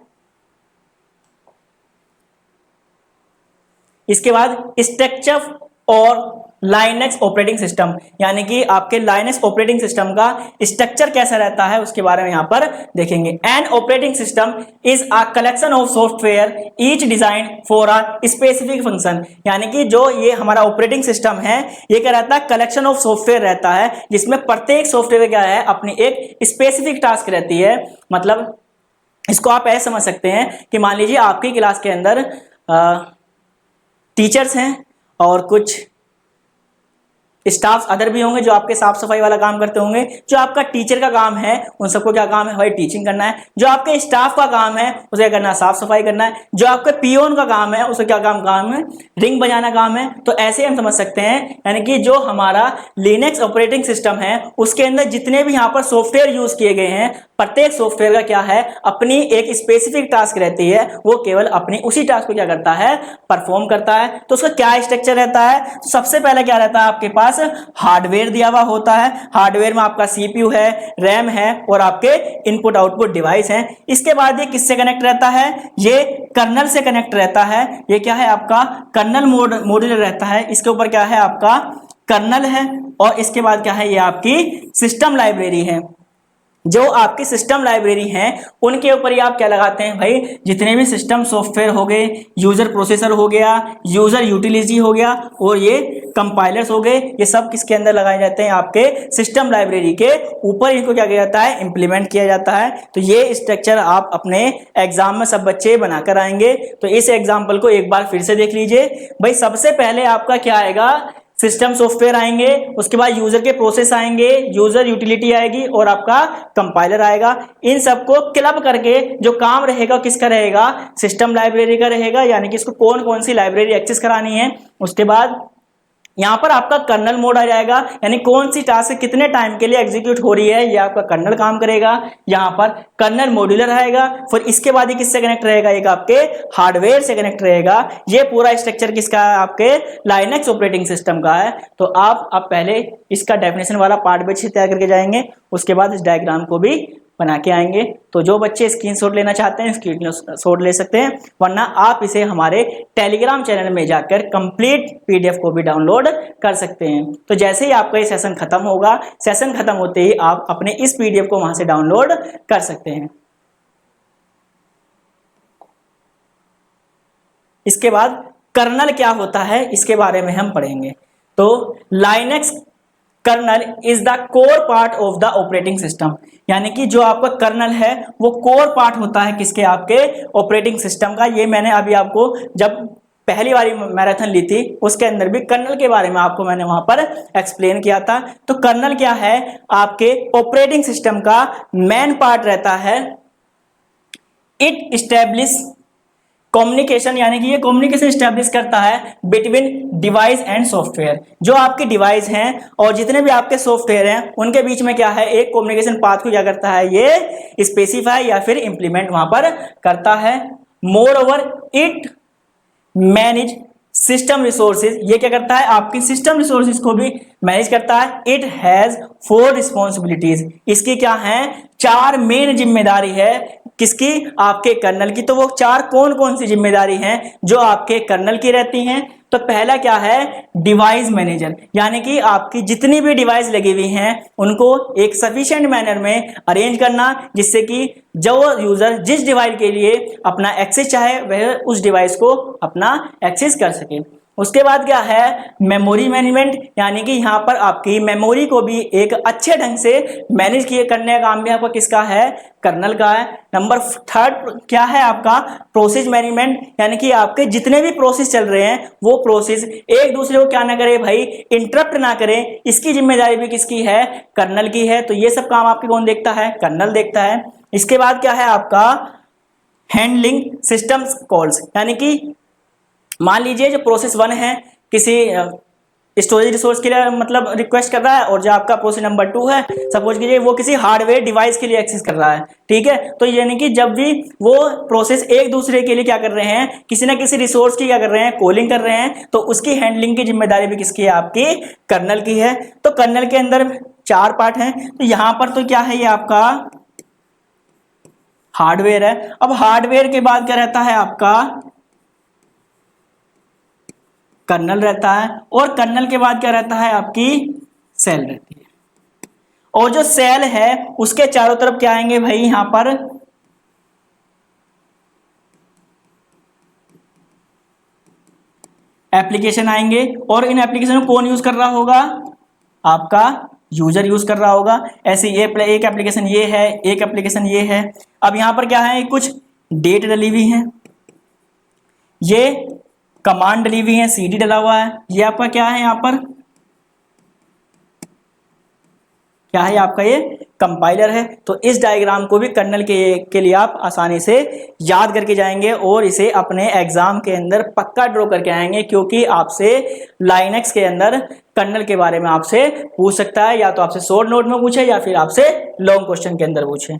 इसके बाद स्ट्रक्चर और लाइनक्स ऑपरेटिंग सिस्टम, यानी कि आपके लाइनक्स ऑपरेटिंग सिस्टम का स्ट्रक्चर कैसा रहता है उसके बारे में यहां पर देखेंगे। N operating system is a collection of software each design for a specific function, यानी कि जो ये हमारा ऑपरेटिंग सिस्टम है, ये क्या रहता है, कलेक्शन ऑफ सॉफ्टवेयर रहता है, जिसमें प्रत्येक सॉफ्टवेयर क्या है, अपनी एक स्पेसिफिक टास्क रहती है। मतलब इसको आप ऐसे समझ सकते हैं कि मान लीजिए आपकी क्लास के अंदर टीचर्स हैं और कुछ स्टाफ अदर भी होंगे जो आपके साफ सफाई वाला काम करते होंगे। जो आपका टीचर का काम है, उन सबको क्या काम है भाई, टीचिंग करना है। जो आपके स्टाफ का काम है, उसे क्या करना है, साफ सफाई करना है। जो आपके पियोन का काम है, उसे क्या काम है, रिंग बजाना काम है। तो ऐसे हम समझ सकते हैं, यानी कि जो हमारा लिनक्स ऑपरेटिंग सिस्टम है, उसके अंदर जितने भी यहाँ पर सॉफ्टवेयर यूज किए गए हैं, प्रत्येक सॉफ्टवेयर का क्या है, अपनी एक स्पेसिफिक टास्क रहती है, वो केवल अपनी उसी टास्क को क्या करता है, परफॉर्म करता है। तो उसका क्या स्ट्रक्चर रहता है? सबसे पहले क्या रहता है, आपके पास हार्डवेयर दिया हुआ होता है। हार्डवेयर में आपका सीपीयू है, रैम है और आपके इनपुट आउटपुट डिवाइस हैं। इसके बाद ये किससे कनेक्ट रहता है? ये कर्नल से कनेक्ट रहता है। ये क्या है, आपका कर्नल मॉड्यूलर रहता है। इसके ऊपर क्या है, आपका कर्नल है। और इसके बाद क्या है, ये आपकी सिस्टम लाइब्रेरी है। जो आपकी सिस्टम लाइब्रेरी हैं, उनके ऊपर ही आप क्या लगाते हैं भाई, जितने भी सिस्टम सॉफ्टवेयर हो गए, यूजर प्रोसेसर हो गया, यूजर यूटिलिटी हो गया और ये कंपाइलर्स हो गए, ये सब किसके अंदर लगाए जाते हैं, आपके सिस्टम लाइब्रेरी के ऊपर इनको क्या किया जाता है, इंप्लीमेंट किया जाता है। तो ये स्ट्रक्चर आप अपने एग्जाम में सब बच्चे बनाकर आएंगे। तो इस एग्जाम्पल को एक बार फिर से देख लीजिए भाई। सबसे पहले आपका क्या आएगा, सिस्टम सॉफ्टवेयर आएंगे, उसके बाद यूजर के प्रोसेस आएंगे, यूजर यूटिलिटी आएगी और आपका कंपाइलर आएगा। इन सबको क्लब करके जो काम रहेगा किसका रहेगा, सिस्टम लाइब्रेरी का रहेगा, यानी कि इसको कौन कौन सी लाइब्रेरी एक्सेस करानी है। उसके बाद यहाँ पर आपका कर्नल मोड आ जाएगा, यानी कौन सी टास्क कितने टाइम के लिए एग्जीक्यूट हो रही है, ये आपका कर्नल काम करेगा। यहाँ पर कर्नल मॉड्यूलर आएगा। फिर इसके बाद ही किससे कनेक्ट रहेगा, एक आपके हार्डवेयर से कनेक्ट रहेगा। ये पूरा स्ट्रक्चर किसका है, आपके लाइनक्स ऑपरेटिंग सिस्टम का है। तो आप पहले इसका डेफिनेशन वाला पार्ट भी तैयार करके जाएंगे, उसके बाद इस डायग्राम को भी बना के आएंगे। तो जो बच्चे स्क्रीनशॉट लेना चाहते हैं स्क्रीनशॉट ले सकते हैं, वरना आप इसे हमारे टेलीग्राम चैनल में जाकर कंप्लीट पीडीएफ को भी डाउनलोड कर सकते हैं। तो जैसे ही आपका ये सेशन खत्म होगा, सेशन खत्म होते ही आप अपने इस पीडीएफ को वहां से डाउनलोड कर सकते हैं। इसके बाद कर्नल क्या होता है, इसके बारे में हम पढ़ेंगे। तो Linux kernel is the core part of the operating system, यानी कि जो आपका कर्नल है वो कोर पार्ट होता है किसके, आपके ऑपरेटिंग सिस्टम का। ये मैंने अभी आपको जब पहली बारी मैराथन ली थी उसके अंदर भी कर्नल के बारे में आपको मैंने वहां पर एक्सप्लेन किया था। तो कर्नल क्या है, आपके ऑपरेटिंग सिस्टम का मेन पार्ट रहता है। इट इस्टेब्लिश कम्युनिकेशन, यानी कि ये कम्युनिकेशन स्टैब्लिश करता है बिटवीन डिवाइस एंड सॉफ्टवेयर। जो आपके डिवाइस हैं और जितने भी आपके सॉफ्टवेयर हैं, उनके बीच में क्या है, एक कम्युनिकेशन पाथ को क्या करता है, ये स्पेसिफाई या फिर इंप्लीमेंट वहां पर करता है। More over it manage system resources, ये क्या करता है, आपकी सिस्टम रिसोर्सेज को भी मैनेज करता है। इट हैज 4 रिस्पॉन्सिबिलिटीज, इसकी क्या है, 4 मेन जिम्मेदारी है। किसकी, आपके कर्नल की। तो वो 4 कौन कौन सी जिम्मेदारी हैं जो आपके कर्नल की रहती हैं। तो पहला क्या है, डिवाइस मैनेजर, यानी कि आपकी जितनी भी डिवाइस लगी हुई हैं उनको एक सफिशिएंट मैनर में अरेंज करना, जिससे कि जो यूजर जिस डिवाइस के लिए अपना एक्सेस चाहे वह उस डिवाइस को अपना एक्सेस कर सके। उसके बाद क्या है, मेमोरी मैनेजमेंट, यानी कि यहाँ पर आपकी मेमोरी को भी एक अच्छे ढंग से मैनेज किए करने का काम भी आपका किसका है, कर्नल का है। नंबर थर्ड क्या है आपका, प्रोसेस मैनेजमेंट, यानी कि आपके जितने भी प्रोसेस चल रहे हैं वो प्रोसेस एक दूसरे को क्या ना करे भाई, इंटरप्ट ना करें, इसकी जिम्मेदारी भी किसकी है, कर्नल की है। तो ये सब काम आपके कौन देखता है, कर्नल देखता है। इसके बाद क्या है आपका, हैंडलिंग सिस्टम्स कॉल्स, यानी कि मान लीजिए जो प्रोसेस 1 है किसी स्टोरेज रिसोर्स के लिए मतलब रिक्वेस्ट कर रहा है, और जो आपका प्रोसेस नंबर 2 है सपोज कीजिए वो किसी हार्डवेयर डिवाइस के लिए एक्सेस कर रहा है, ठीक है। तो यानी कि जब भी वो प्रोसेस एक दूसरे के लिए क्या कर रहे हैं, किसी ना किसी रिसोर्स की क्या कर रहे हैं, कॉलिंग कर रहे हैं, तो उसकी हैंडलिंग की जिम्मेदारी भी किसकी है, आपकी कर्नल की है। तो कर्नल के अंदर 4 पार्ट हैं। तो यहां पर तो क्या है, ये आपका हार्डवेयर है। अब हार्डवेयर के बाद क्या रहता है आपका, कर्नल रहता है, और कर्नल के बाद क्या रहता है, आपकी सेल रहती है। और जो सेल है उसके चारों तरफ क्या आएंगे भाई, यहां पर एप्लीकेशन आएंगे, और इन एप्लीकेशन को कौन यूज कर रहा होगा, आपका यूजर यूज कर रहा होगा। ऐसे ये एक एप्लीकेशन ये है, एक एप्लीकेशन ये है। अब यहां पर क्या है, कुछ डेट डली हुई है, ये कमांड डली हुई है, सीडी डला हुआ है, ये आपका क्या है, यहां पर क्या है आपका, ये कंपाइलर है। तो इस डायग्राम को भी कर्नल के लिए आप आसानी से याद करके जाएंगे और इसे अपने एग्जाम के अंदर पक्का ड्रॉ करके आएंगे, क्योंकि आपसे लाइनक्स के अंदर कर्नल के बारे में आपसे पूछ सकता है, या तो आपसे शॉर्ट नोट में पूछे या फिर आपसे लॉन्ग क्वेश्चन के अंदर पूछे।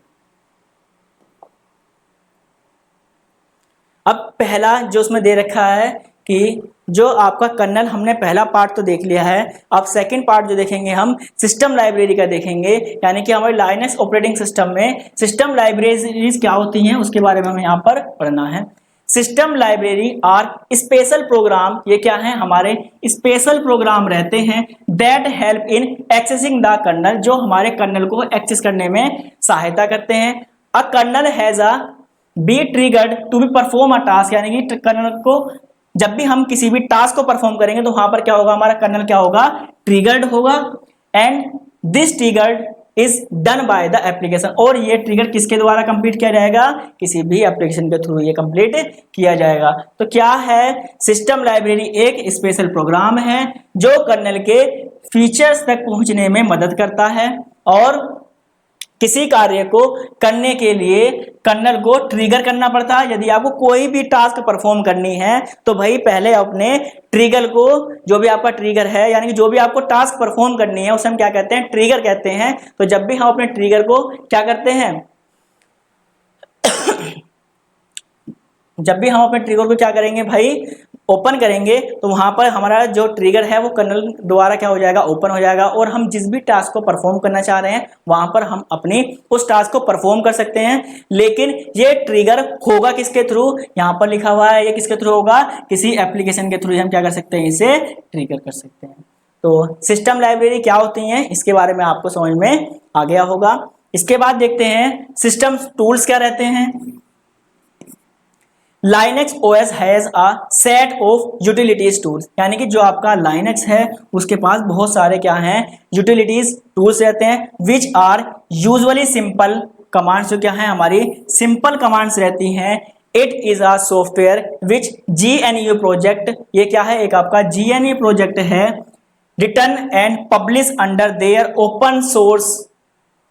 अब पहला जो उसमें दे रखा है कि जो आपका कर्नल, हमने पहला पार्ट तो देख लिया है। अब सेकंड पार्ट जो देखेंगे हम सिस्टम लाइब्रेरी का देखेंगे, यानी कि हमारे लाइनक्स ऑपरेटिंग सिस्टम में सिस्टम लाइब्रेरीज क्या होती हैं उसके बारे में हमें यहाँ पर पढ़ना है। System library are special program, ये क्या है, हमारे स्पेशल प्रोग्राम रहते हैं that help in accessing the kernel, जो हमारे कर्नल को एक्सेस करने में सहायता करते हैं। A kernel has a be triggered to be perform a task, यानी कि कर्नल को जब भी हम किसी भी टास्क को परफॉर्म करेंगे तो वहां पर क्या होगा, हमारा कर्नल क्या होगा, ट्रिगर्ड होगा। And this triggered is done by the application, और ये ट्रिगर किसके द्वारा कंप्लीट किया जाएगा, किसी भी एप्लीकेशन के थ्रू ये कंप्लीट किया जाएगा। तो क्या है, सिस्टम लाइब्रेरी एक स्पेशल प्रोग्राम है जो कर्नल के फीचर्स तक पहुंचने में मदद करता है, और किसी कार्य को करने के लिए कर्नल को ट्रिगर करना पड़ता है। यदि आपको कोई भी टास्क परफॉर्म करनी है तो भाई पहले अपने ट्रिगर को, जो भी आपका ट्रिगर है यानी कि जो भी आपको टास्क परफॉर्म करनी है उसे हम क्या कहते हैं, ट्रिगर कहते हैं। तो जब भी हम अपने ट्रिगर को क्या करते हैं जब भी हम अपने ट्रिगर को क्या करेंगे भाई, ओपन करेंगे, तो वहां पर हमारा जो ट्रिगर है वो कर्नल द्वारा क्या हो जाएगा, ओपन हो जाएगा, और हम जिस भी टास्क को परफॉर्म करना चाह रहे हैं वहां पर हम अपनी उस टास्क को परफॉर्म कर सकते हैं। लेकिन ये ट्रिगर होगा किसके थ्रू, यहां पर लिखा हुआ है, ये किसके थ्रू होगा, किसी एप्लीकेशन के थ्रू हम क्या कर सकते हैं, इसे ट्रिगर कर सकते हैं। तो सिस्टम लाइब्रेरी क्या होती है इसके बारे में आपको समझ में आ गया होगा। इसके बाद देखते हैं सिस्टम टूल्स क्या रहते हैं। Linux OS has a set of utilities tools, यानी कि जो आपका Linux है उसके पास बहुत सारे क्या हैं, यूटिलिटीज टूल्स रहते हैं which are usually simple commands, जो क्या है हमारी सिंपल कमांड्स रहती हैं। It is a software which GNU project, ये क्या है, एक आपका GNU प्रोजेक्ट है, written and publish under their open source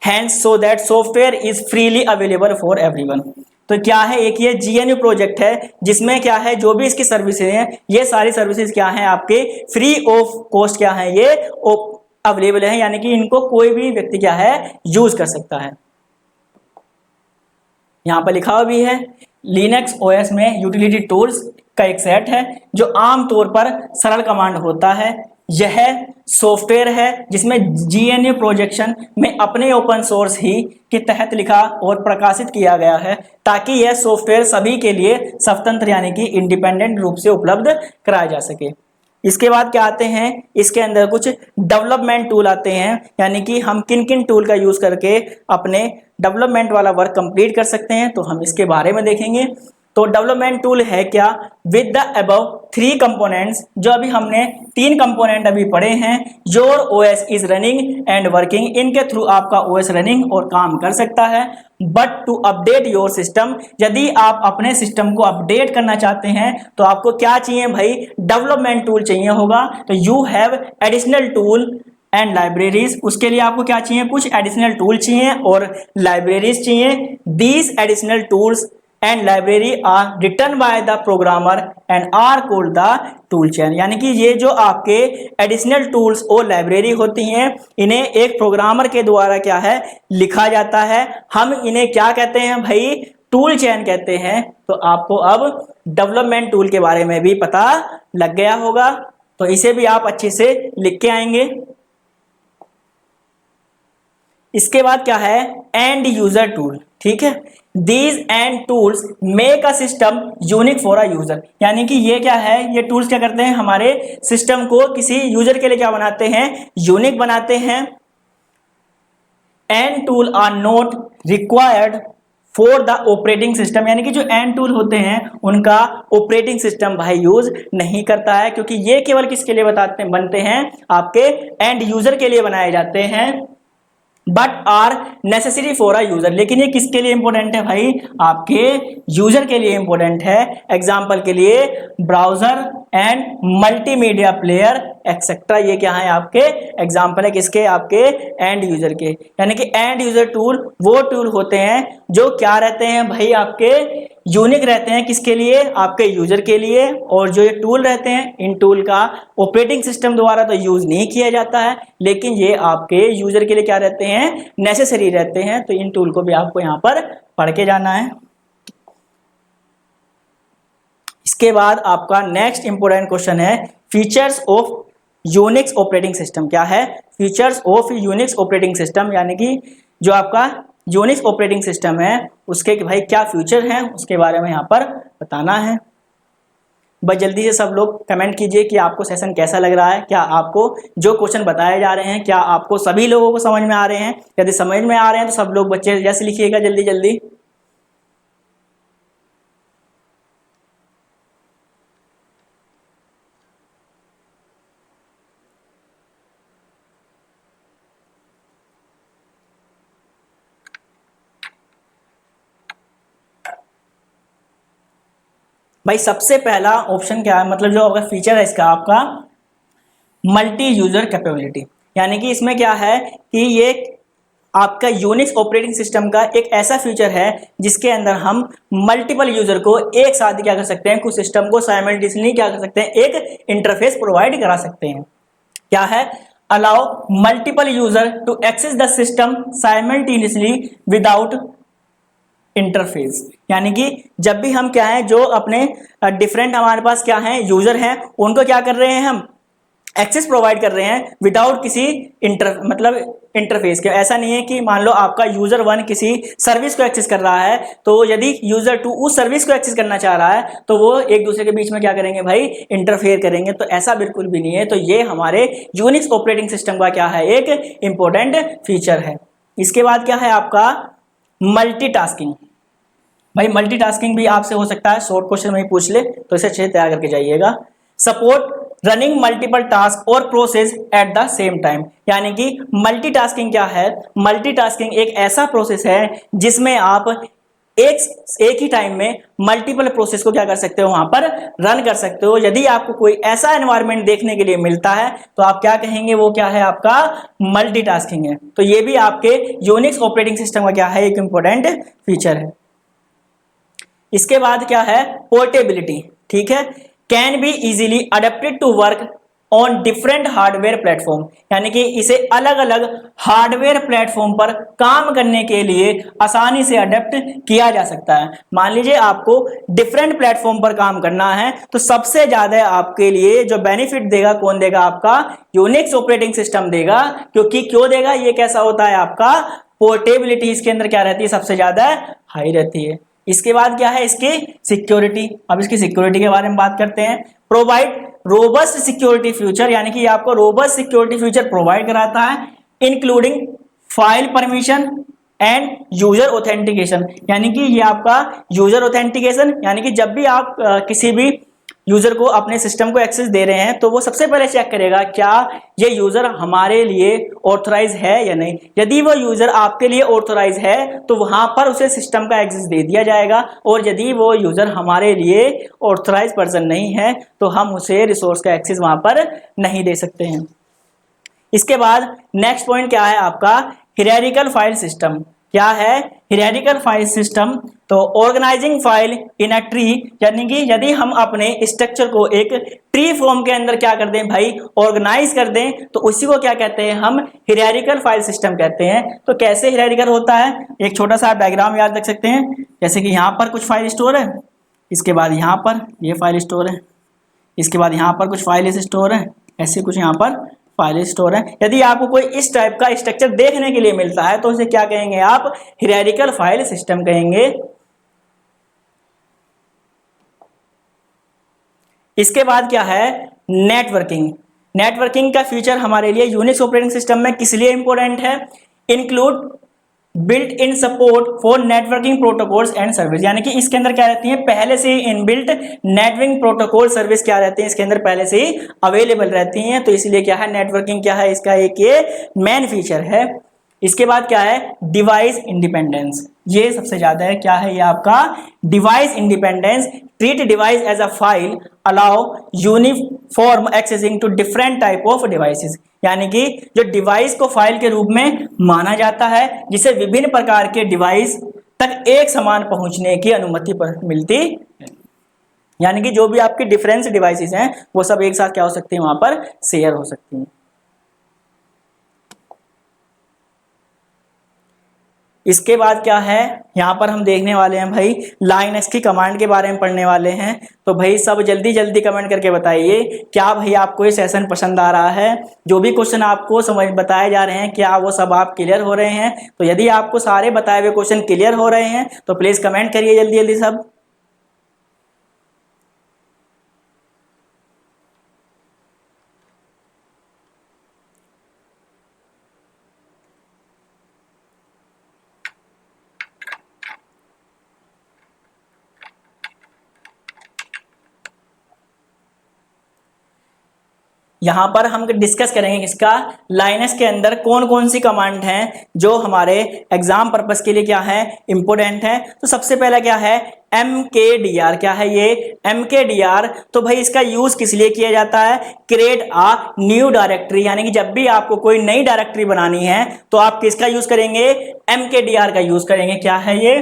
hands so that software is freely available for everyone. तो क्या है, एक ये GNU प्रोजेक्ट है जिसमें क्या है, जो भी इसकी सर्विसेज हैं ये सारी सर्विसेज क्या हैं, आपके फ्री ऑफ कॉस्ट क्या है, ये अवेलेबल है, यानी कि इनको कोई भी व्यक्ति क्या है, यूज कर सकता है। यहां पर लिखा हुआ भी है लिनक्स OS में यूटिलिटी टूल्स का एक सेट है जो आमतौर पर सरल कमांड होता है। यह सॉफ्टवेयर है जिसमें GNU प्रोजेक्शन में अपने ओपन सोर्स ही के तहत लिखा और प्रकाशित किया गया है, ताकि यह सॉफ्टवेयर सभी के लिए स्वतंत्र यानी कि इंडिपेंडेंट रूप से उपलब्ध कराया जा सके। इसके बाद क्या आते हैं, इसके अंदर कुछ डेवलपमेंट टूल आते हैं, यानी कि हम किन किन टूल का यूज करके अपने डेवलपमेंट वाला वर्क कंप्लीट कर सकते हैं, तो हम इसके बारे में देखेंगे। तो डेवलपमेंट टूल है क्या? विद द अबव 3 कंपोनेंट्स, जो अभी हमने 3 कंपोनेंट अभी पढ़े हैं, your OS is running and working, इनके थ्रू आपका ओएस रनिंग और काम कर सकता है। But to update your system, यदि आप अपने सिस्टम को अपडेट करना चाहते हैं तो आपको क्या चाहिए भाई? डेवलपमेंट टूल चाहिए होगा। तो you have additional tool and libraries, उसके लिए आपको क्या चाहिए? कुछ एडिशनल टूल चाहिए और लाइब्रेरीज चाहिए। These additional tools and library are written by the programmer and are called the tool chain. यानी कि ये जो आपके एडिशनल टूल्स और लाइब्रेरी होती हैं, इन्हें एक प्रोग्रामर के द्वारा क्या है? लिखा जाता है। हम इन्हें क्या कहते हैं भाई? टूल चेन कहते हैं। तो आपको अब डेवलपमेंट टूल के बारे में भी पता लग गया होगा, तो इसे भी आप अच्छे से लिख के आएंगे। इसके बाद क्या है? एंड यूजर टूल, ठीक है। These and tools make a system unique for a user, यानी कि ये क्या है? ये टूल्स क्या करते हैं? हमारे सिस्टम को किसी यूजर के लिए क्या बनाते हैं? यूनिक बनाते हैं। And tool are not required for the operating system, यानी कि जो एंड टूल होते हैं उनका ऑपरेटिंग सिस्टम भाई यूज नहीं करता है, क्योंकि ये केवल किसके लिए बनते हैं? आपके एंड यूजर के लिए बनाए जाते हैं। But are necessary for a user, लेकिन ये किसके लिए इंपॉर्टेंट है भाई? आपके यूजर के लिए इंपॉर्टेंट है। एग्जाम्पल के लिए browser and multimedia player etcetera, ये क्या है? आपके एग्जाम्पल है किसके? आपके एंड यूजर के। यानी कि एंड यूजर टूल वो टूल होते हैं जो क्या रहते हैं भाई? आपके यूनिक रहते हैं। किसके लिए? आपके यूजर के लिए। और जो ये टूल रहते हैं, इन टूल का ऑपरेटिंग सिस्टम द्वारा तो यूज नहीं किया जाता है, लेकिन ये आपके यूजर के लिए क्या रहते हैं? नेसेसरी रहते हैं। तो इन टूल को भी आपको यहाँ पर पढ़ के जाना है। इसके बाद आपका नेक्स्ट इंपोर्टेंट क्वेश्चन है features of Unix operating system. क्या है? Features of Unix operating system, यानी कि जो आपका यूनिक्स ऑपरेटिंग सिस्टम है उसके भाई क्या फीचर हैं, उसके बारे में यहाँ पर बताना है। बस जल्दी से सब लोग कमेंट कीजिए कि आपको सेशन कैसा लग रहा है। क्या आपको जो क्वेश्चन बताए जा रहे हैं, क्या आपको सभी लोगों को समझ में आ रहे हैं? यदि समझ में आ रहे हैं तो सब लोग बच्चे जैसे लिखिएगा जल्दी जल्दी। भाई सबसे पहला ऑप्शन क्या है? मतलब जो आपका फीचर है इसका, आपका मल्टी यूजर कैपेबिलिटी, यानी कि इसमें क्या है कि ये आपका यूनिक्स ऑपरेटिंग सिस्टम का एक ऐसा फीचर है जिसके अंदर हम मल्टीपल यूजर को एक साथ क्या कर सकते हैं? कुछ सिस्टम को साइमल्टेनियसली क्या कर सकते हैं? एक इंटरफेस प्रोवाइड करा सकते हैं। क्या है? Allow multiple user to access the system simultaneously without interface, यानी कि जब भी हम क्या है, जो अपने डिफरेंट हमारे पास क्या है यूजर हैं, उनको क्या कर रहे हैं? हम एक्सेस प्रोवाइड कर रहे हैं विदाउट किसी इंटरफेस के। ऐसा नहीं है कि मान लो आपका यूजर 1 किसी सर्विस को एक्सेस कर रहा है, तो यदि यूजर 2 उस सर्विस को एक्सेस करना चाह रहा है तो वो एक दूसरे के बीच में क्या करेंगे भाई? इंटरफेयर करेंगे। तो ऐसा बिल्कुल भी नहीं है। तो ये हमारे यूनिक्स ऑपरेटिंग सिस्टम का क्या है? एक इंपॉर्टेंट फीचर है। इसके बाद क्या है आपका? मल्टीटास्किंग। भाई मल्टीटास्किंग भी आपसे हो सकता है, शॉर्ट क्वेश्चन में ही पूछ ले, तो इसे अच्छे से तैयार करके जाइएगा। सपोर्ट रनिंग मल्टीपल टास्क और process at the same time, यानी कि मल्टीटास्किंग क्या है? मल्टीटास्किंग एक ऐसा प्रोसेस है जिसमें आप एक ही टाइम में मल्टीपल प्रोसेस को क्या कर सकते हो? वहां पर रन कर सकते हो। यदि आपको कोई ऐसा एनवायरनमेंट देखने के लिए मिलता है तो आप क्या कहेंगे? वो क्या है? आपका मल्टीटास्किंग है। तो ये भी आपके यूनिक्स ऑपरेटिंग सिस्टम का क्या है? एक इंपॉर्टेंट फीचर है। इसके बाद क्या है? पोर्टेबिलिटी, ठीक है। Can be easily adapted to work on different hardware platform, यानी कि इसे अलग अलग हार्डवेयर प्लेटफॉर्म पर काम करने के लिए आसानी से अडेप्ट किया जा सकता है। मान लीजिए आपको डिफरेंट प्लेटफॉर्म पर काम करना है, तो सबसे ज्यादा आपके लिए जो बेनिफिट देगा कौन देगा? आपका यूनिक्स ऑपरेटिंग सिस्टम देगा। क्योंकि क्यों देगा? ये कैसा होता है? आपका पोर्टेबिलिटी इसके अंदर क्या रहती है? सबसे ज्यादा हाई रहती है। इसके बाद क्या है? इसकी सिक्योरिटी। अब इसकी सिक्योरिटी के बारे में बात करते हैं। प्रोवाइड रोबस्ट सिक्योरिटी फ्यूचर, यानी कि आपको रोबस्ट सिक्योरिटी फ्यूचर प्रोवाइड कराता है, including file permission, and user authentication, यानी कि ये आपका यूजर ऑथेंटिकेशन, यानी कि जब भी आप किसी भी यूजर को अपने सिस्टम को एक्सेस दे रहे हैं तो वो सबसे पहले चेक करेगा क्या ये यूजर हमारे लिए ऑथराइज है या नहीं। यदि वो यूजर आपके लिए ऑथराइज है तो वहां पर उसे सिस्टम का एक्सेस दे दिया जाएगा, और यदि वो यूजर हमारे लिए ऑथराइज पर्सन नहीं है तो हम उसे रिसोर्स का एक्सेस वहां पर नहीं दे सकते हैं। इसके बाद नेक्स्ट पॉइंट क्या है आपका, हियरार्किकल फाइल सिस्टम। क्या है हियरार्किकल फाइल सिस्टम? तो organizing file in a tree, यानी कि यदि हम अपने स्ट्रक्चर को एक ट्री फॉर्म के अंदर क्या कर दें भाई, ऑर्गेनाइज कर दें, तो उसी को क्या कहते हैं हम, हियरार्किकल फाइल सिस्टम कहते हैं। तो कैसे हियरार्किकल होता है, एक छोटा सा डायग्राम याद रख सकते हैं, जैसे कि यहाँ पर कुछ फाइल स्टोर है, इसके बाद यहाँ पर ये फाइल स्टोर है, इसके बाद यहाँ पर कुछ फाइल स्टोर है, ऐसे कुछ यहाँ पर फाइल स्टोर है। यदि आपको कोई इस टाइप का स्ट्रक्चर देखने के लिए मिलता है तो उसे क्या कहेंगे आप, हियरार्किकल फाइल सिस्टम कहेंगे। इसके बाद क्या है, नेटवर्किंग। नेटवर्किंग का फीचर हमारे लिए यूनिक्स ऑपरेटिंग सिस्टम में किस लिए इंपॉर्टेंट है, include built in support for networking protocols and service, यानी कि इसके अंदर क्या रहती है, पहले से ही इनबिल्ट नेटवर्किंग प्रोटोकॉल सर्विस क्या रहती है, इसके अंदर पहले से ही अवेलेबल रहती हैं। तो इसलिए क्या है, नेटवर्किंग क्या है, इसका एक ये मेन फीचर है। इसके बाद क्या है, डिवाइस इंडिपेंडेंस, ये सबसे ज्यादा है। क्या है ये आपका, device independence, treat device as a file, allow uniform accessing to different type of devices, यानी कि जो डिवाइस को फाइल के रूप में माना जाता है जिसे विभिन्न प्रकार के डिवाइस तक एक समान पहुंचने की अनुमति मिलती है। यानी कि जो भी आपकी डिफरेंस डिवाइसेस हैं वो सब एक साथ क्या हो सकती है, वहां पर शेयर हो सकती हैं। इसके बाद क्या है, यहाँ पर हम देखने वाले हैं भाई लाइनक्स की कमांड के बारे में पढ़ने वाले हैं। तो भाई सब जल्दी जल्दी कमेंट करके बताइए क्या भाई आपको ये सेशन पसंद आ रहा है, जो भी क्वेश्चन आपको समझ बताए जा रहे हैं क्या वो सब आप क्लियर हो रहे हैं। तो यदि आपको सारे बताए हुए क्वेश्चन क्लियर हो रहे हैं तो प्लीज कमेंट करिए जल्दी जल्दी सब। यहाँ पर हम डिस्कस करेंगे किसका, लाइनक्स के अंदर कौन कौन सी कमांड हैं जो हमारे एग्जाम पर्पस के लिए क्या है, इंपोर्टेंट है। तो सबसे पहला क्या है, mkdir। क्या है ये mkdir? तो भाई इसका यूज किस लिए किया जाता है, क्रिएट अ न्यू डायरेक्टरी, यानी कि जब भी आपको कोई नई डायरेक्टरी बनानी है तो आप किसका यूज करेंगे, mkdir का यूज करेंगे। क्या है ये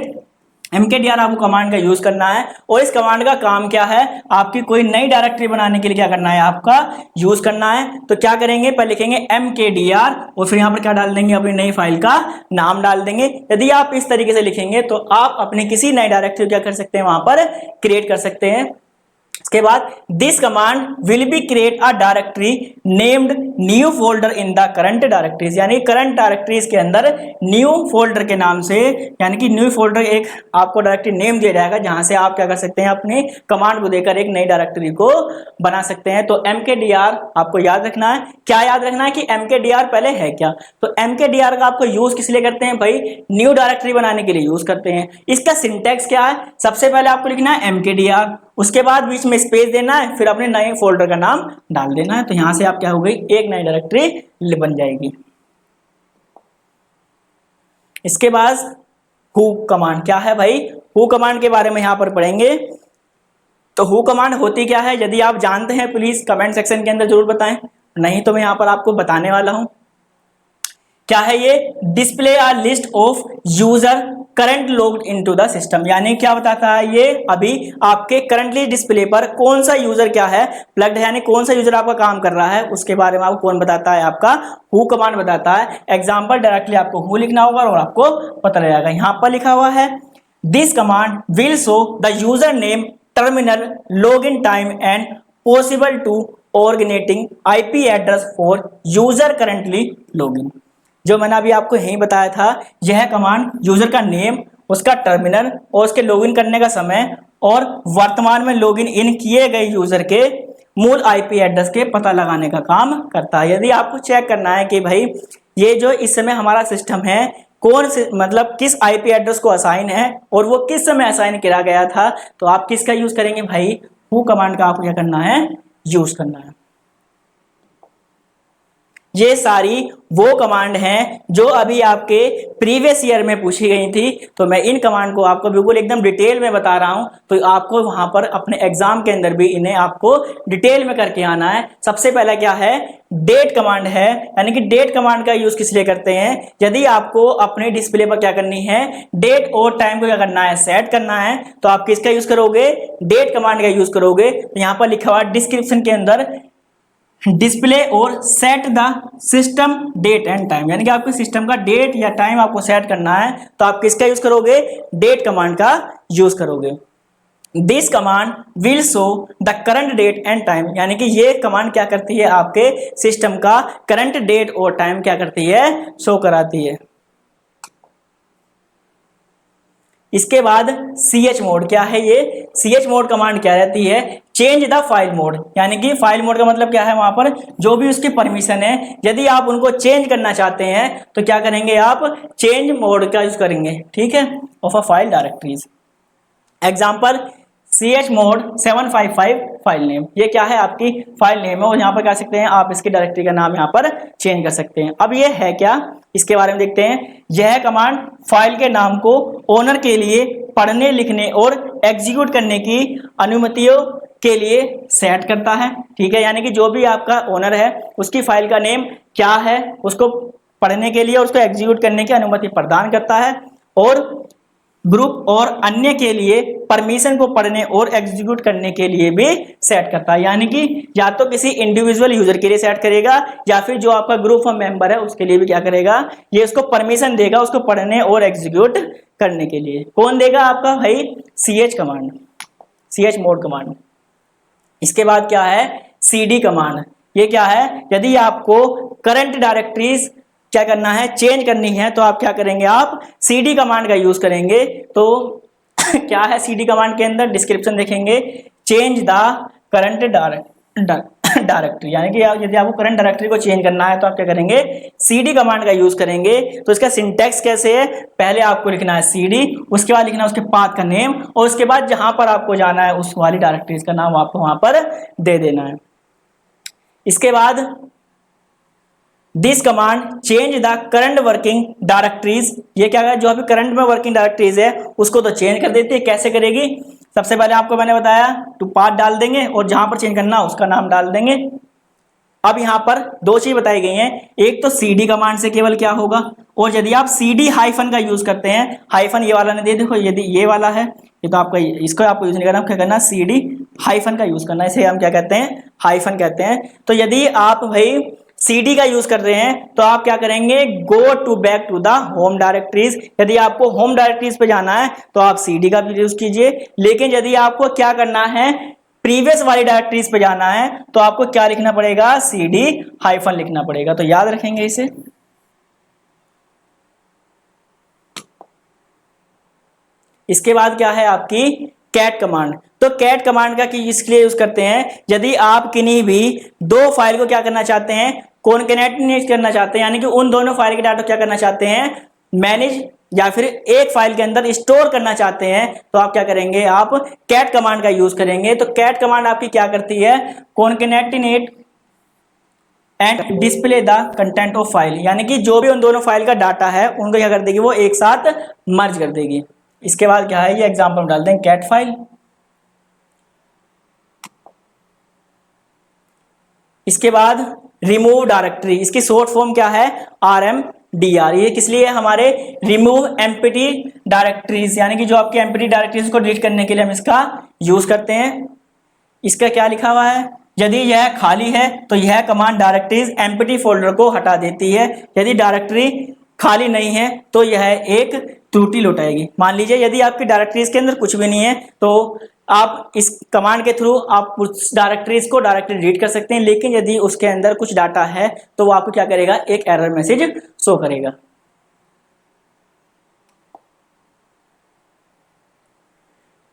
mkdir आपको कमांड का यूज करना है, और इस कमांड का काम क्या है, आपकी कोई नई डायरेक्टरी बनाने के लिए क्या करना है, आपका यूज करना है। तो क्या करेंगे, पहले लिखेंगे mkdir और फिर यहाँ पर क्या डाल देंगे, अपनी नई फाइल का नाम डाल देंगे। यदि आप इस तरीके से लिखेंगे तो आप अपनी किसी नई डायरेक्टरी क्या कर सकते हैं, वहां पर क्रिएट कर सकते हैं। इसके बाद this command will be create a directory named new folder in the current directories, यानी करंट डायरेक्टरीज के अंदर न्यू फोल्डर के नाम से, यानी कि न्यू फोल्डर एक आपको डायरेक्टरी नेम दिया जाएगा जहां से आप क्या कर सकते हैं, अपनी कमांड को देकर एक नई डायरेक्टरी को बना सकते हैं। तो mkdir आपको याद रखना है। क्या याद रखना है कि mkdir पहले है क्या, तो mkdir का आपको यूज किस लिए करते हैं भाई, न्यू डायरेक्टरी बनाने के लिए यूज करते हैं। इसका सिंटैक्स क्या है, सबसे पहले आपको लिखना है mkdir, उसके बाद बीच में स्पेस देना है, फिर अपने नए फोल्डर का नाम डाल देना है। तो यहां से आप क्या हो गई, एक नई डायरेक्टरी बन जाएगी। इसके बाद हु कमांड, क्या है भाई, हु कमांड के बारे में यहां पर पढ़ेंगे। तो हु कमांड होती क्या है, यदि आप जानते हैं प्लीज कमेंट सेक्शन के अंदर जरूर बताएं, नहीं तो मैं यहां पर आपको बताने वाला हूं। क्या है ये, display a list of user current logged into the system, यानी क्या बताता है ये, अभी आपके करंटली डिस्प्ले पर कौन सा यूजर क्या है प्लग्ड है, यानी कौन सा यूजर आपका काम कर रहा है उसके बारे में आपको कौन बताता है, आपका हु कमांड बताता है। एग्जांपल डायरेक्टली आपको हु लिखना होगा और आपको पता लग जाएगा। यहां पर लिखा हुआ है this command will show the user name, terminal, login time and possible to originating IP address for user currently login. जो मैंने अभी आपको यही बताया था, यह कमांड यूजर का नेम, उसका टर्मिनल और उसके लॉगिन करने का समय और वर्तमान में लॉगिन इन किए गए यूजर के मूल आईपी एड्रेस के पता लगाने का काम करता है। यदि आपको चेक करना है कि भाई ये जो इस समय हमारा सिस्टम है कौन से मतलब किस आईपी एड्रेस को असाइन है और वो किस समय असाइन किया गया था, तो आप किसका यूज करेंगे भाई, हु कमांड का आपको क्या करना है, यूज करना है। ये सारी वो कमांड हैं जो अभी आपके प्रीवियस ईयर में पूछी गई थी, तो मैं इन कमांड को आपको बिल्कुल एकदम डिटेल में बता रहा हूं, तो आपको वहां पर अपने एग्जाम के अंदर भी इन्हें आपको डिटेल में करके आना है। सबसे पहला क्या है, डेट कमांड है, यानी कि डेट कमांड का यूज किस लिए करते हैं, यदि आपको अपने डिस्प्ले पर क्या करनी है, डेट और टाइम को क्या करना है, सेट करना है, तो आप किसका यूज करोगे, डेट कमांड का यूज करोगे। तो यहां पर लिखा हुआ डिस्क्रिप्शन के अंदर डिस्प्ले और set the system date and time, यानी कि आपके सिस्टम का डेट या टाइम आपको सेट करना है, तो आप किसका यूज करोगे, डेट कमांड का यूज करोगे। This command will show the current date and time, यानी कि ये कमांड क्या करती है, आपके सिस्टम का करंट डेट और टाइम क्या करती है, शो कराती है। इसके बाद ch मोड क्या है, ये ch मोड कमांड क्या रहती है, चेंज द फाइल मोड, यानी कि फाइल मोड का मतलब क्या है, वहां पर जो भी उसकी परमिशन है यदि आप उनको चेंज करना चाहते हैं तो क्या करेंगे, आप चेंज मोड का यूज करेंगे, ठीक है, of a file directories. Example ch mode 755 file name, ये क्या है, आपकी फाइल नेम है और यहाँ पर क्या सकते हैं आप, इसकी डायरेक्टरी का नाम यहाँ पर चेंज कर सकते हैं। अब ये है क्या, इसके बारे में देखते हैं। यह कमांड फाइल के नाम को ओनर के लिए पढ़ने, लिखने और एग्जीक्यूट करने की अनुमतियों के लिए सेट करता है, ठीक है, यानी कि जो भी आपका ओनर है उसकी फाइल का नेम क्या है, उसको पढ़ने के लिए और उसको एग्जीक्यूट करने की अनुमति प्रदान करता है, और ग्रुप और अन्य के लिए परमिशन को पढ़ने और एग्जीक्यूट करने के लिए भी सेट करता है, यानी कि या तो किसी इंडिविजुअल यूजर के लिए सेट करेगा या फिर जो आपका ग्रुप ऑफ मेंबर है उसके लिए भी क्या करेगा, ये उसको परमिशन देगा उसको पढ़ने और एग्जीक्यूट करने के लिए। कौन देगा, आपका भाई ch command, ch mode command. इसके बाद क्या है, cd कमांड, ये क्या है, यदि आपको करंट डायरेक्टरीज क्या करना है, चेंज करनी है, तो आप क्या करेंगे, आप cd कमांड का यूज करेंगे। तो क्या है cd कमांड के अंदर, डिस्क्रिप्शन देखेंगे, चेंज द करंट डायरेक्टरी, यानी कि यदि आपको करंट डायरेक्टरी को चेंज करना है तो आप क्या करेंगे, cd कमांड का यूज करेंगे। तो इसका सिंटैक्स कैसे है, पहले आपको लिखना है cd, उसके बाद लिखना है उसके पाथ का नेम, और उसके बाद जहां पर आपको जाना है उस वाली डायरेक्टरीज का नाम आपको वहां पर दे देना है। इसके बाद this command change the current working directories, ये क्या है, जो अभी करंट में वर्किंग डायरेक्टरीज है उसको तो चेंज कर देती है। कैसे करेगी, सबसे पहले आपको मैंने बताया टू पाथ डाल देंगे और जहां पर चेंज करना उसका नाम डाल देंगे। अब यहाँ पर दो चीज बताई गई हैं, एक तो cd कमांड से केवल क्या होगा, और यदि आप cd हाइफन का यूज करते हैं, हाइफन ये वाला नहीं दे, देखो यदि ये वाला है ये तो आपका, इसको आपको यूज नहीं करना, क्या करना, cd हाइफन का यूज करना, इसे हम क्या कहते हैं, हाइफन कहते हैं। तो यदि आप भाई cd का यूज कर रहे हैं तो आप क्या करेंगे, go to back to the home directories, यदि आपको होम डायरेक्टरीज पे जाना है तो आप cd का भी यूज कीजिए। लेकिन यदि आपको क्या करना है, प्रीवियस वाली डायरेक्टरीज पे जाना है तो आपको क्या लिखना पड़ेगा, cd हाइफन लिखना पड़ेगा। तो याद रखेंगे इसे। इसके बाद क्या है आपकी कैट कमांड, तो कैट कमांड का इसके लिए यूज करते हैं, यदि आप किन्हीं भी दो फाइल को क्या करना चाहते हैं, कॉन्कैटिनेट करना चाहते हैं, यानी कि उन दोनों फाइल के डाटा क्या करना चाहते हैं, मैनेज या फिर एक फाइल के अंदर स्टोर करना चाहते हैं, तो आप क्या करेंगे, आप कैट कमांड का यूज करेंगे। तो कैट कमांड आपकी क्या करती है, concatenate and display the content of file, यानी कि जो भी उन दोनों फाइल का डाटा है उनको क्या कर देगी, वो एक साथ मर्ज कर देगी। इसके बाद क्या है, ये एग्जांपल डाल दें, कैट फाइल। इसके बाद रिमूव डायरेक्टरी, इसकी शॉर्ट फॉर्म क्या है, RMDR, ये किस लिए, हमारे रिमूव एम्प्टी डायरेक्टरीज, यानी कि जो आपके एम्प्टी डायरेक्टरीज को डिलीट करने के लिए हम इसका यूज करते हैं। इसका क्या लिखा हुआ है, यदि यह खाली है तो यह कमांड डायरेक्टरीज एम्प्टी फोल्डर को हटा देती है, यदि डायरेक्टरी खाली नहीं है तो यह एक त्रुटि लौटाएगी। मान लीजिए यदि आपकी डायरेक्टरीज के अंदर कुछ भी नहीं है तो आप इस कमांड के थ्रू आप उस डायरेक्टरीज को डायरेक्टली डिलीट कर सकते हैं, लेकिन यदि उसके अंदर कुछ डाटा है तो वो आपको क्या करेगा, एक एरर मैसेज शो करेगा।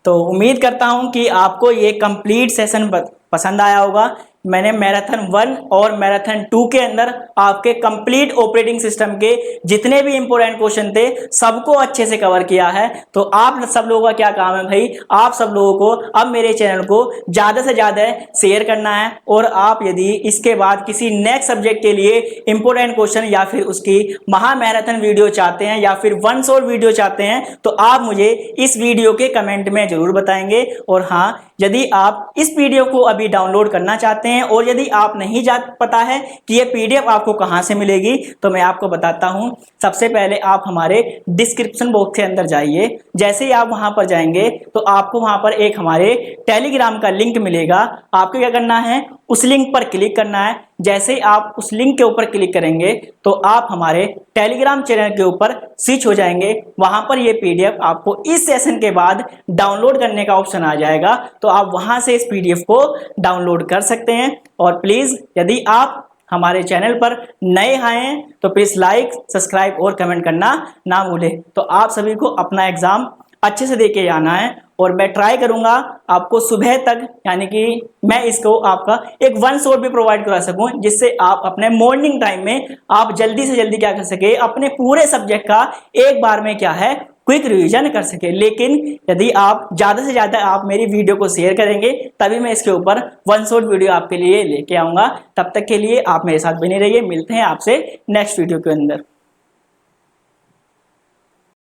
तो उम्मीद करता हूं कि आपको ये कंप्लीट सेशन पसंद आया होगा। मैंने मैराथन 1 और मैराथन 2 के अंदर आपके कंप्लीट ऑपरेटिंग सिस्टम के जितने भी इंपॉर्टेंट क्वेश्चन थे सबको अच्छे से कवर किया है। तो आप सब लोगों का क्या काम है भाई, आप सब लोगों को अब मेरे चैनल को ज्यादा से ज्यादा शेयर करना है। और आप यदि इसके बाद किसी नेक्स्ट सब्जेक्ट के लिए इंपॉर्टेंट क्वेश्चन या फिर उसकी महामैराथन वीडियो चाहते हैं या फिर वन शॉट वीडियो चाहते हैं तो आप मुझे इस वीडियो के कमेंट में जरूर बताएंगे। और हाँ, यदि आप इस पीडीएफ को अभी डाउनलोड करना चाहते हैं और यदि आप नहीं पता है कि ये पीडीएफ आपको कहां से मिलेगी तो मैं आपको बताता हूं। सबसे पहले आप हमारे डिस्क्रिप्शन बॉक्स के अंदर जाइए। जैसे ही आप वहां पर जाएंगे तो आपको वहां पर एक हमारे टेलीग्राम का लिंक मिलेगा। आपको क्या करना है, उस लिंक पर क्लिक करना है। जैसे ही आप उस लिंक के ऊपर क्लिक करेंगे तो आप हमारे टेलीग्राम चैनल के ऊपर स्विच हो जाएंगे। वहां पर ये पीडीएफ आपको इस सेशन के बाद डाउनलोड करने का ऑप्शन आ जाएगा, तो आप वहां से इस पीडीएफ को डाउनलोड कर सकते हैं। और प्लीज यदि आप हमारे चैनल पर नए आए हैं तो प्लीज लाइक, सब्सक्राइब और कमेंट करना ना भूलें। तो आप सभी को अपना एग्जाम अच्छे से देके जाना है और मैं ट्राई करूंगा आपको सुबह तक, यानी कि मैं इसको आपका एक वन शॉट भी प्रोवाइड करा सकूं जिससे आप अपने मॉर्निंग टाइम में आप जल्दी से जल्दी क्या कर सके, अपने पूरे सब्जेक्ट का एक बार में क्या है क्विक रिवीजन कर सके। लेकिन यदि आप ज्यादा से ज्यादा आप मेरी वीडियो को शेयर करेंगे तभी मैं इसके ऊपर वन शॉट वीडियो आपके लिए लेके आऊंगा। तब तक के लिए आप मेरे साथ बने रहिए। मिलते हैं आपसे नेक्स्ट वीडियो के अंदर।